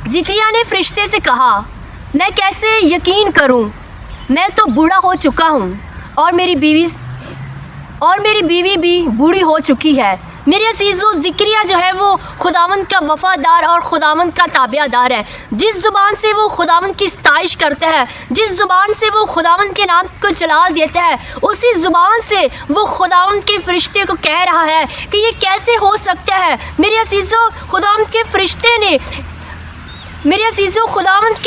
ज़िकरिया ने फरिश्ते से कहा, मैं कैसे यकीन करूं, मैं तो बूढ़ा हो चुका हूं और मेरी बीवी भी बूढ़ी हो चुकी है। मेरे अजीज़ों, ज़िकरिया जो है वो खुदावंद का वफ़ादार और खुदावंद का ताबियादार है। जिस ज़ुबान से वो खुदावंद की सताइश करता है, जिस ज़ुबान से वो खुदावंद के नाम को जलाल देता है, उसी ज़ुबान से वो खुदावंद के फरिश्ते को कह रहा है कि ये कैसे हो सकता है। मेरे अजीज़ों, खुदावंद के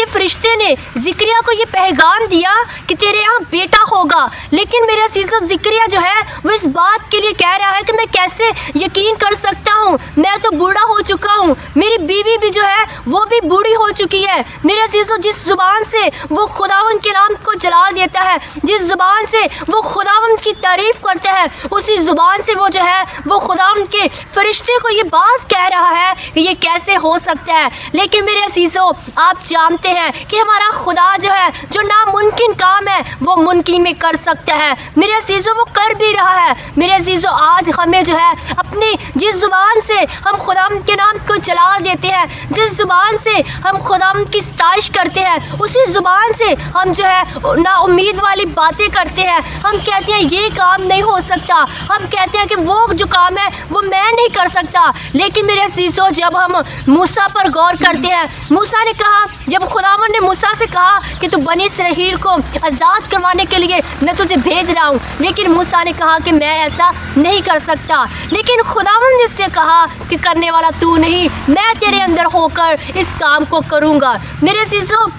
फरिश्ते ने ज़िकरिया को ये पैगाम दिया कि तेरे यहाँ बेटा होगा, लेकिन मेरे अजीज़ों, ज़िकरिया जो है वो इस बात के लिए कह रहा है कि मैं कैसे यकीन कर सकता हूँ, मैं तो बूढ़ा हो चुका हूँ, मेरी बीवी भी जो है वो भी बूढ़ी हो चुकी है। मेरे अजीज़ों, जिस ज़ुबान से वो खुदावंद के नाम को जलाल देता है, जिस ज़ुबान से वो खुदावंद की तारीफ़ करता है, उसी ज़ुबान से वो जो है वो खुदावंद के फरिश्ते को ये बात कह रहा है कि ये कैसे हो सकता है। लेकिन मेरे अजीज़ों, आप जानते हैं कि हमारा खुदा जो है, जो नामुमकिन काम है वो मुमकिन में कर सकता है। मेरे अजीज़ों, वो कर भी रहा है। मेरे अजीज़ों, आज हमें जो है अपनी जिस ज़ुबान से हम खुदावंद के नाम को जलाल देते हैं, जिस ज़ुबान से हम खुदावंद की सताइश करते हैं, उसी ज़ुबान से हम जो है ना उम्मीद वाली बातें करते हैं। हम कहते हैं ये काम नहीं हो सकता, हम कहते हैं कि वो जो काम है वो मैं नहीं कर सकता। लेकिन मेरे अजीज़ों, जब हम मूसा पर गौर करते हैं, मूसा ने कहा, जब खुदावंद ने मूसा से कहा कि तू बनी इसराइल को आज़ाद करवाने के लिए मैं तुझे भेज रहा हूँ, लेकिन मूसा ने कहा कि मैं ऐसा नहीं कर सकता। लेकिन खुदावंद ने इससे कहा कि करने वाला तू नहीं, मैं तेरे अंदर होकर इस काम को करूँगा। मेरे अजीज़ों,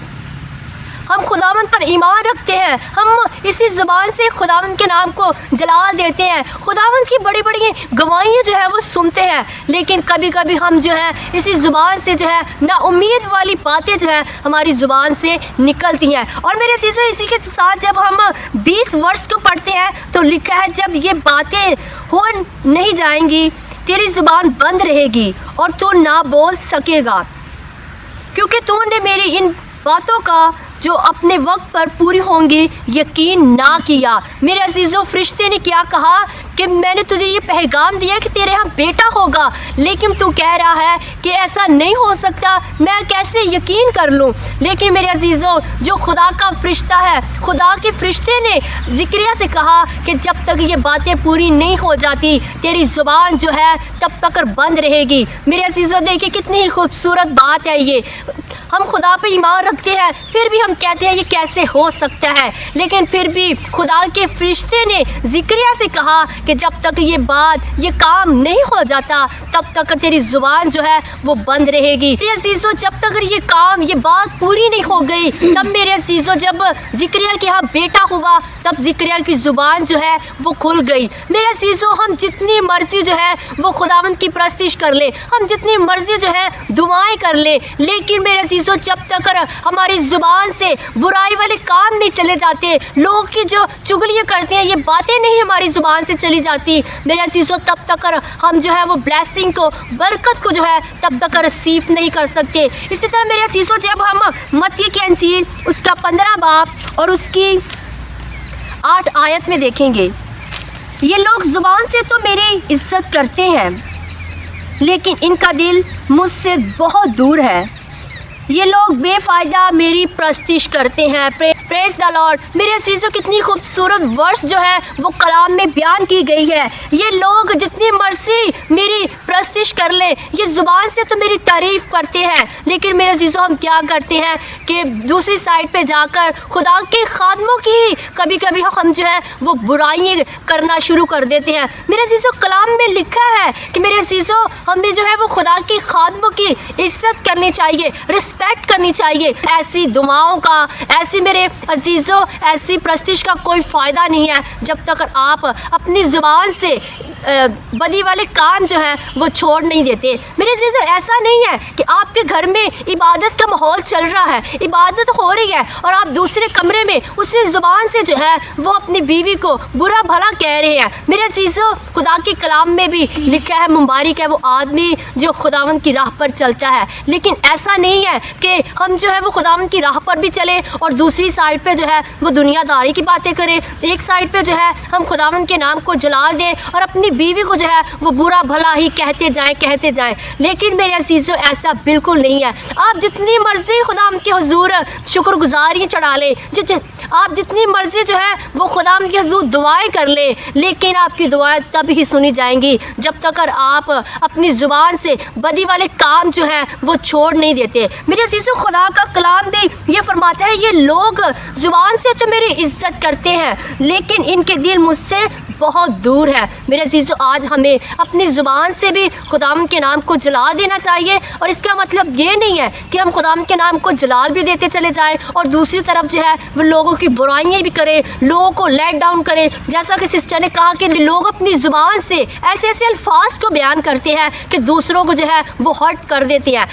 हम खुदावंद पर ईमान रखते हैं, हम इसी ज़ुबान से खुदावंद के नाम को जलाल देते हैं, खुदावंद की बड़ी बड़ी गवाहियाँ जो है वो सुनते हैं, लेकिन कभी कभी हम जो है इसी ज़ुबान से जो है ना उम्मीद वाली बातें जो है हमारी ज़ुबान से निकलती हैं। और मेरे अजीज़ों, इसी के साथ जब हम 20 वर्ष को पढ़ते हैं तो लिखा है, जब ये बातें हो नहीं जाएंगी तेरी ज़ुबान बंद रहेगी और तू ना बोल सकेगा, क्योंकि तूने मेरी इन बातों का जो अपने वक्त पर पूरी होंगी यकीन ना किया। मेरे अजीज़ों, फरिश्ते ने क्या कहा कि मैंने तुझे ये पैगाम दिया कि तेरे यहाँ बेटा होगा, लेकिन तू कह रहा है कि ऐसा नहीं हो सकता, मैं कैसे यकीन कर लूँ। लेकिन मेरे अजीज़ों, जो खुदा का फरिश्ता है, खुदा के फरिश्ते ने ज़िक्रिया से कहा कि जब तक ये बातें पूरी नहीं हो जाती तेरी ज़ुबान जो है तब तक बंद रहेगी। मेरे अजीज़ों, देखिए कितनी ही खूबसूरत बात है ये। हम खुदा पे ईमान रखते हैं, फिर भी हम कहते हैं ये कैसे हो सकता है। लेकिन फिर भी खुदा के फरिश्ते ने ज़िक्रिया से कहा कि जब तक ये बात, ये काम नहीं हो जाता तब तक तेरी ज़ुबान जो है वो बंद रहेगी। मेरे अजीज़ों, जब तक ये काम, ये बात पूरी नहीं हो गई, तब मेरे अजीज़ों जब ज़िक्रिया के यहाँ बेटा हुआ तब ज़िक्रिया की ज़ुबान जो है वो खुल गई। मेरे अजीज़ों, हम जितनी मर्ज़ी जो है वो खुदावंद की परस्तिश कर ले, हम जितनी मर्ज़ी जो है दुआएं कर ले, लेकिन मेरे अजीज़ों जब तक हमारी ज़ुबान से बुराई वाले काम नहीं चले जाते, लोग की जो चुगलियाँ करते हैं ये बातें नहीं हमारी ज़ुबान से चली जाती, मेरे अजीज़ों तब तक हम जो है वो ब्लेसिंग को, बरकत को जो है तब तक रिसीव नहीं कर सकते। इसी तरह मेरे अजीज़ों, जब हम मत्ती की इंजील उसका 15 बाब और उसकी 8 आयत में देखेंगे, ये लोग ज़ुबान से तो मेरी इज्जत करते हैं लेकिन इनका दिल मुझसे बहुत दूर है। ये लोग बेफ़ायदा मेरी प्रस्तिश करते हैं। Praise the Lord. मेरे अजीज़ों, कितनी खूबसूरत वर्स जो है वो कलाम में बयान की गई है। ये लोग जितनी मर्जी मेरी प्रस्तिश कर ले, ये ज़ुबान से तो मेरी तारीफ़ करते हैं, लेकिन मेरे अजीज़ों हम क्या करते हैं कि दूसरी साइड पे जाकर खुदा के खादमों की ही कभी कभी हम जो है वो बुराइयाँ करना शुरू कर देते हैं। मेरे अजीज़ों, कलाम में लिखा है कि मेरे अजीज़ों हमें जो है वो खुदा के खादमों की इज्जत करनी चाहिए, रिस्पेक्ट करनी चाहिए। ऐसी दुआओं का, ऐसी मेरे अजीज़ों ऐसी प्रस्तिश का कोई फ़ायदा नहीं है जब तक आप अपनी ज़ुबान से बदी वाले काम जो है वो छोड़ नहीं देते। मेरे अजीज़ों, ऐसा नहीं है कि आपके घर में इबादत का माहौल चल रहा है, इबादत हो रही है और आप दूसरे कमरे में उसी ज़ुबान से जो है वो अपनी बीवी को बुरा भला कह रहे हैं। मेरे अजीज़ों, खुदा के कलाम में भी लिखा है, मुबारक है वो आदमी जो खुदावंद की राह पर चलता है। लेकिन ऐसा नहीं है कि हम जो है वो खुदावंद की राह पर भी चले और दूसरी साइड पे जो है वो दुनियादारी की बातें करें, एक साइड पे जो है हम खुदावंद के नाम को जलाल दें और अपनी बीवी को जो है वो बुरा भला ही कहते जाएं। लेकिन मेरे अजीज़ों, ऐसा बिल्कुल नहीं है। आप जितनी मर्ज़ी खुदावंद के हुजूर शुक्रगुजारी चढ़ा लें, आप जितनी मर्ज़ी जो है वो खुदावंद के हुजूर दुआएं कर ले, लेकिन आपकी दुआएं तब ही सुनी जाएंगी जब तक आप अपनी ज़ुबान से बदी वाले काम जो है वो छोड़ नहीं देते। मेरे अजीज़ों, खुदा का कलाम भी ये फरमाता है, ये लोग ज़ुबान से तो मेरी इज्जत करते हैं लेकिन इनके दिल मुझसे बहुत दूर है। मेरे अजीज़ों, आज हमें अपनी ज़ुबान से भी खुदावंद के नाम को जला देना चाहिए और इसका मतलब ये नहीं है कि हम खुदावंद के नाम को जलाल भी देते चले जाएं और दूसरी तरफ जो है वो लोगों की बुराइयां भी करें, लोगों को लेट डाउन करें। जैसा कि सिस्टर ने कहा कि लोग अपनी ज़ुबान से ऐसे ऐसे अल्फाज को बयान करते हैं कि दूसरों को जो है वो हर्ट कर देते हैं।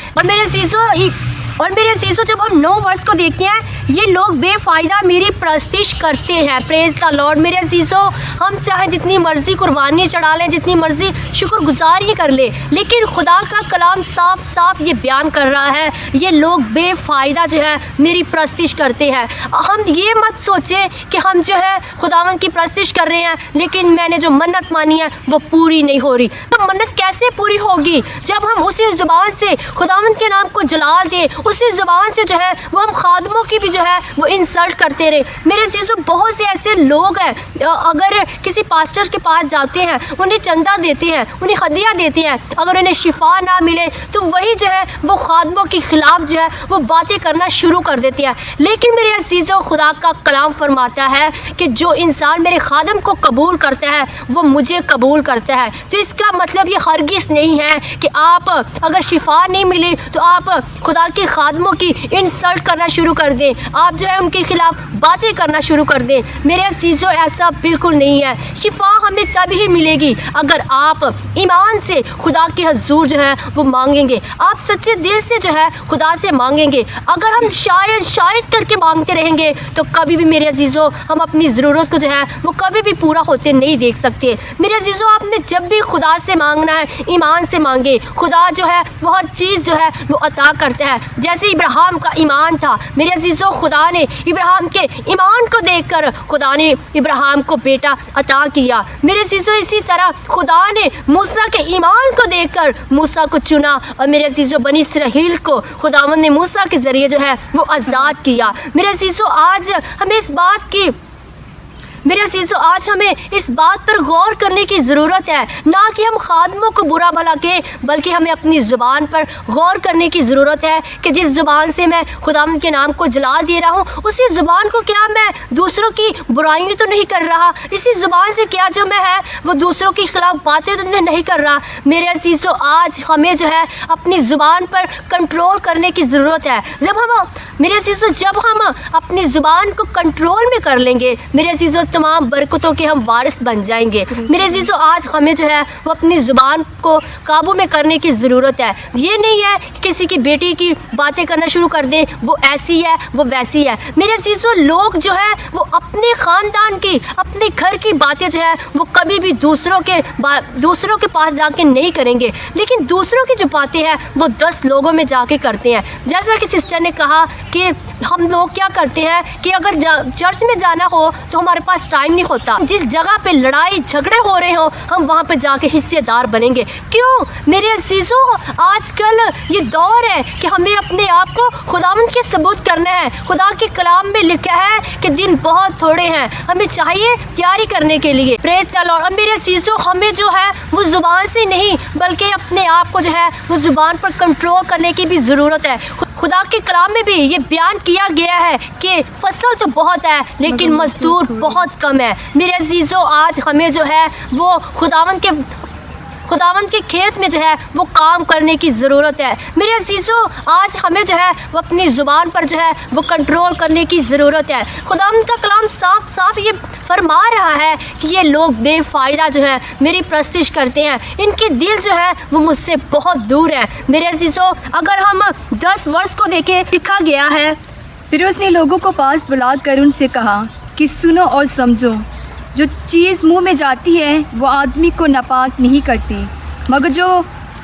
और मेरे अजीज़ों, जब हम 9 वर्ष को देखते हैं, ये लोग बेफ़ायदा मेरी प्रस्तिश करते हैं। Praise the Lord. मेरे अजीज़ों, हम चाहे जितनी मर्ज़ी कुर्बानी चढ़ा लें, जितनी मर्ज़ी शुक्रगुजारी कर ले, लेकिन खुदा का कलाम साफ साफ ये बयान कर रहा है, ये लोग बेफ़ायदा जो है मेरी प्रस्तिश करते हैं। हम ये मत सोचें कि हम जो है खुदावंद की प्रस्तिश कर रहे हैं लेकिन मैंने जो मन्नत मानी है वो पूरी नहीं हो रही। तो मन्नत कैसे पूरी होगी जब हम उसी ज़ुबान से खुदावंद के नाम को जलाल दें, उसी ज़ुबान से जो है वो हम खादमों की भी जो है वो इंसल्ट करते रहे। मेरे चीज़ों, बहुत से ऐसे लोग हैं, अगर किसी पास्टर के पास जाते हैं, उन्हें चंदा देते हैं, उन्हें हदिया देते हैं, अगर उन्हें शिफा ना मिले तो वही जो है वो खादमों के ख़िलाफ़ जो है वो बातें करना शुरू कर देते हैं। लेकिन मेरे अज़ीज़ों, खुदा का कलाम फरमाता है कि जो इंसान मेरे खादम को कबूल करता है वो मुझे कबूल करता है। तो इसका मतलब ये हरगिज़ नहीं है कि आप अगर शिफा नहीं मिली तो आप खुदा के खादमों की इंसल्ट करना शुरू कर दें, आप जो है उनके खिलाफ बातें करना शुरू कर दें। मेरे अज़ीज़ों, ऐसा बिल्कुल नहीं है। शिफा हमें तभी मिलेगी अगर आप ईमान से खुदा के हजूर जो है वो मांगेंगे, आप सच्चे दिल से जो है खुदा से मांगेंगे। अगर हम शायद करके मांगते रहेंगे तो कभी भी मेरे अज़ीज़ों हम अपनी ज़रूरत को जो है वो कभी भी पूरा होते नहीं देख सकते। मेरे अज़ीज़ों, आपने जब भी खुदा से मांगना है ईमान से मांगे, खुदा जो है वो हर चीज़ जो है वो अता करता है। जैसे इब्राहिम का ईमान था, मेरे अजीज़ों खुदा ने इब्राहिम के ईमान को देखकर खुदा ने इब्राहिम को बेटा अता किया। मेरे अजीज़ों इसी तरह खुदा ने मूसा के ईमान को देखकर मूसा को चुना और मेरे अजीज़ों बनी इसराइल को खुदावंद ने मूसा के ज़रिए जो है वो आज़ाद किया। मेरे अजीज़ों आज हमें इस बात पर गौर करने की ज़रूरत है, ना कि हम खादमों को बुरा भला कहें, बल्कि हमें अपनी ज़ुबान पर गौर करने की ज़रूरत है कि जिस ज़ुबान से मैं खुदावंद के नाम को जलाल दे रहा हूँ, उसी ज़ुबान को क्या मैं दूसरों की बुराई तो नहीं कर रहा, इसी ज़ुबान से क्या जो मैं है वो दूसरों के ख़िलाफ़ बातें तो नहीं कर रहा। मेरे अजीज़ों आज हमें जो है अपनी ज़ुबान पर कंट्रोल करने की ज़रूरत है। जब हम अपनी ज़ुबान को कंट्रोल में कर लेंगे मेरे अजीज़ों, तमाम बरकतों के हम वारिस बन जाएंगे। मेरे अजीज़ों आज हमें जो है वो अपनी ज़ुबान को काबू में करने की ज़रूरत है। ये नहीं है कि किसी की बेटी की बातें करना शुरू कर दें, वो ऐसी है वो वैसी है। मेरे अजीज़ों लोग जो है वो अपने ख़ानदान की, अपने घर की बातें जो है वो कभी भी दूसरों के पास जाके नहीं करेंगे, लेकिन दूसरों की जो बातें हैं वो 10 लोगों में जाके करते हैं। जैसा कि सिस्टर ने कहा कि हम लोग क्या करते हैं कि अगर चर्च में जाना हो तो हमारे पास टाइम नहीं होता, जिस जगह पे लड़ाई झगड़े हो रहे हो हम वहाँ पे जाके हिस्सेदार बनेंगे। क्यों मेरे अजीज़ों, आजकल ये दौर है कि हमें अपने आप को खुदावंद के सबूत करना है। खुदा के कलाम में लिखा है कि दिन बहुत थोड़े हैं, हमें चाहिए तैयारी करने के लिए। Praise the Lord. और मेरे अजीज़ों हमें जो है वो ज़ुबान से नहीं बल्कि अपने आप को जो है वो ज़ुबान पर कंट्रोल करने की भी ज़रूरत है। खुदा के कलाम में भी ये बयान किया गया है कि फसल तो बहुत है लेकिन मजदूर बहुत कम है। मेरे अजीज़ों आज हमें जो है वो खुदावंद के खेत में जो है वो काम करने की ज़रूरत है। मेरे अजीज़ों आज हमें जो है वो अपनी ज़ुबान पर जो है वो कंट्रोल करने की ज़रूरत है। खुदावंद का कलाम साफ साफ ये फरमा रहा है कि ये लोग बेफ़ायदा जो है मेरी प्रस्तिश करते हैं, इनके दिल जो है वो मुझसे बहुत दूर है। मेरे अजीज़ों अगर हम 10 वर्ष को देखें, लिखा गया है, फिर उसने लोगों को पास बुलाकर उनसे कहा कि सुनो और समझो, जो चीज़ मुंह में जाती है वो आदमी को नापाक नहीं करती, मगर जो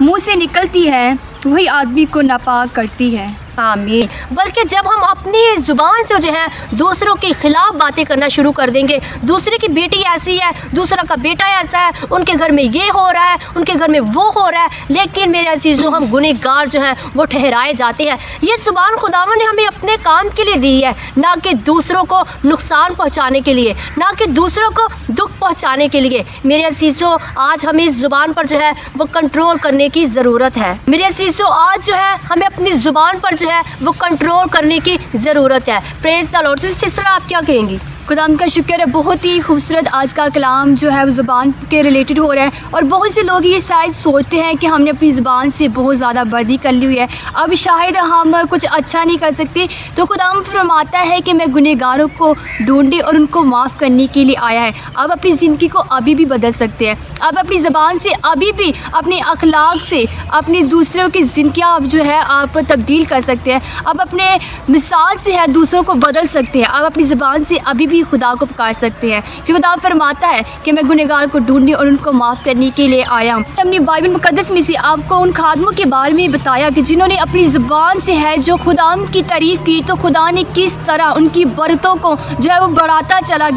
मुंह से निकलती है वही आदमी को नापाक करती है। आमीन। बल्कि जब हम अपनी ज़ुबान से जो है दूसरों के ख़िलाफ़ बातें करना शुरू कर देंगे, दूसरे की बेटी ऐसी है, दूसरा का बेटा ऐसा है, उनके घर में ये हो रहा है, उनके घर में वो हो रहा है, लेकिन मेरे अजीज़ों हम गुनहगार जो हैं वो ठहराए जाते हैं। ये ज़ुबान खुदावंद ने हमें अपने काम के लिए दी है, ना कि दूसरों को नुकसान पहुँचाने के लिए, ना कि दूसरों को दुख पहुँचाने के लिए। मेरे अजीज़ों आज हमें इस ज़ुबान पर जो है वो कंट्रोल करने की ज़रूरत है। मेरे अजीज़ों आज जो है हमें अपनी ज़ुबान पर जो है वो कंट्रोल करने की ज़रूरत है। Praise the Lord. तो सिस्टर आप क्या कहेंगी? खुदाम का शुक्र है, बहुत ही खूबसूरत आज का कलाम जो है वो ज़ुबान के रिलेटेड हो रहा है। और बहुत से लोग ये शायद सोचते हैं कि हमने अपनी ज़ुबान से बहुत ज़्यादा बदी कर ली हुई है, अब शायद हम कुछ अच्छा नहीं कर सकते। तो खुदाम फरमाता है कि मैं गुनहगारों को ढूंढे और उनको माफ़ करने के लिए आया है। अब अपनी ज़िंदगी को अभी भी बदल सकते हैं, अब अपनी ज़ुबान से अभी भी अपने अखलाक से अपनी दूसरों की ज़िंदगी आप जो है आप तब्दील कर सकते हैं, अब अपने मिसाल से है दूसरों को बदल सकते हैं, अब अपनी ज़ुबान से अभी भी खुदा को पुकार सकते हैं। कि खुदा फरमाता है कि मैं गुनहगार को ढूंढने और उनको माफ़ करने के लिए आया हूँ। अपनी बाइबल मुकद्दस में से आपको उन खादमों के बारे में बताया कि जिन्होंने अपनी ज़ुबान से है जो खुदा की तारीफ़ की, तो खुदा ने किस तरह उनकी बरतों को जो है वो बढ़ाता चला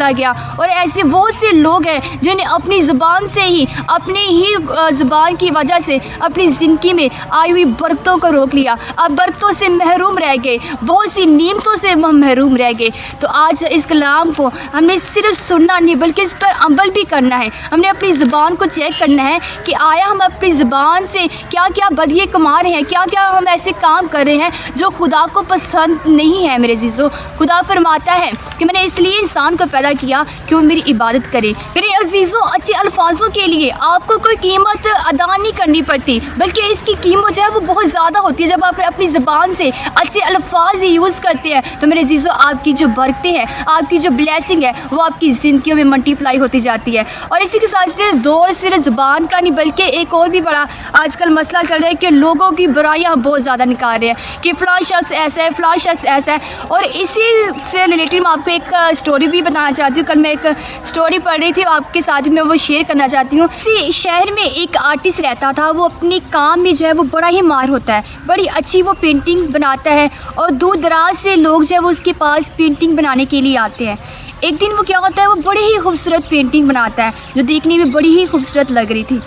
गया। और ऐसे बहुत से लोग हैं जिन्होंने अपनी ज़ुबान से ही, अपनी ही ज़ुबान की वजह से अपनी ज़िंदगी में आई हुई बरकतों को रोक लिया, अब बरकतों से महरूम रह गए, बहुत सी नेमतों से महरूम रह गए। तो आज इस कलाम को हमने सिर्फ सुनना नहीं बल्कि इस पर अमल भी करना है। हमने अपनी ज़ुबान को चेक करना है कि आया हम अपनी ज़ुबान से क्या क्या बदिए कमा रहे हैं, क्या क्या हम ऐसे काम कर रहे हैं जो खुदा को पसंद नहीं है। मेरे अजीज़ों, खुदा फरमाता है कि मैंने इसलिए इंसान को पैदा किया कि वो मेरी इबादत करे। मेरे अजीज़ों, अच्छे अल्फाजों के लिए आपको कोई कीमत अदा नहीं करनी पड़ती, बल्कि इसकी कीमत जो है वो बहुत ज़्यादा होती है। जब आप अपनी ज़ुबान से अच्छे अल्फाज यूज़ करते हैं तो मेरे अजीज़ों आपकी जो बरकतें हैं, आपकी जो ब्लेसिंग है वो आपकी ज़िंदगियों में मल्टीप्लाई होती जाती है। और इसी के साथ सिर्फ दौर सिर्फ ज़ुबान का नहीं बल्कि एक और भी बड़ा आजकल मसला चल रहा है कि लोगों की बुराइयाँ बहुत ज़्यादा निकाल रहे हैं कि फ़लाँ शख्स ऐसा है, फ़लाँ शख्स ऐसा है। और इसी से रिलेटेड मैं आपको एक स्टोरी भी बताना चाहती हूँ। कल मैं एक स्टोरी पढ़ रही थी, आपके साथ मैं वो शेयर करना चाहती हूँ। इसी शहर में एक आर्टिस्ट रहता था, वो अपने काम में जो है वो बड़ा ही माहिर होता है, बड़ी अच्छी वो पेंटिंग्स बनाता है और दूर दराज से लोग जो है वो उसके पास पेंटिंग बनाने के लिए आते हैं। एक दिन वो क्या होता है, वो बड़ी ही खूबसूरत पेंटिंग बनाता है जो देखने में बड़ी ही खूबसूरत लग रही थी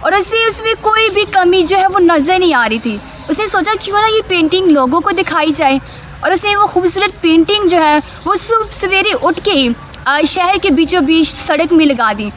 और उससे उसमें कोई भी कमी जो है वो नज़र नहीं आ रही थी। उसने सोचा क्यों ना ये पेंटिंग लोगों को दिखाई जाए और उसने वो खूबसूरत पेंटिंग जो है वो सुबह सवेरे उठ के ही शहर के बीचों बीच सड़क में लगा दी।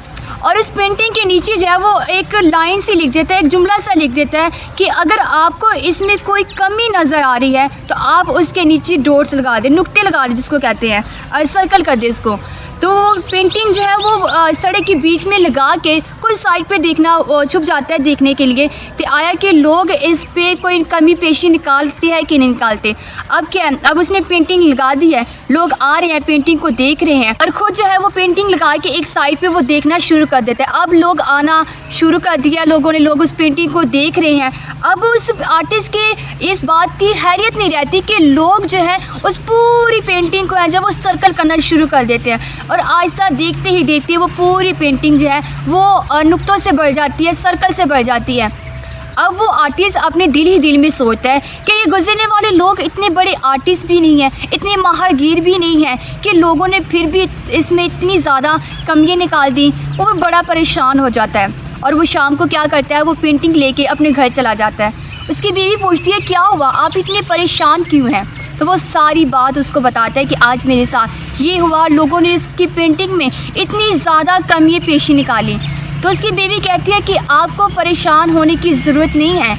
और उस पेंटिंग के नीचे जो है वो एक लाइन सी लिख देता है, एक जुमला सा लिख देता है कि अगर आपको इसमें कोई कमी नज़र आ रही है तो आप उसके नीचे डॉट्स लगा दें, नुक्ते लगा दें जिसको कहते हैं, और सर्कल कर दें उसको। तो पेंटिंग जो है वो सड़क के बीच में लगा के कुछ साइड पे देखना छुप जाता है देखने के लिए तो आया कि लोग इस पे कोई कमी पेशी निकालते हैं कि नहीं निकालते। अब क्या है, अब उसने पेंटिंग लगा दी है, लोग आ रहे हैं पेंटिंग को देख रहे हैं और ख़ुद जो है वो पेंटिंग लगा के एक साइड पे वो देखना शुरू कर देते हैं। अब लोग आना शुरू कर दिया लोगों ने, लोग उस पेंटिंग को देख रहे हैं। अब उस आर्टिस्ट के इस बात की हैरियत नहीं रहती कि लोग जो है उस पूरी पेंटिंग को है जब वो सर्कल करना शुरू कर देते हैं और आहिस्ता देखते ही देखते वो पूरी पेंटिंग जो है वो नुक्तों से बढ़ जाती है, सर्कल से बढ़ जाती है। अब वो आर्टिस्ट अपने दिल ही दिल में सोचता है कि ये गुजरने वाले लोग इतने बड़े आर्टिस्ट भी नहीं हैं, इतने माहिरगीर भी नहीं हैं कि लोगों ने फिर भी इसमें इतनी ज़्यादा कमियाँ निकाल दी। वो बड़ा परेशान हो जाता है और वो शाम को क्या करता है, वो पेंटिंग लेके अपने घर चला जाता है। उसकी बीवी पूछती है क्या हुआ, आप इतने परेशान क्यों हैं? तो वो सारी बात उसको बताता है कि आज मेरे साथ ये हुआ, लोगों ने इसकी पेंटिंग में इतनी ज़्यादा कमी पेशी निकाली। तो उसकी बीवी कहती है कि आपको परेशान होने की ज़रूरत नहीं है,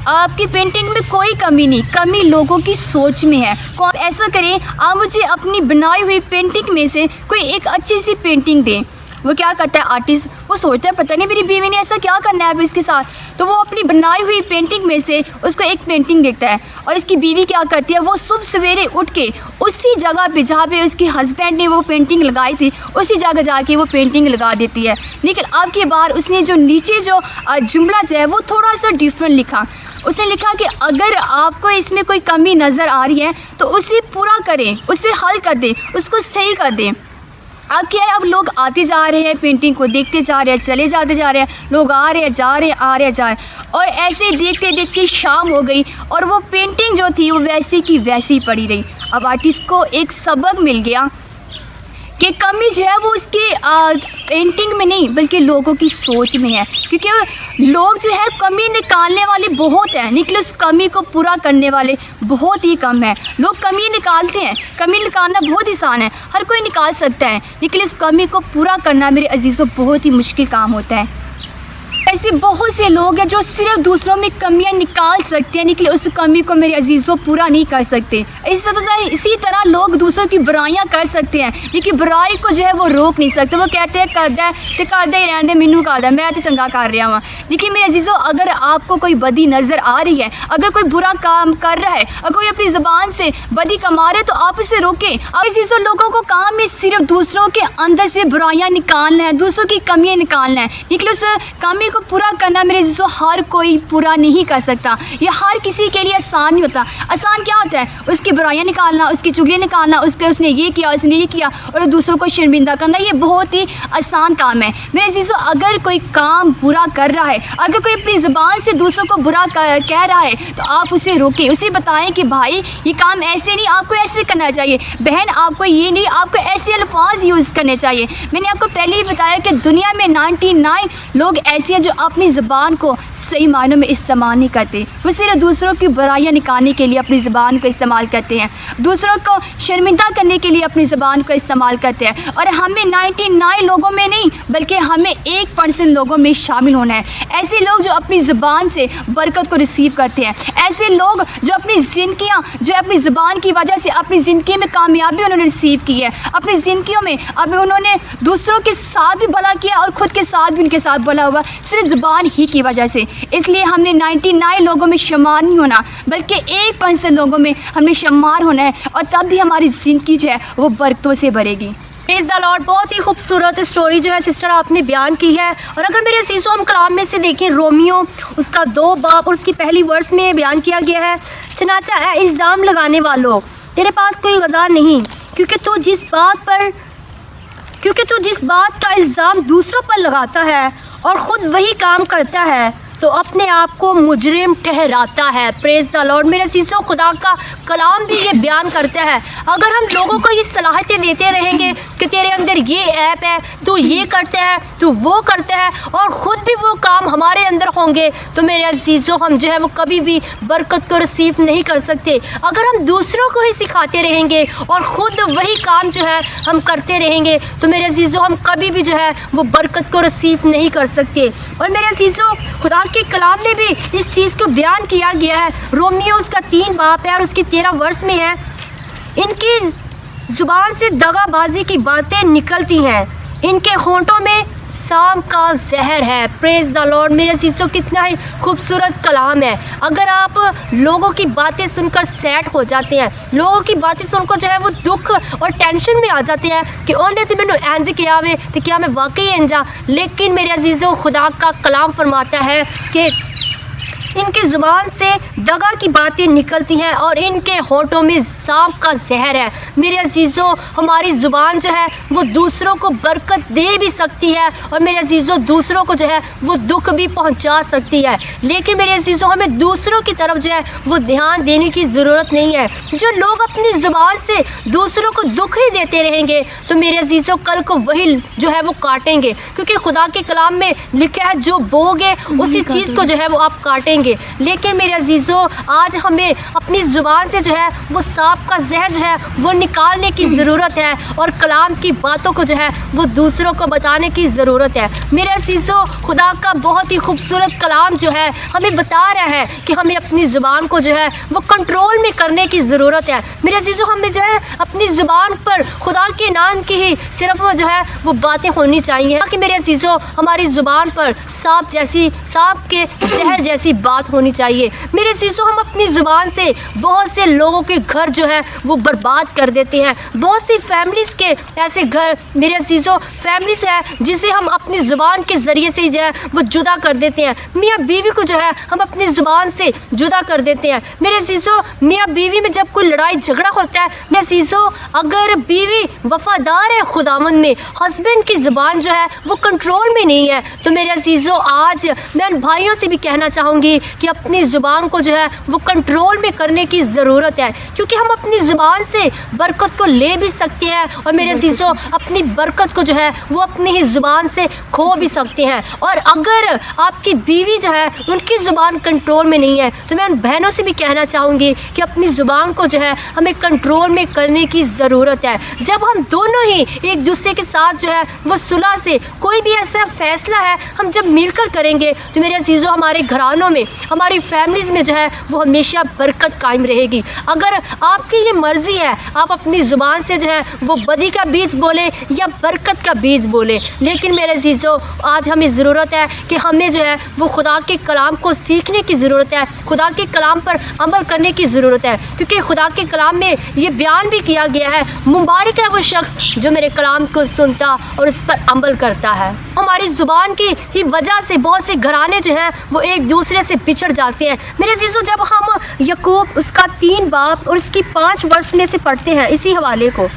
आपकी पेंटिंग में कोई कमी नहीं, कमी लोगों की सोच में है। कौन ऐसा करें, आप मुझे अपनी बनाई हुई पेंटिंग में से कोई एक अच्छी सी पेंटिंग दें। वो क्या करता है आर्टिस्ट, वो सोचता है पता नहीं मेरी बीवी ने ऐसा क्या करना है अब इसके साथ, तो वो अपनी बनाई हुई पेंटिंग में से उसको एक पेंटिंग देखता है और इसकी बीवी क्या करती है, वो सुबह सवेरे उठ के उसी जगह पे जहाँ पे उसके हस्बैंड ने वो पेंटिंग लगाई थी उसी जगह जाके वो पेंटिंग लगा देती है। लेकिन अब की बार उसने जो नीचे जो जुमला जो है वो थोड़ा सा डिफरेंट लिखा। उसने लिखा कि अगर आपको इसमें कोई कमी नज़र आ रही है तो उसे पूरा करें, उसे हल कर दें, उसको सही कर दें। अब क्या है, अब लोग आते जा रहे हैं, पेंटिंग को देखते जा रहे हैं, चले जाते जा रहे हैं, लोग आ रहे हैं जा रहे हैं, आ रहे हैं जा रहे हैं और ऐसे ही देखते देखते शाम हो गई और वो पेंटिंग जो थी वो वैसी की वैसी पड़ी रही। अब आर्टिस्ट को एक सबक मिल गया कि कमी जो है वो उसकी पेंटिंग में नहीं बल्कि लोगों की सोच में है, क्योंकि लोग जो है कमी निकालने वाले बहुत हैं लेकिन उस कमी को पूरा करने वाले बहुत ही कम है। लोग कमी निकालते हैं, कमी निकालना बहुत आसान है, हर कोई निकाल सकता है, लेकिन इस कमी को पूरा करना मेरे अजीज़ों बहुत ही मुश्किल काम होता है। ऐसे बहुत से लोग हैं जो सिर्फ दूसरों में कमियां निकाल सकते हैं लेकिन उस कमी को मेरे अजीज़ों पूरा नहीं कर सकते। इसी तरह लोग दूसरों की बुराइयां कर सकते हैं लेकिन बुराई को जो है वो रोक नहीं सकते। वो कहते हैं कर दे तो कर दे, रहने दे, मैनू कर दे, मैं तो चंगा कर रहा हूँ। लेकिन मेरे अजीज़ों अगर आपको कोई बदी नज़र आ रही है, अगर कोई बुरा काम कर रहा है, अगर कोई अपनी ज़बान से बदी कमा रहे तो आप इसे रोकें। अब अजीज़ों लोगों को काम में सिर्फ दूसरों के अंदर से बुराइयाँ निकालना है, दूसरों की कमियाँ निकालना है, लेकिन उस कमी को पूरा करना मेरे अजीज़ों हर कोई पूरा नहीं कर सकता। ये हर किसी के लिए आसान नहीं होता। आसान क्या होता है, उसकी बुराइयां निकालना, उसकी चुगलियाँ निकालना, उसने ये किया, उसने ये किया और दूसरों को शर्मिंदा करना, ये बहुत ही आसान काम है। मेरे अजीज़ों अगर कोई काम बुरा कर रहा है, अगर कोई अपनी ज़बान से दूसरों को बुरा कह रहा है तो आप उसे रोकें, उसे बताएं कि भाई ये काम ऐसे नहीं, आपको ऐसे करना चाहिए, बहन आपको ये नहीं, आपको ऐसे अल्फाज यूज़ करने चाहिए। मैंने आपको पहले ही बताया कि दुनिया में 99 लोग ऐसे हैं जो अपनी ज़बान को सही मायनों में इस्तेमाल नहीं करते, वो सिर्फ दूसरों की बुराइयां निकालने के लिए अपनी ज़बान को इस्तेमाल करते हैं, दूसरों को शर्मिंदा करने के लिए अपनी ज़बान को इस्तेमाल करते हैं। और हमें 99 लोगों में नहीं बल्कि हमें 1% लोगों में शामिल होना है। ऐसे लोग जो अपनी ज़बान से बरकत को रिसीव करते हैं, ऐसे लोग जो अपनी ज़िंदगियाँ जो अपनी ज़बान की वजह से अपनी ज़िंदगी में कामयाबी उन्होंने रिसीव की है, अपनी ज़िंदगियों में अब उन्होंने दूसरों के साथ भी भला किया और ख़ुद के साथ भी उनके साथ भला हुआ सिर्फ ज़बान ही की वजह से। इसलिए हमने 99 लोगों में शुमार नहीं होना, बल्कि 1% लोगों में हमें शुमार होना है, और तब भी हमारी ज़िंदगी जो है वो बरकतों से भरेगी। Praise the Lord. बहुत ही खूबसूरत स्टोरी जो है सिस्टर आपने बयान की है। और अगर मेरे अज़ीज़ों हम कलाम में से देखें, रोमियो उसका 2 बाब और उसकी पहली वर्स में बयान किया गया है, चनाचा है इल्ज़ाम लगाने वालों, तेरे पास कोई वजह नहीं, क्योंकि तू जिस बात का इल्ज़ाम दूसरों पर लगाता है और ख़ुद वही काम करता है तो अपने आप को मुजरिम ठहराता है। Praise the Lord. मेरे अज़ीज़ों, खुदा का कलाम भी ये बयान करता है, अगर हम लोगों को ये सलाहियतें देते रहेंगे कि तेरे अंदर ये ऐप है, तू ये करता है, तू वो करता है, और ख़ुद भी वो काम हमारे अंदर होंगे, तो मेरे अज़ीज़ों हम जो है वो कभी भी बरकत को रिसीव नहीं कर सकते। अगर हम दूसरों को ही सिखाते रहेंगे और ख़ुद वही काम जो है हम करते रहेंगे, तो मेरे अज़ीज़ों हम कभी भी जो है वो बरकत को रिसीव नहीं कर सकते। और मेरे अज़ीज़ों, खुदा के कलाम में भी इस चीज़ को बयान किया गया है। रोमियो उसका 3 बाब है और उसकी 13 वर्स में है, इनकी ज़ुबान से दगाबाजी की बातें निकलती हैं, इनके होंठों में शाम का जहर है। Praise the Lord. मेरे अज़ीज़ों, कितना ही खूबसूरत कलाम है। अगर आप लोगों की बातें सुनकर सैड हो जाते हैं, लोगों की बातें सुनकर जो है वो दुख और टेंशन में आ जाते हैं कि उन्हें तो मैंने इंज किया हुए तो क्या मैं वाकई इंजा, लेकिन मेरे अज़ीज़ों खुदा का कलाम फरमाता है कि इनकी ज़ुबान से दगा की बातें निकलती हैं और इनके होठों में सांप का जहर है। मेरे अज़ीज़ों, हमारी ज़ुबान जो है वो दूसरों को बरकत दे भी सकती है, और मेरे अज़ीज़ों दूसरों को जो है वो दुख भी पहुंचा सकती है, लेकिन मेरे अज़ीज़ों हमें दूसरों की तरफ जो है वो ध्यान देने की ज़रूरत नहीं है। जो लोग अपनी ज़ुबान से दूसरों को दुख ही देते रहेंगे, तो मेरे अज़ीज़ों कल को वही जो है वो काटेंगे, क्योंकि खुदा के कलाम में लिखा है जो बोगे उसी चीज़ को जो है वो आप काटेंगे। लेकिन मेरे अज़ीज़ों, आज हमें अपनी ज़ुबान से जो है वो सांप का जहर जो है वो निकालने की ज़रूरत है, और कलाम की बातों को जो है वो दूसरों को बताने की ज़रूरत है। मेरे अज़ीज़ों, खुदा का बहुत ही खूबसूरत कलाम जो है हमें बता रहा है कि हमें अपनी ज़ुबान को जो है वो कंट्रोल में करने की ज़रूरत है। मेरे अज़ीज़ों, हमें जो है अपनी ज़ुबान पर खुदा के नाम की ही सिर्फ जो है वो बातें होनी चाहिए, ताकि मेरे अज़ीज़ों हमारी ज़ुबान पर सांप के जहर जैसी बात होनी चाहिए। मेरे अज़ीज़ों, हम अपनी ज़ुबान से बहुत से लोगों के घर जो है वो बर्बाद कर देते हैं। बहुत सी फैमिलीज़ के ऐसे घर मेरे अज़ीज़ों फैमिलीज़ है जिसे हम अपनी ज़ुबान के ज़रिए से जो है वो जुदा कर देते हैं। मियाँ बीवी को जो है हम अपनी ज़ुबान से जुदा कर देते हैं। मेरे अज़ीज़ों, मियाँ बीवी में जब कोई लड़ाई झगड़ा होता है, मेरे अज़ीज़ों अगर बीवी वफ़ादार है खुदावंद में, हस्बैंड की ज़ुबान जो है वो कंट्रोल में नहीं है, तो मेरे अज़ीज़ों आज मैं भाइयों से भी कहना चाहूँगी कि अपनी ज़ुबान को जो है वो कंट्रोल में करने की ज़रूरत है, क्योंकि हम अपनी ज़ुबान से बरकत को ले भी सकते हैं, और मेरे अज़ीज़ों अपनी बरकत को जो है वो अपनी ही ज़ुबान से खो भी सकते हैं। और अगर आपकी बीवी जो है उनकी ज़ुबान कंट्रोल में नहीं है, तो मैं उन बहनों से भी कहना चाहूँगी कि अपनी ज़ुबान को जो है हमें कंट्रोल में करने की ज़रूरत है। जब हम दोनों ही एक दूसरे के साथ जो है वो सुलह से कोई भी ऐसा फ़ैसला है हम जब मिलकर करेंगे, तो मेरे अज़ीज़ों हमारे घरानों में, हमारी फैमिलीज़ में जो है वो हमेशा बरकत कायम रहेगी। अगर आपकी ये मर्ज़ी है आप अपनी ज़ुबान से जो है वो बदी का बीज बोले या बरकत का बीज बोले, लेकिन मेरे अज़ीज़ों आज हमें ज़रूरत है कि हमें जो है वो खुदा के कलाम को सीखने की ज़रूरत है, खुदा के कलाम पर अमल करने की ज़रूरत है, क्योंकि खुदा के कलाम में ये बयान भी किया गया है, मुबारक है वो शख्स जो मेरे कलाम को सुनता और इस पर अमल करता है। हमारी ज़ुबान की ही वजह से बहुत से घराने जो हैं वो एक दूसरे से बिछड़ जाते हैं। मेरे अज़ीज़ों, जब हम याकूब उसका 3 बाब और उसकी 5 वर्ष में से पढ़ते हैं इसी हवाले को,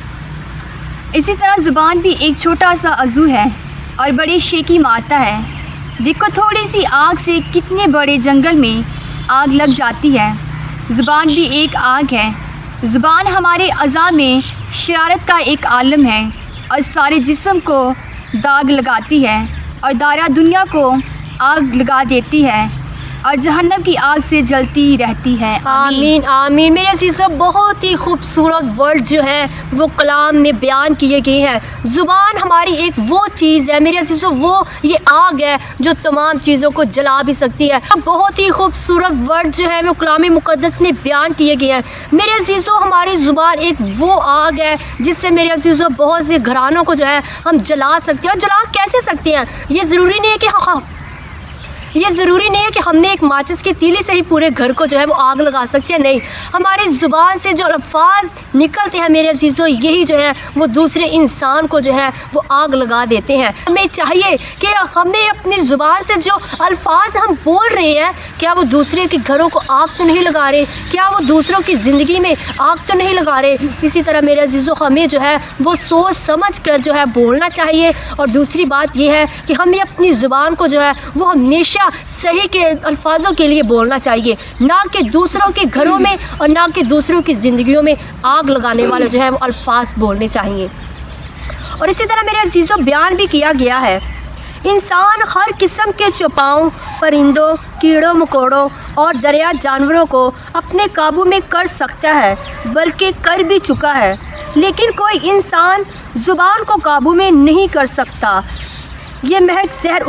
इसी तरह ज़ुबान भी एक छोटा सा अज़ू है और बड़ी शेकी मारता है। देखो थोड़ी सी आग से कितने बड़े जंगल में आग लग जाती है। ज़ुबान भी एक आग है। ज़ुबान हमारे अज़ा में शरारत का एक आलम है और सारे जिस्म को दाग लगाती है और दायरा दुनिया को आग लगा देती है और जहन्नम की आग से जलती रहती है। आमीन आमीन। मेरे अज़ीज़ों, बहुत ही खूबसूरत वर्ड जो है वो कलाम में बयान किए गए हैं। ज़ुबान हमारी एक वो चीज़ है मेरे अज़ीज़ों, वो ये आग है जो तमाम चीज़ों को जला भी सकती है। बहुत ही खूबसूरत वर्ड जो है वो कलाम मुक़द्दस में बयान किए गए हैं। मेरे अज़ीज़ों, हमारी ज़ुबान एक वो आग है जिससे मेरे अज़ीज़ों बहुत से घरानों को जो है हम जला सकते हैं। और जला कैसे सकते हैं? ये ज़रूरी नहीं है कि ये ज़रूरी नहीं है कि हमने एक माचिस की तीली से ही पूरे घर को जो है वो आग लगा सकते हैं। नहीं, हमारी ज़ुबान से जो अल्फाज निकलते हैं मेरे अजीज़ों, यही जो है वो दूसरे इंसान को जो है वो आग लगा देते हैं। हमें चाहिए कि हमें अपनी ज़ुबान से जो अल्फाज हम बोल रहे हैं, क्या वो दूसरे के घरों को आग तो नहीं लगा रहे, क्या वो दूसरों की ज़िंदगी में आग तो नहीं लगा रहे। इसी तरह मेरे अजीज़ों, हमें जो है वो सोच समझ कर जो है बोलना चाहिए। और दूसरी बात यह है कि हमें अपनी ज़ुबान को जो है वो हमेशा सही के अल्फाजों के लिए बोलना चाहिए, ना कि दूसरों के घरों में और ना कि दूसरों की ज़िंदगियों में आग लगाने वाले जो है वो अल्फाज बोलने चाहिए। और इसी तरह मेरे अजीज़ों, बयान भी किया गया है, इंसान हर किस्म के चौपाओं, परिंदों, कीड़ों मकोड़ों और दरिया जानवरों को अपने काबू में कर सकता है, बल्कि कर भी चुका है, लेकिन कोई इंसान ज़ुबान को काबू में नहीं कर सकता। ये महज जहर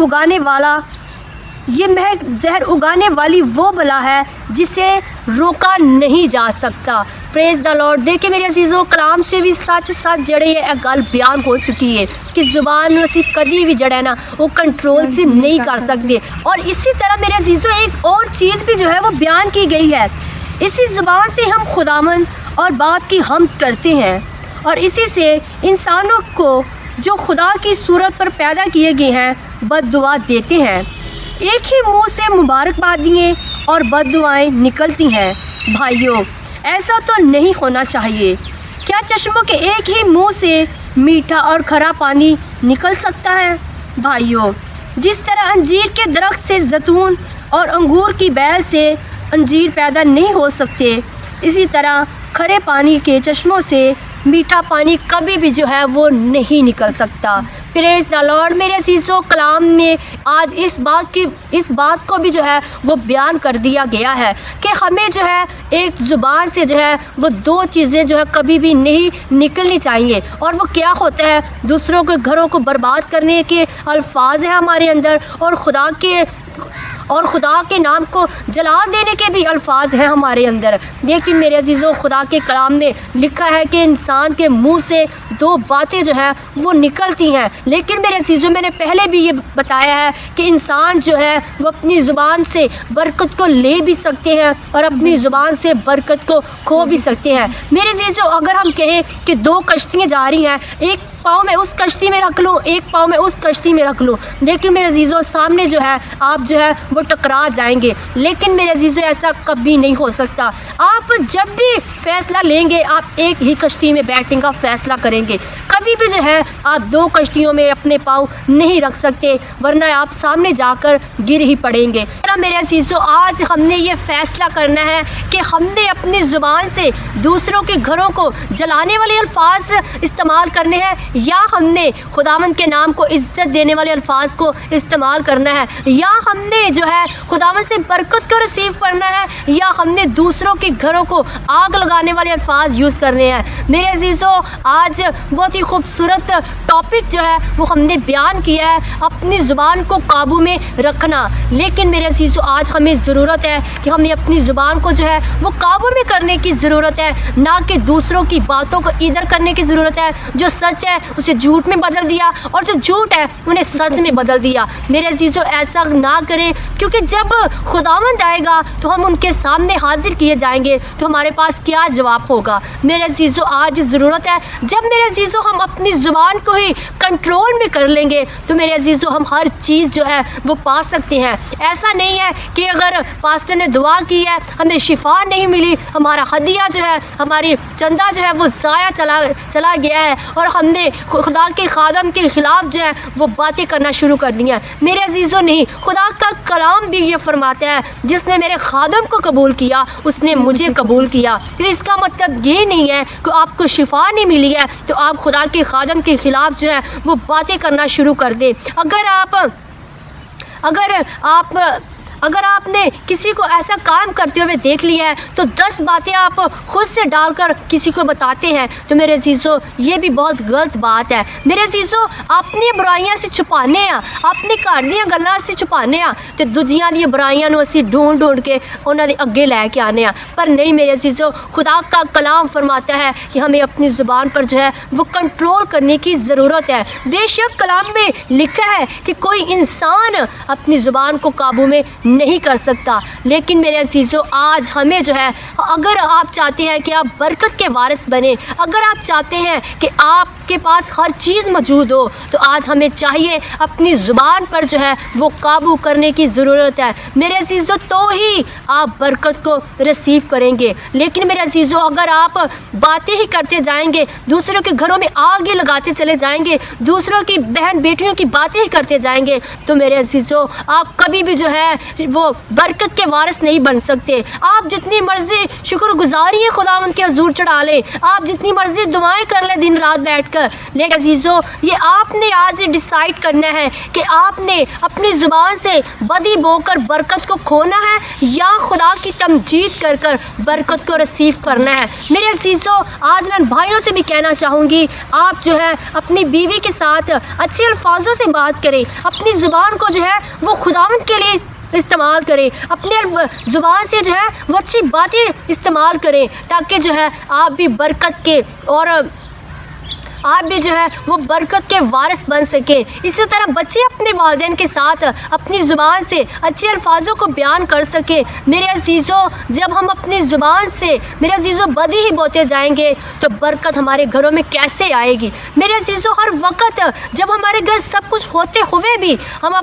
उगाने वाली वो बला है जिसे रोका नहीं जा सकता। Praise the Lord. देखिए मेरे अजीज़ों, कलाम से भी सच जड़े ये गल बयान हो चुकी है कि ज़ुबान असी कभी भी जड़ा है ना वो कंट्रोल से नहीं कर सकते। और इसी तरह मेरे अजीज़ों, एक और चीज़ भी जो है वो बयान की गई है, इसी ज़ुबान से हम खुदावंद और बाप की हम करते हैं, और इसी से इंसानों को जो खुदा की सूरत पर पैदा किए गए हैं बद्दुआ देते हैं। एक ही मुंह से मुबारकबादियाँ और बद्दुआएं निकलती हैं। भाइयों, ऐसा तो नहीं होना चाहिए। क्या चश्मों के एक ही मुंह से मीठा और खरा पानी निकल सकता है? भाइयों, जिस तरह अंजीर के दरख्त से जैतून और अंगूर की बेल से अंजीर पैदा नहीं हो सकते, इसी तरह खरे पानी के चश्मों से मीठा पानी कभी भी जो है वो नहीं निकल सकता। Praise the Lord. मेरे अजीज़ों, कलाम में आज इस बात को भी जो है वो बयान कर दिया गया है कि हमें जो है एक ज़ुबान से जो है वो दो चीज़ें जो है कभी भी नहीं निकलनी चाहिए। और वो क्या होता है? दूसरों के घरों को बर्बाद करने के अल्फाज हैं हमारे अंदर, और खुदा के नाम को जला देने के भी अल्फाज हैं हमारे अंदर। लेकिन मेरे अजीज़ों, खुदा के कलाम में लिखा है कि इंसान के मुंह से दो बातें जो है वो निकलती हैं। लेकिन मेरे अजीज़ों, मैंने पहले भी ये बताया है कि इंसान जो है वो अपनी ज़ुबान से बरकत को ले भी सकते हैं और अपनी ज़ुबान से बरकत को खो भी सकते हैं। मेरे अजीज़ों, अगर हम कहें कि दो कश्तियाँ जा रही हैं, एक पाँव में उस कश्ती में रख लूँ, एक पाँव में उस कश्ती में रख लूँ, लेकिन मेरे अजीज़ों सामने जो है आप जो है वो टकरा जाएंगे। लेकिन मेरे अजीज़ों, ऐसा कभी नहीं हो सकता। आप जब भी फ़ैसला लेंगे, आप एक ही कश्ती में बैठने का फ़ैसला करेंगे। कभी भी जो है आप दो कश्तियों में अपने पाँव नहीं रख सकते, वरना आप सामने जाकर गिर ही पड़ेंगे। मेरे अजीज़ों, आज हमने ये फ़ैसला करना है कि हमने अपनी ज़ुबान से दूसरों के घरों को जलाने वाले अल्फाज इस्तेमाल करने हैं, या हमने खुदावंद के नाम को इज्जत देने वाले अल्फाज को इस्तेमाल करना है, या हमने जो है खुदावंद से बरकत को रिसीव करना है, या हमने दूसरों के घरों को आग लगाने वाले अल्फाज यूज़ करने हैं। मेरे अजीज़ों, आज बहुत ही खूबसूरत टॉपिक जो है वो हमने बयान किया है, अपनी ज़ुबान को काबू में रखना। लेकिन मेरे अजीज़ों, आज हमें ज़रूरत है कि हमने अपनी ज़ुबान को जो है वो काबू में करने की ज़रूरत है, ना कि दूसरों की बातों को इधर करने की ज़रूरत है। जो सच है उसे झूठ में बदल दिया, और जो झूठ है उन्हें सच में बदल दिया। मेरे अजीज़ों, ऐसा ना करें, क्योंकि जब खुदावंद आएगा तो हम उनके सामने हाजिर किए जाएंगे, तो हमारे पास क्या जवाब होगा। मेरे अजीज़ों, आज ज़रूरत है, जब मेरे अजीज़ों हम अपनी ज़ुबान को ही कंट्रोल में कर लेंगे, तो मेरे अजीज़ों हम हर चीज़ जो है वो पा सकते हैं। ऐसा नहीं है कि अगर पास्टर ने दुआ की है, हमें शिफा नहीं मिली, हमारा हदिया जो है, हमारी चंदा जो है वो ज़ाया चला गया है, और हमने खुदा के खादम के ख़िलाफ़ जो है वो बातें करना शुरू कर दी हैं। मेरे अजीज़ों, नहीं, खुदा का कलाम भी ये फरमाता है, जिसने मेरे खादम को कबूल किया उसने मुझे कबूल किया। तो इसका मतलब ये नहीं है कि आपको शिफा नहीं मिली है तो आप खुदा के खादम के ख़िलाफ़ जो है वो बातें करना शुरू कर दें। अगर अगर आपने किसी को ऐसा काम करते हुए देख लिया है तो 10 बातें आप खुद से डालकर किसी को बताते हैं, तो मेरे अजीज़ों ये भी बहुत गलत बात है। मेरे अजीज़ों अपनी बुराइयां से छुपाने आ, अपनी घर दी गल्लां से छुपाने आ ते दूजियां दी बुराइयां नूं असीं ढूंढ ढूंढ के उन्हां दे अगे लैके आने आ। पर नहीं मेरे अजीज़ों, खुदा का कलाम फरमाता है कि हमें अपनी ज़ुबान पर जो है वो कंट्रोल करने की ज़रूरत है। बेशक कलाम में लिखा है कि कोई इंसान अपनी ज़ुबान को काबू में नहीं कर सकता, लेकिन मेरे अजीज़ों आज हमें जो है, अगर आप चाहते हैं कि आप बरकत के वारिस बने, अगर आप चाहते हैं कि आपके पास हर चीज़ मौजूद हो, तो आज हमें चाहिए अपनी ज़ुबान पर जो है वो काबू करने की ज़रूरत है मेरे अजीज़ों, तो ही आप बरकत को रिसीव करेंगे। लेकिन मेरे अजीज़ों अगर आप बातें ही करते जाएंगे, दूसरों के घरों में आग लगाते चले जाएंगे, दूसरों की बहन बेटियों की बातें ही करते जाएंगे, तो मेरे अजीज़ों आप कभी भी जो है वो बरकत के वारिस नहीं बन सकते। आप जितनी मर्जी शुक्रगुजारी है खुदावंद के हजूर चढ़ा लें, आप जितनी मर्जी दुआएं कर लें दिन रात बैठकर, लेकिन अजीज़ों ये आपने आज डिसाइड करना है कि आपने अपनी ज़ुबान से बदी बोकर बरकत को खोना है या खुदा की तमजीद कर कर बरकत को रिसीव करना है। मेरे अजीज़ों आज मैं भाइयों से भी कहना चाहूँगी, आप जो है अपनी बीवी के साथ अच्छे अल्फाजों से बात करें, अपनी ज़ुबान को जो है वो खुदावंद के लिए इस्तेमाल करें, अपने ज़ुबान से जो है वो अच्छी बातें इस्तेमाल करें, ताकि जो है आप भी बरकत के और आप भी जो है वो बरकत के वारिस बन सके। इसी तरह बच्चे अपने वालिदैन के साथ अपनी ज़ुबान से अच्छे अल्फाजों को बयान कर सके। मेरे अजीज़ों जब हम अपनी ज़ुबान से मेरे अजीज़ों बदी ही बोते जाएंगे तो बरकत हमारे घरों में कैसे आएगी। मेरे अजीज़ों हर वक्त जब हमारे घर सब कुछ होते हुए भी हम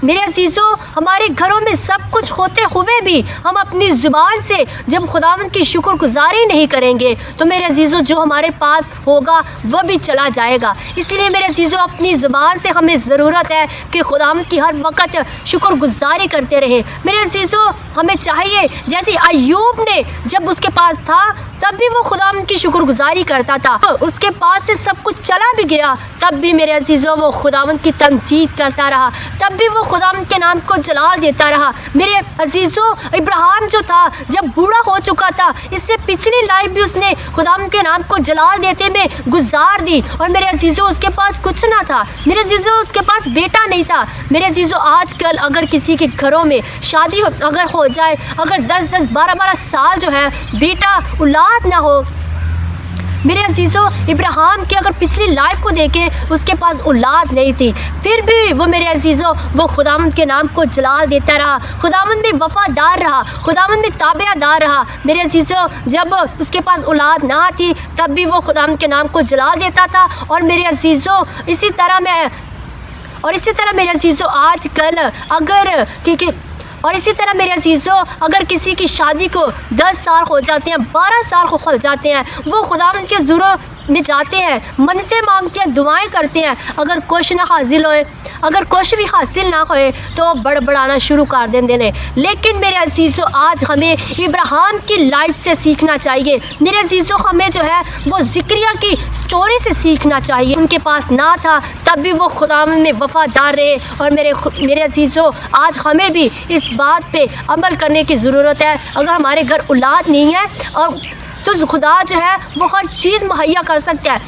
मेरे अजीज़ों हमारे घरों में सब कुछ होते हुए भी हम अपनी ज़ुबान से जब खुदावंद की शुक्रगुजारी नहीं करेंगे, तो मेरे अजीज़ों जो हमारे पास होगा वह भी चला जाएगा। इसीलिए मेरे अजीज़ों अपनी ज़ुबान से हमें ज़रूरत है कि खुदावंद की हर वक्त शुक्रगुजारी करते रहे। मेरे अजीज़ों हमें चाहिए, जैसे अय्यूब ने जब उसके पास था तब भी वो खुदावंद की शुक्रगुजारी करता था, उसके पास से सब कुछ चला भी गया तब भी मेरे अजीज़ों वो खुदावंद की तमजीद करता रहा, तब भी वो खुदावंद के नाम को जलाल देता रहा। मेरे अजीज़ों इब्राहिम जो था जब बूढ़ा हो चुका था, इससे पिछली लाइफ भी उसने खुदावंद के नाम को जलाल देते में गुजार दी, और मेरे अजीज़ों उसके पास कुछ ना था, मेरे अजीज़ों उसके पास बेटा नहीं था। मेरे अजीज़ों आजकल अगर किसी के घरों में शादी अगर हो जाए, अगर 10-10 12-12 साल जो है बेटा औलाद ना हो, मेरे अजीज़ों इब्राहिम की अगर पिछली लाइफ को देखें उसके पास औलाद नहीं थी, फिर भी वो मेरे अजीज़ों वो खुदावंद के नाम को जलाल देता रहा, खुदावंद में वफ़ादार रहा, खुदावंद में ताबेदार रहा। मेरे अजीज़ों जब उसके पास औलाद ना थी तब भी वो खुदावंद के नाम को जलाल देता था। और मेरे अजीज़ों इसी तरह मेरे अजीज़ों आजकल अगर और इसी तरह मेरे अजीज़ों अगर किसी की शादी को 10 साल हो जाते हैं, 12 साल हो जाते हैं, वो खुदावंद के ज़ुरों में जाते हैं, मन्नतें मांगते हैं, दुआएं करते हैं, अगर कुछ ना हासिल होए, अगर कुछ भी हासिल ना होए तो बड़बड़ाना शुरू कर देंगे ने। लेकिन मेरे अजीज़ों आज हमें इब्राहिम की लाइफ से सीखना चाहिए। मेरे अजीज़ों हमें जो है वो ज़िक्रिया की स्टोरी से सीखना चाहिए। उनके पास ना था तब भी वो खुदावंद में वफ़ादार रहे। और मेरे अजीज़ों आज हमें भी इस बात पे अमल करने की ज़रूरत है। अगर हमारे घर औलाद नहीं है और तो खुदा जो है वो हर चीज़ मुहैया कर सकता है।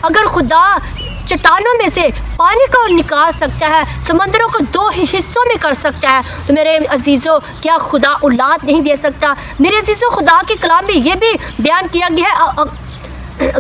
अगर खुदा चट्टानों में से पानी को निकाल सकता है, समंदरों को 2 हिस्सों में कर सकता है, तो मेरे अजीज़ों क्या खुदा औलाद नहीं दे सकता। मेरे अजीज़ों खुदा के कलाम में ये भी बयान किया गया है,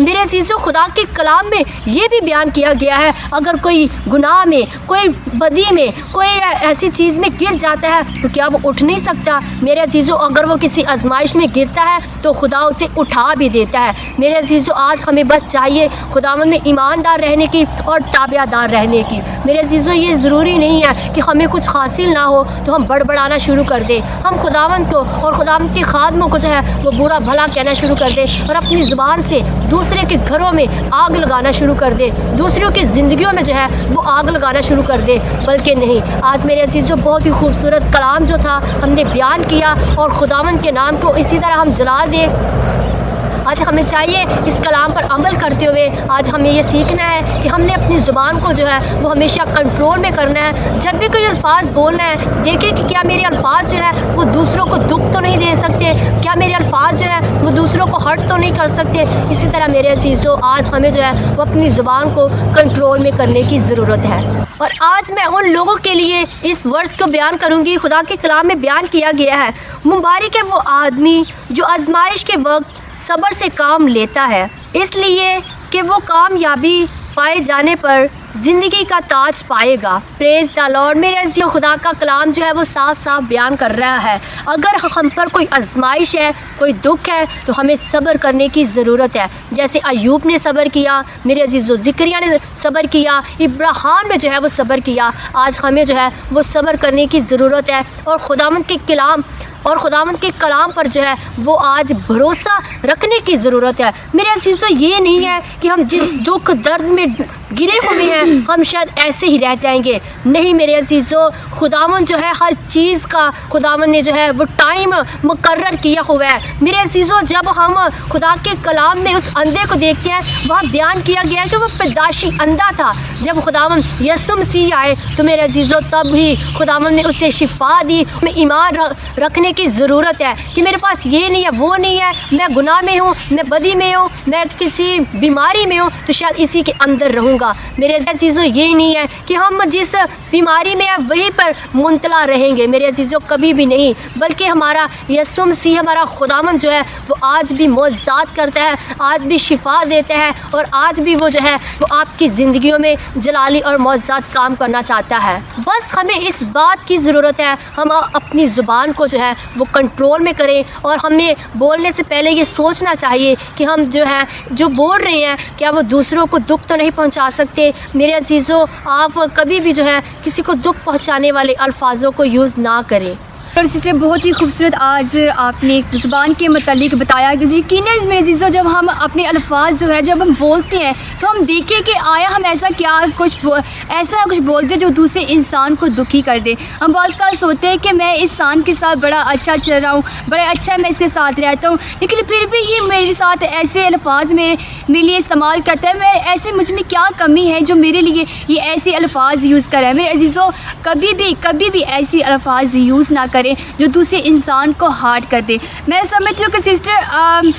मेरे अजीज़ों खुदा के कलाम में ये भी बयान किया गया है, अगर कोई गुनाह में, कोई बदी में, कोई ऐसी चीज़ में गिर जाता है तो क्या वो उठ नहीं सकता। मेरे अजीज़ों अगर वो किसी आजमाइश में गिरता है तो खुदा उसे उठा भी देता है। मेरे अजीज़ों आज हमें बस चाहिए खुदावंद में ईमानदार रहने की और ताबेदार रहने की। मेरे अजीज़ों ये ज़रूरी नहीं है कि हमें कुछ हासिल ना हो तो हम बड़बड़ाना शुरू कर दें, हम खुदावंद को और खुदावंद के खादमों को जो है वो बुरा भला कहना शुरू कर दें और अपनी ज़ुबान से दूसरे के घरों में आग लगाना शुरू कर दे, दूसरों की ज़िंदगियों में जो है वो आग लगाना शुरू कर दे। बल्कि नहीं, आज मेरे अजीज़ों बहुत ही खूबसूरत कलाम जो था हमने बयान किया और खुदावंद के नाम को इसी तरह हम जलाल दें, आज हमें चाहिए इस कलाम पर अमल करते हुए आज हमें ये सीखना है कि हमने अपनी ज़ुबान को जो है वो हमेशा कंट्रोल में करना है। जब भी कोई अल्फाज बोलना है देखिए कि क्या मेरे अल्फाज जो है वो दूसरों को दुख तो नहीं दे सकते, क्या मेरे अल्फाज जो है वो दूसरों को हर्ट तो नहीं कर सकते। इसी तरह मेरे अजीज़ों आज हमें जो है वो अपनी ज़ुबान को कंट्रोल में करने की ज़रूरत है। और आज मैं उन लोगों के लिए इस वर्स को बयान करूँगी, खुदा के कलाम में बयान किया गया है, मुबारक है वो आदमी जो आजमाइश के वक्त सब्र से काम लेता है, इसलिए कि वो कामयाबी पाए जाने पर ज़िंदगी का ताज पाएगा। Praise the Lord. मेरे अज़ीज़ों, खुदा का कलाम जो है वो साफ साफ बयान कर रहा है, अगर हम पर कोई आजमाइश है, कोई दुख है, तो हमें सब्र करने की ज़रूरत है। जैसे अय्यूब ने सब्र किया, मेरे अज़ीज़ों ज़िक्रिया ने सब्र किया, इब्राहिम ने जो है वो सब्र किया। आज हमें जो है वो सब्र करने की ज़रूरत है और खुदावंद के कलाम पर जो है वो आज भरोसा रखने की ज़रूरत है। मेरे अज़ीज़ों, ये नहीं है कि हम जिस दुख दर्द में गिरे हुए हैं हम शायद ऐसे ही रह जाएंगे। नहीं मेरे अज़ीज़ों, खुदावंद जो है हर चीज़ का खुदावंद ने जो है वो टाइम मुकर्रर किया हुआ है। मेरे अज़ीज़ों, जब हम खुदा के कलाम में उस अंधे को देखते हैं वहाँ बयान किया गया है कि वो पैदाशी अंधा था। जब खुदावंद यीशु मसीह आए तो मेरे अज़ीज़ों तब ही खुदावंद ने उसे शिफा दी। हमें ईमान रखने की ज़रूरत है कि मेरे पास ये नहीं है, वो नहीं है, मैं गुनाह में हूँ, मैं बदी में हूँ, मैं किसी बीमारी में हूँ तो शायद इसी के अंदर रहूँगा। मेरे अज़ीज़ों, ये नहीं है कि हम जिस बीमारी में हैं वहीं पर मुंतला रहेंगे। मेरे अज़ीज़ों, कभी भी नहीं, बल्कि हमारा यीशु मसीह, हमारा खुदावंद जो है वो आज भी मौजज़ात करता है, आज भी शिफा देता है और आज भी वो जो है वो आपकी ज़िंदगियों में जलाली और मौजज़ात काम करना चाहता है। बस हमें इस बात की ज़रूरत है हम अपनी ज़ुबान को जो है वो कंट्रोल में करें और हमें बोलने से पहले ये सोचना चाहिए कि हम जो है जो बोल रहे हैं क्या वो दूसरों को दुख तो नहीं पहुंचा सकते। मेरे अज़ीज़ों, आप कभी भी जो है किसी को दुख पहुंचाने वाले अल्फाजों को यूज़ ना करें। और सिस्टर, बहुत ही खूबसूरत आज आपने ज़ुबान के मतलब बताया कि यकीन है मेरे अज़ीज़ों, जब हम अपने अल्फाज जो है जब हम बोलते हैं तो हम देखें कि आया हम ऐसा कुछ बोलते हैं जो दूसरे इंसान को दुखी कर दे। हम बहुत बार सोचते हैं कि मैं इस इंसान के साथ बड़ा अच्छा चल रहा हूँ, बड़ा अच्छा मैं इसके साथ रहता हूँ, लेकिन फिर भी ये मेरे साथ ऐसे अल्फाज मेरे लिए इस्तेमाल करता है। मैं ऐसे मुझ में क्या कमी है जो मेरे लिए ये ऐसे अल्फाज यूज़ कर रहा है। मेरे अज़ीज़ों, कभी भी ऐसी अल्फाज यूज़ ना करें जो दूसरे इंसान को हार्ट कर दे। मैं समझती हूँ कि सिस्टर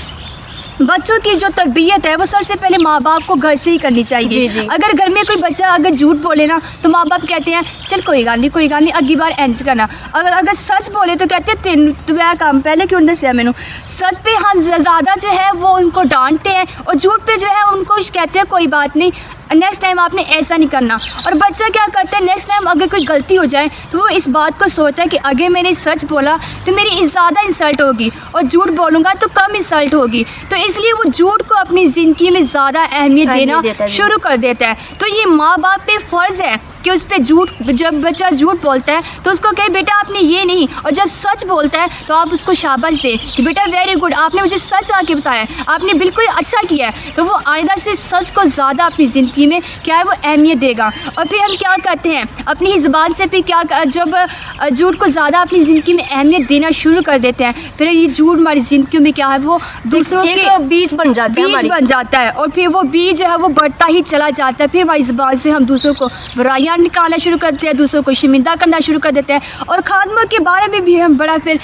बच्चों की जो तरबियत है वो सबसे पहले माँ बाप को घर से ही करनी चाहिए। जी। अगर घर में कोई बच्चा अगर झूठ बोले ना तो माँ बाप कहते हैं चल कोई गाल नहीं अगली बार एंज करना। अगर सच बोले तो कहते हैं तेन तुम्हें काम पहले क्यों दसिया मैनू। सच पे हम ज़्यादा जो है वो उनको डांटते हैं और झूठ पे जो है उनको कहते हैं कोई बात नहीं, नेक्स्ट टाइम आपने ऐसा नहीं करना। और बच्चा क्या करता है, नेक्स्ट टाइम अगर कोई गलती हो जाए तो वो इस बात को सोचता है कि अगर मैंने सच बोला तो मेरी ज़्यादा इंसल्ट होगी और झूठ बोलूँगा तो कम इंसल्ट होगी, तो इसलिए वो झूठ को अपनी ज़िंदगी में ज़्यादा अहमियत देना शुरू कर देता है। तो ये माँ बाप पे फ़र्ज़ है कि उस पर जब बच्चा झूठ बोलता है तो उसको कहे बेटा आपने ये नहीं, और जब सच बोलता है तो आप उसको शाबाश दें कि बेटा वेरी गुड, आपने मुझे सच आके बताया, आपने बिल्कुल अच्छा किया है। तो वो आइंदा से सच को ज़्यादा अपनी ज़िंदगी में क्या है वो अहमियत देगा। और फिर हम क्या करते हैं अपनी ही ज़बान से फिर क्या जब झूठ को ज़्यादा अपनी ज़िंदगी में अहमियत देना शुरू कर देते हैं, फिर ये झूठ हमारी ज़िंदगी में क्या है वो दूसरों के बीज बन जाता है और फिर वो बीज जो है वो बढ़ता ही चला जाता है। फिर हमारी ज़बान से हम दूसरों को बुराइयां निकालना शुरू करते हैं, दूसरों को शर्मिंदा करना शुरू कर देते हैं और खादमों के बारे में भी हम बड़ा फिर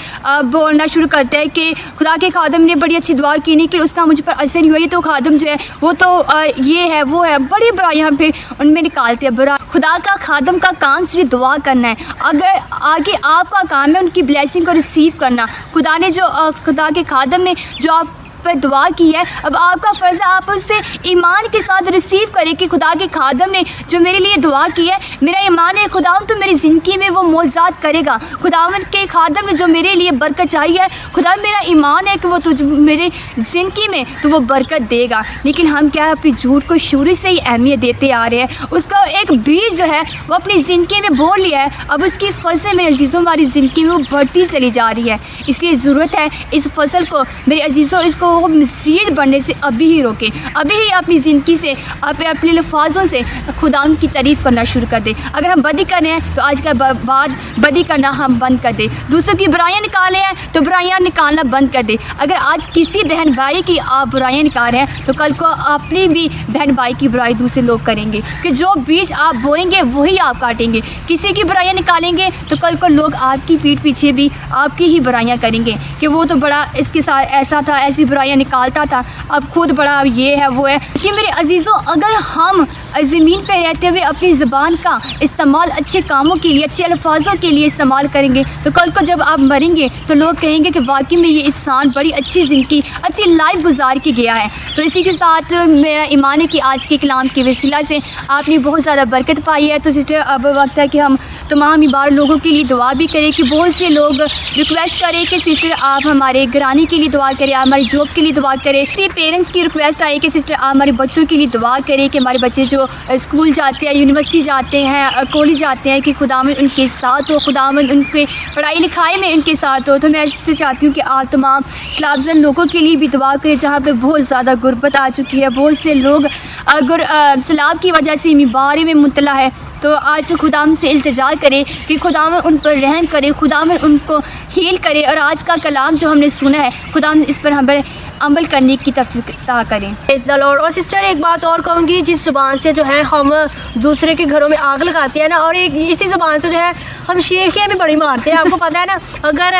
बोलना शुरू करते हैं कि खुदा के खादम ने बड़ी अच्छी दुआ की नहीं कि उसका मुझ पर असर नहीं हुआ, ये तो खादम जो है वो तो ये है वो है, बड़ी बुराइयां हम पे उनमें निकालते हैं। बुरा खुदा का खादम का काम सिर्फ दुआ करना है, अगर आगे आपका काम है उनकी ब्लेसिंग को रिसीव करना। खुदा ने जो खुदा के खादम ने जो आप पर दुआ की है, अब आपका फ़र्ज़ है आप उससे ईमान के साथ रिसीव करें कि खुदा के खादम ने जो मेरे लिए दुआ की है, मेरा ईमान है खुदावंद तो मेरी ज़िंदगी में वो मौज़ात करेगा। खुदावंद के खादम ने जो मेरे लिए बरकत चाहिए है, खुदा मेरा ईमान है कि वो तुझ मेरे ज़िंदगी में तो वो बरकत देगा। लेकिन हम क्या है अपनी झूठ को शुरू से ही अहमियत देते आ रहे हैं, उसका एक बीज जो है वो अपनी ज़िंदगी में बोल लिया है, अब उसकी फसल मेरे अजीज़ों हमारी ज़िंदगी में वो बढ़ती चली जा रही है। इसलिए ज़रूरत है इस फसल को मेरे अजीज़ों इसको वो मज़ीद बढ़ने से अभी ही रोकें, अभी ही अपनी ज़िंदगी से अपने लफ्ज़ों से खुदा की तारीफ़ करना शुरू कर दें। अगर हम बदी कर रहे हैं तो आज के बाद बदी करना हम बंद कर दें। दूसरों की बुराइयाँ निकाले हैं तो बुराइयाँ निकालना बंद कर दें। अगर आज किसी बहन भाई की आप बुराइयाँ निकाल रहे हैं तो कल को अपनी भी बहन भाई की बुराई दूसरे लोग करेंगे, कि जो बीज आप बोएंगे वही आप काटेंगे। किसी की बुराइयाँ निकालेंगे तो कल को लोग आपकी पीठ पीछे भी आपकी ही बुराइयाँ करेंगे कि वो तो बड़ा इसके साथ ऐसा था, ऐसी बुराइयाँ निकालता था, अब खुद बड़ा ये है वो है। कि मेरे अजीज़ों, अगर हम ज़मीन पे रहते हुए अपनी ज़बान का इस्तेमाल अच्छे कामों के लिए, अच्छे अल्फाजों के लिए इस्तेमाल करेंगे तो कल को जब आप मरेंगे तो लोग कहेंगे कि वाकई में ये इंसान बड़ी अच्छी ज़िंदगी, अच्छी लाइफ गुजार के गया है। तो इसी के साथ मेरा ईमान है कि आज के कलाम के वसीला से आपने बहुत ज़्यादा बरकत पाई है। तो सिस्टर, अब वक्त है कि हम तमाम इबार लोगों के लिए दुआ भी करें, कि बहुत से लोग रिक्वेस्ट करें कि सिस्टर आप हमारे घराने के लिए दुआ करें, आप हमारी जॉब के लिए दुआ करें। किसी पेरेंट्स की रिक्वेस्ट आई कि सिस्टर आप हमारे बच्चों के लिए दुआ करें कि हमारे बच्चे जो स्कूल जाते हैं, यूनिवर्सिटी जाते हैं, कॉलेज जाते हैं, कि खुदावंद उनके साथ हो, खुदावंद उनके पढ़ाई लिखाई में उनके साथ हो। तो मैं इससे चाहती हूँ कि आप तमाम सलाबजन लोगों के लिए भी दुआ करें जहाँ पे बहुत ज़्यादा गुर्बत आ चुकी है। बहुत से लोग अगर सैलाब की वजह से बीमारी में मुब्तला है तो आज खुदावंद से इल्तिजा करें कि खुदावंद उन पर रहम करे, खुदावंद उनको हील करे। और आज का कलाम जो हमने सुना है, खुदावंद इस पर हमें अमल करने की तौफीक अता करें। Praise the Lord. और सिस्टर, एक बात और कहूँगी, जिस ज़ुबान से जो है हम दूसरे के घरों में आग लगाते हैं ना, और एक इसी ज़ुबान से जो है हम शेखियाँ भी बड़ी मारते हैं। आपको पता है ना, अगर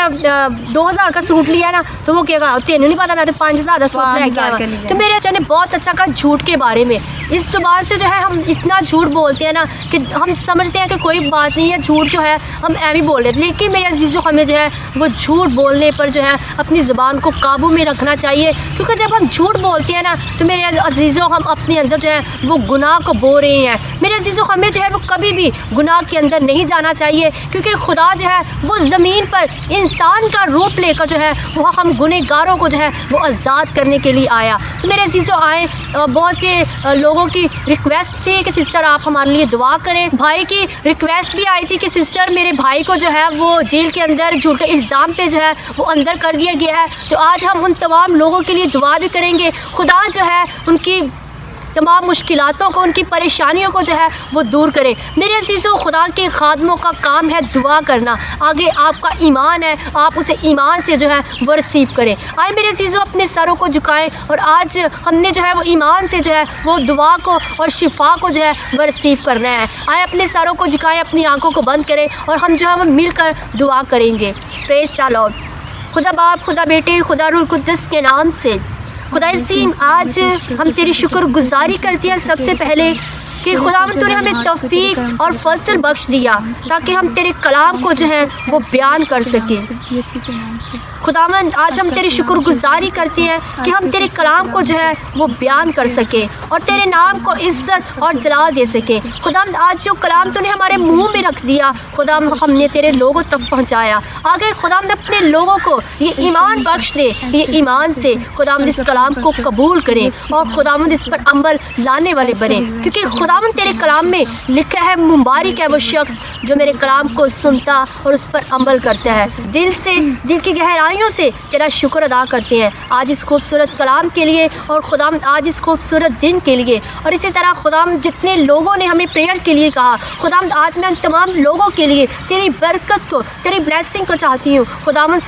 2000 का सूट लिया ना तो वो क्या कहा, तेन नहीं पता, मैं तो 5000 का सूट लेके आया। तो मेरे अच्छा ने बहुत अच्छा कहा झूठ के बारे में। इस ज़ुबान से जो है हम इतना झूठ बोलते हैं ना कि हम समझते हैं कि कोई बात नहीं है, झूठ जो है हम ऐवी बोल लेते। लेकिन मेरे अजीज़ों, हमें जो है वो झूठ बोलने पर जो है अपनी ज़ुबान को काबू में रखना चाहिए, क्योंकि जब हम झूठ बोलते हैं ना तो मेरे अजीज़ों हम अपने अंदर जो है वो गुनाह को बो रहे हैं। मेरे अजीज़ों, हमें जो है वो कभी भी गुनाह के अंदर नहीं जाना चाहिए, क्योंकि खुदा जो है वो ज़मीन पर इंसान का रूप लेकर जो है वो हम गुनहगारों को जो है वो आज़ाद करने के लिए आया। तो मेरे अजीज़ों, आए बहुत से लोगों की रिक्वेस्ट थी कि सिस्टर आप हमारे लिए दुआ करें। भाई की रिक्वेस्ट भी आई थी कि सिस्टर मेरे भाई को जो है वो जेल के अंदर झूठे इल्ज़ाम पे जो है वो अंदर कर दिया गया है। तो आज हम उन तमाम लोगों के लिए दुआ भी करेंगे। खुदा जो है उनकी तमाम मुश्किलातों को, उनकी परेशानियों को जो है वो दूर करे। मेरे अजीज़ों, खुदा के खादमों का काम है दुआ करना। आगे आपका ईमान है, आप उसे ईमान से जो है वो रिसीव करें। आए मेरे अजीज़ों, अपने सरों को झुकाएं और आज हमने जो है वो ईमान से जो है वो दुआ को और शिफा को जो है वो रिसीव करना है। आए अपने सरों को झुकाएं, अपनी आँखों को बंद करें और हम जो है वो मिलकर दुआ करेंगे। Praise the Lord. खुदा बाप, खुदा बेटे, खुदा रूह कुद्दस के नाम से खुदा अज़ीम, आज हम तेरी शुक्रगुजारी करते हैं सबसे पहले कि खुदावंद तूने हमें तौफीक और फजल बख्श दिया ताकि हम तेरे कलाम को जो है वो बयान कर सकें। खुदावंद, आज हम तेरी शुक्रगुजारी करते हैं कि हम तेरे कलाम को जो है वो बयान कर सकें और तेरे नाम को इज़्ज़त और जलाल दे सकें। खुदावंद, आज जो कलाम तूने हमारे मुंह में रख दिया खुदावंद, हमने तेरे लोगों तक पहुंचाया। आगे खुदावंद अपने लोगों को ये ईमान बख्श दे, ये ईमान से खुदावंद इस कलाम को कबूल करें और खुदावंद इस पर अमल लाने वाले बने, क्योंकि खुदावंद तेरे कलाम में लिखा है मुबारक है वो शख्स जो मेरे कलाम को सुनता और उस पर अमल करता है। दिल से, दिल की गहराइयों से तेरा शुक्र अदा करते हैं आज इस खूबसूरत कलाम के लिए और खुदावंद आज इस खूबसूरत दिन के लिए। और इसी तरह खुदावंद जितने लोगों ने हमें प्रेयर के लिए कहा, खुदावंद आज मैं उन तमाम लोगों के लिए तेरी बरकत को, तेरी ब्लेसिंग को चाहती हूँ। खुदावंद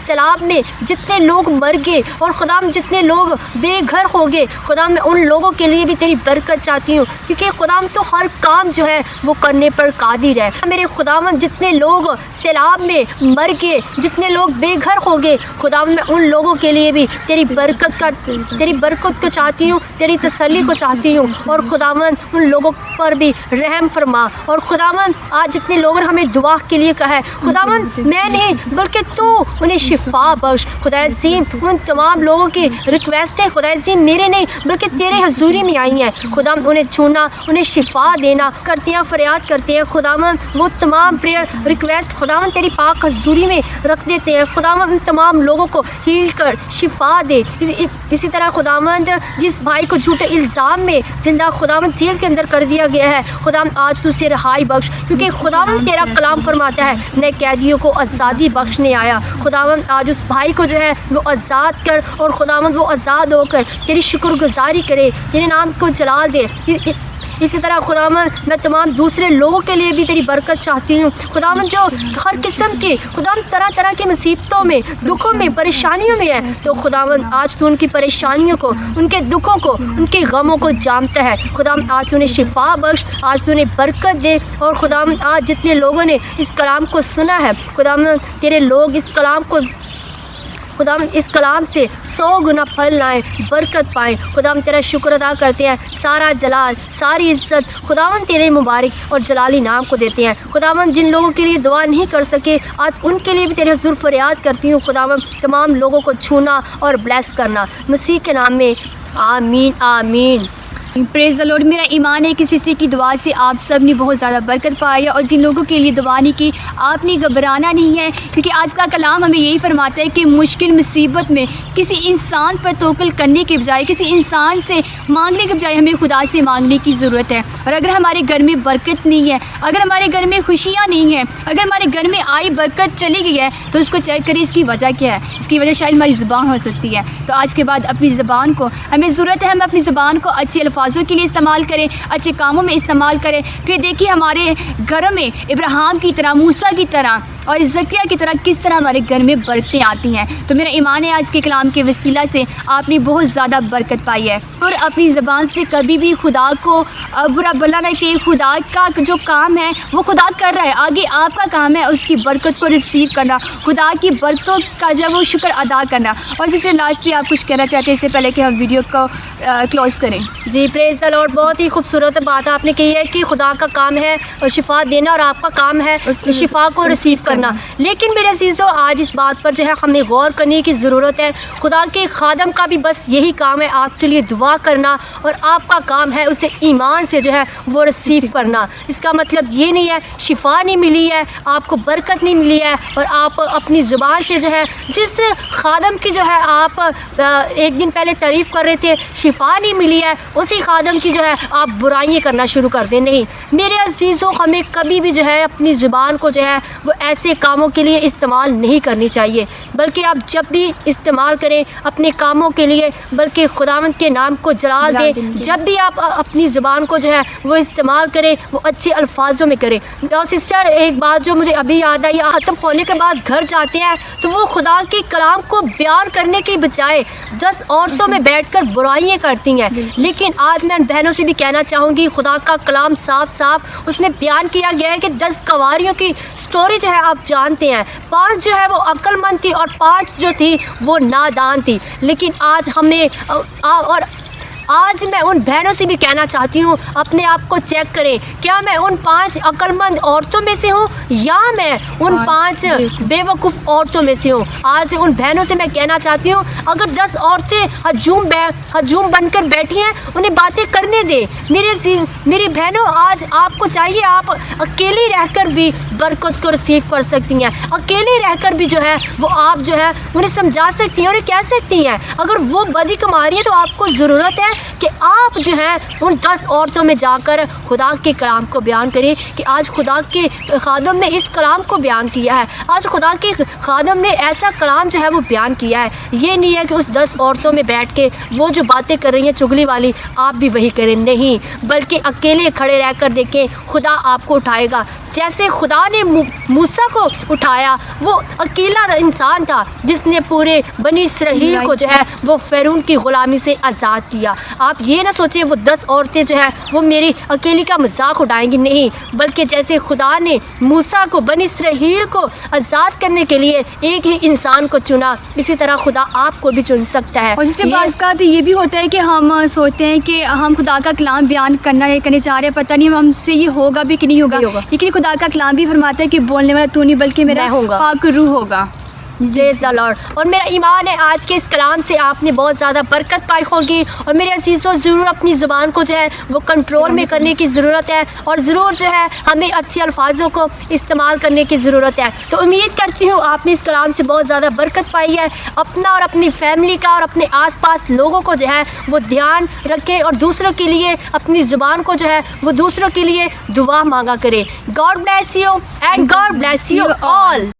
सैलाब में जितने लोग मर गए और खुदावंद जितने लोग बेघर हो गए, खुदावंद मैं उन लोगों के लिए भी तेरी बरकत चाहती हूँ, क्योंकि खुदावंद तो हर काम जो है वो करने पर कादिर है। मेरे खुदावंद जितने लोग सैलाब में मर गए, जितने लोग बेघर हो गए, खुदावंद मैं उन लोगों के लिए भी तेरी बरकत को चाहती हूँ, तेरी तसल्ली को चाहती हूँ। और खुदावंद उन लोगों पर भी रहम फरमा। और खुदावंद आज जितने लोगों ने हमें दुआ के लिए कहा है, खुदावंद मैं नहीं बल्कि तू उन्हें शिफा बख्श। खुदा अज़ीम, उन तमाम लोगों की रिक्वेस्ट है खुदा अज़ीम मेरे नहीं बल्कि तेरे हजूरी में आई हैं। खुदावंद उन्हें छूना, उन्हें शिफा देना करते हैं, फरियाद करते हैं। खुदावंद वो तमाम प्रेयर रिक्वेस्ट खुदावंद तेरी पाक हजूरी में रख देते हैं। खुदावंद उन तमाम लोगों को हील कर शिफा दे। इसी तरह खुदावंद जिस भाई को झूठे इल्ज़ाम में जिंदा खुदावंद जेल के अंदर कर दिया गया है, खुदावंद आज तू उसे रिहाई बख्श, क्योंकि खुदावंद तेरा कलाम फरमाता है मैं कैदियों को आज़ादी बख्शने आया पाया। खुदावंद आज उस भाई को जो है वो आज़ाद कर, और खुदावंद वो आज़ाद होकर तेरी शुक्रगुजारी करे, तेरे नाम को जलाल दे। इसी तरह खुदावंद मैं तमाम दूसरे लोगों के लिए भी तेरी बरकत चाहती हूँ खुदावंद, जो हर किस्म की खुदावंद तरह तरह की मुसीबतों में, दुखों में, परेशानियों में है। तो खुदावंद आज तू उनकी परेशानियों को, उनके दुखों को, उनके गमों को जानता है। खुदावंद आज तूने शिफा बख्श, आज तूने बरकत दे। और खुदावंद आज जितने लोगों ने इस कलाम को सुना है खुदावंद, तेरे लोग इस कलाम को खुदावंद इस कलाम से 100 गुना फल लाएं, बरकत पाएं। खुदावंद तेरा शुक्र अदा करते हैं, सारा जलाल, सारी इज्जत खुदावंद तेरे मुबारक और जलाली नाम को देते हैं। खुदावंद जिन लोगों के लिए दुआ नहीं कर सके आज उनके लिए भी तेरे हुज़ूर फरियाद करती हूँ। खुदावंद तमाम लोगों को छूना और ब्लेस करना, मसीह के नाम में आमीन आमीन। Praise the Lord. मेरा ईमान है कि सिस्टर की दुआ से आप सब ने बहुत ज़्यादा बरकत पाई है, और जिन लोगों के लिए दुआ नहीं की आपने घबराना नहीं है, क्योंकि आज का कलाम हमें यही फरमाता है कि मुश्किल मुसीबत में किसी इंसान पर तवक्कुल करने के बजाय, किसी इंसान से मांगने के बजाय हमें खुदा से मांगने की ज़रूरत है। और अगर हमारे घर में बरकत नहीं है, अगर हमारे घर में खुशियाँ नहीं हैं, अगर हमारे घर में आई बरकत चली गई है, तो इसको चेक करें इसकी वजह क्या है। इसकी वजह शायद हमारी ज़ुबान हो सकती है। तो आज के बाद अपनी ज़ुबान को हमें ज़रूरत है, हम अपनी ज़ुबान को अच्छे अल्फाजों के लिए इस्तेमाल करें, अच्छे कामों में इस्तेमाल करें। फिर देखिए हमारे घरों में इब्राहिम की तरह, मूसा की तरह और ज़किया की तरह किस तरह हमारे घर में बरकतें आती हैं। तो मेरा ईमान है आज के कलाम के वसीला से आपने बहुत ज़्यादा बरकत पाई है। और अपनी ज़बान से कभी भी खुदा को बुरा भला नहीं कि खुदा का जो काम है वो खुदा कर रहा है, आगे आपका काम है उसकी बरकत को रिसीव करना, खुदा की बरकतों का जब वो शुक्र अदा करना। और इससे लास्ट भी आप कुछ कहना चाहते हैं इससे पहले कि हम वीडियो को क्लोज़ करें? जी प्रेज़ द लॉर्ड। बहुत ही खूबसूरत बात आपने कही है कि खुदा का काम है और शिफा देना, और आपका काम है उस शिफा को रिसीव करना। लेकिन मेरे अज़ीज़ों आज इस बात पर जो है हमें गौर करने की ज़रूरत है। खुदा के खादम का भी बस यही काम है आपके लिए दुआ करना, और आपका काम है उसे ईमान से जो है वो रिसीव करना। इसका मतलब ये नहीं है शिफा नहीं मिली है, आपको बरकत नहीं मिली है, और आप अपनी ज़ुबान से जो है जिस खादम की जो है आप एक दिन पहले तारीफ़ कर रहे थे शिफा नहीं मिली है, उसी खादम की जो है आप बुराइयाँ करना शुरू कर दें। नहीं मेरे अज़ीज़ों, हमें कभी भी जो है अपनी ज़ुबान को जो है वो ऐसे कामों के लिए इस्तेमाल नहीं करनी चाहिए, बल्कि आप जब भी इस्तेमाल करें अपने कामों के लिए बल्कि खुदावंद के नाम को जलाल दें। जब भी आप अपनी ज़ुबान को जो है वो इस्तेमाल करें वो अच्छे अल्फाजों में करें। और सिस्टर एक बात जो मुझे अभी याद आई, ख़त्म होने के बाद घर जाते हैं तो वो खुदा के कलाम को बयान करने के बजाय 10 औरतों में बैठकर बुराइयां करती हैं। लेकिन आज मैं बहनों से भी कहना चाहूँगी खुदा का कलाम साफ साफ उसमें बयान किया गया है कि 10 कवारियों की स्टोरी जो है आप जानते हैं। 5 जो है वो अक्लमंद थी और 5 जो थी वो नादान थी। लेकिन आज हमें और आज मैं उन बहनों से भी कहना चाहती हूँ अपने आप को चेक करें, क्या मैं उन 5 अक्लमंद औरतों में से हूँ या मैं उन 5 बेवकूफ़ औरतों में से हूँ। आज उन बहनों से मैं कहना चाहती हूँ अगर 10 औरतें हजूम बनकर बैठी हैं उन्हें बातें करने दें। मेरी बहनों आज आपको चाहिए आप अकेली रहकर भी बरकत को रिसीव कर सकती हैं, अकेले रहकर भी जो है वो आप जो है उन्हें समझा सकती हैं और कह सकती हैं। अगर वो बदी कमा रही है तो आपको ज़रूरत है कि आप जो है उन 10 औरतों में जाकर खुदा के कलाम को बयान करें कि आज खुदा के खादम ने इस कलाम को बयान किया है, आज खुदा के खादम ने ऐसा कलाम जो है वो बयान किया है। ये नहीं है कि उस 10 औरतों में बैठ के वो जो बातें कर रही हैं चुगली वाली आप भी वही करें, नहीं, बल्कि अकेले खड़े रहकर देखें खुदा आपको उठाएगा। जैसे खुदा ने मूसा को उठाया, वो अकेला इंसान था जिसने पूरे बनी इसराइल को जो है वो फ़िरौन की ग़ुलामी से आज़ाद किया। आप ये ना सोचें वो 10 औरतें जो है वो मेरी अकेली का मजाक उड़ाएंगी, नहीं, बल्कि जैसे खुदा ने मूसा को बनी इसराइल को आज़ाद करने के लिए एक ही इंसान को चुना, इसी तरह खुदा आपको भी चुन सकता है। और इसके बाद का तो ये भी होता है कि हम सोचते हैं कि हम खुदा का कलाम बयान करने चाह रहे हैं, पता नहीं हमसे ये होगा भी कि नहीं होगा, लेकिन खुदा का कलाम भी फरमाता है कि बोलने वाला तू नहीं बल्कि मेरा पाक रूह होगा। Praise the Lord. और मेरा ईमान है आज के इस कलाम से आपने बहुत ज़्यादा बरकत पाई होगी। और मेरे अज़ीज़ों ज़रूर अपनी ज़ुबान को जो है वो कंट्रोल में करने की ज़रूरत है, और ज़रूर जो है हमें अच्छे अल्फाजों को इस्तेमाल करने की ज़रूरत है। तो उम्मीद करती हूँ आपने इस कलाम से बहुत ज़्यादा बरकत पाई है। अपना और अपनी फैमिली का और अपने आसपास लोगों को जो है वो ध्यान रखें, और दूसरों के लिए अपनी ज़ुबान को जो है वो दूसरों के लिए दुआ मांगा करें। God bless you and God bless you all.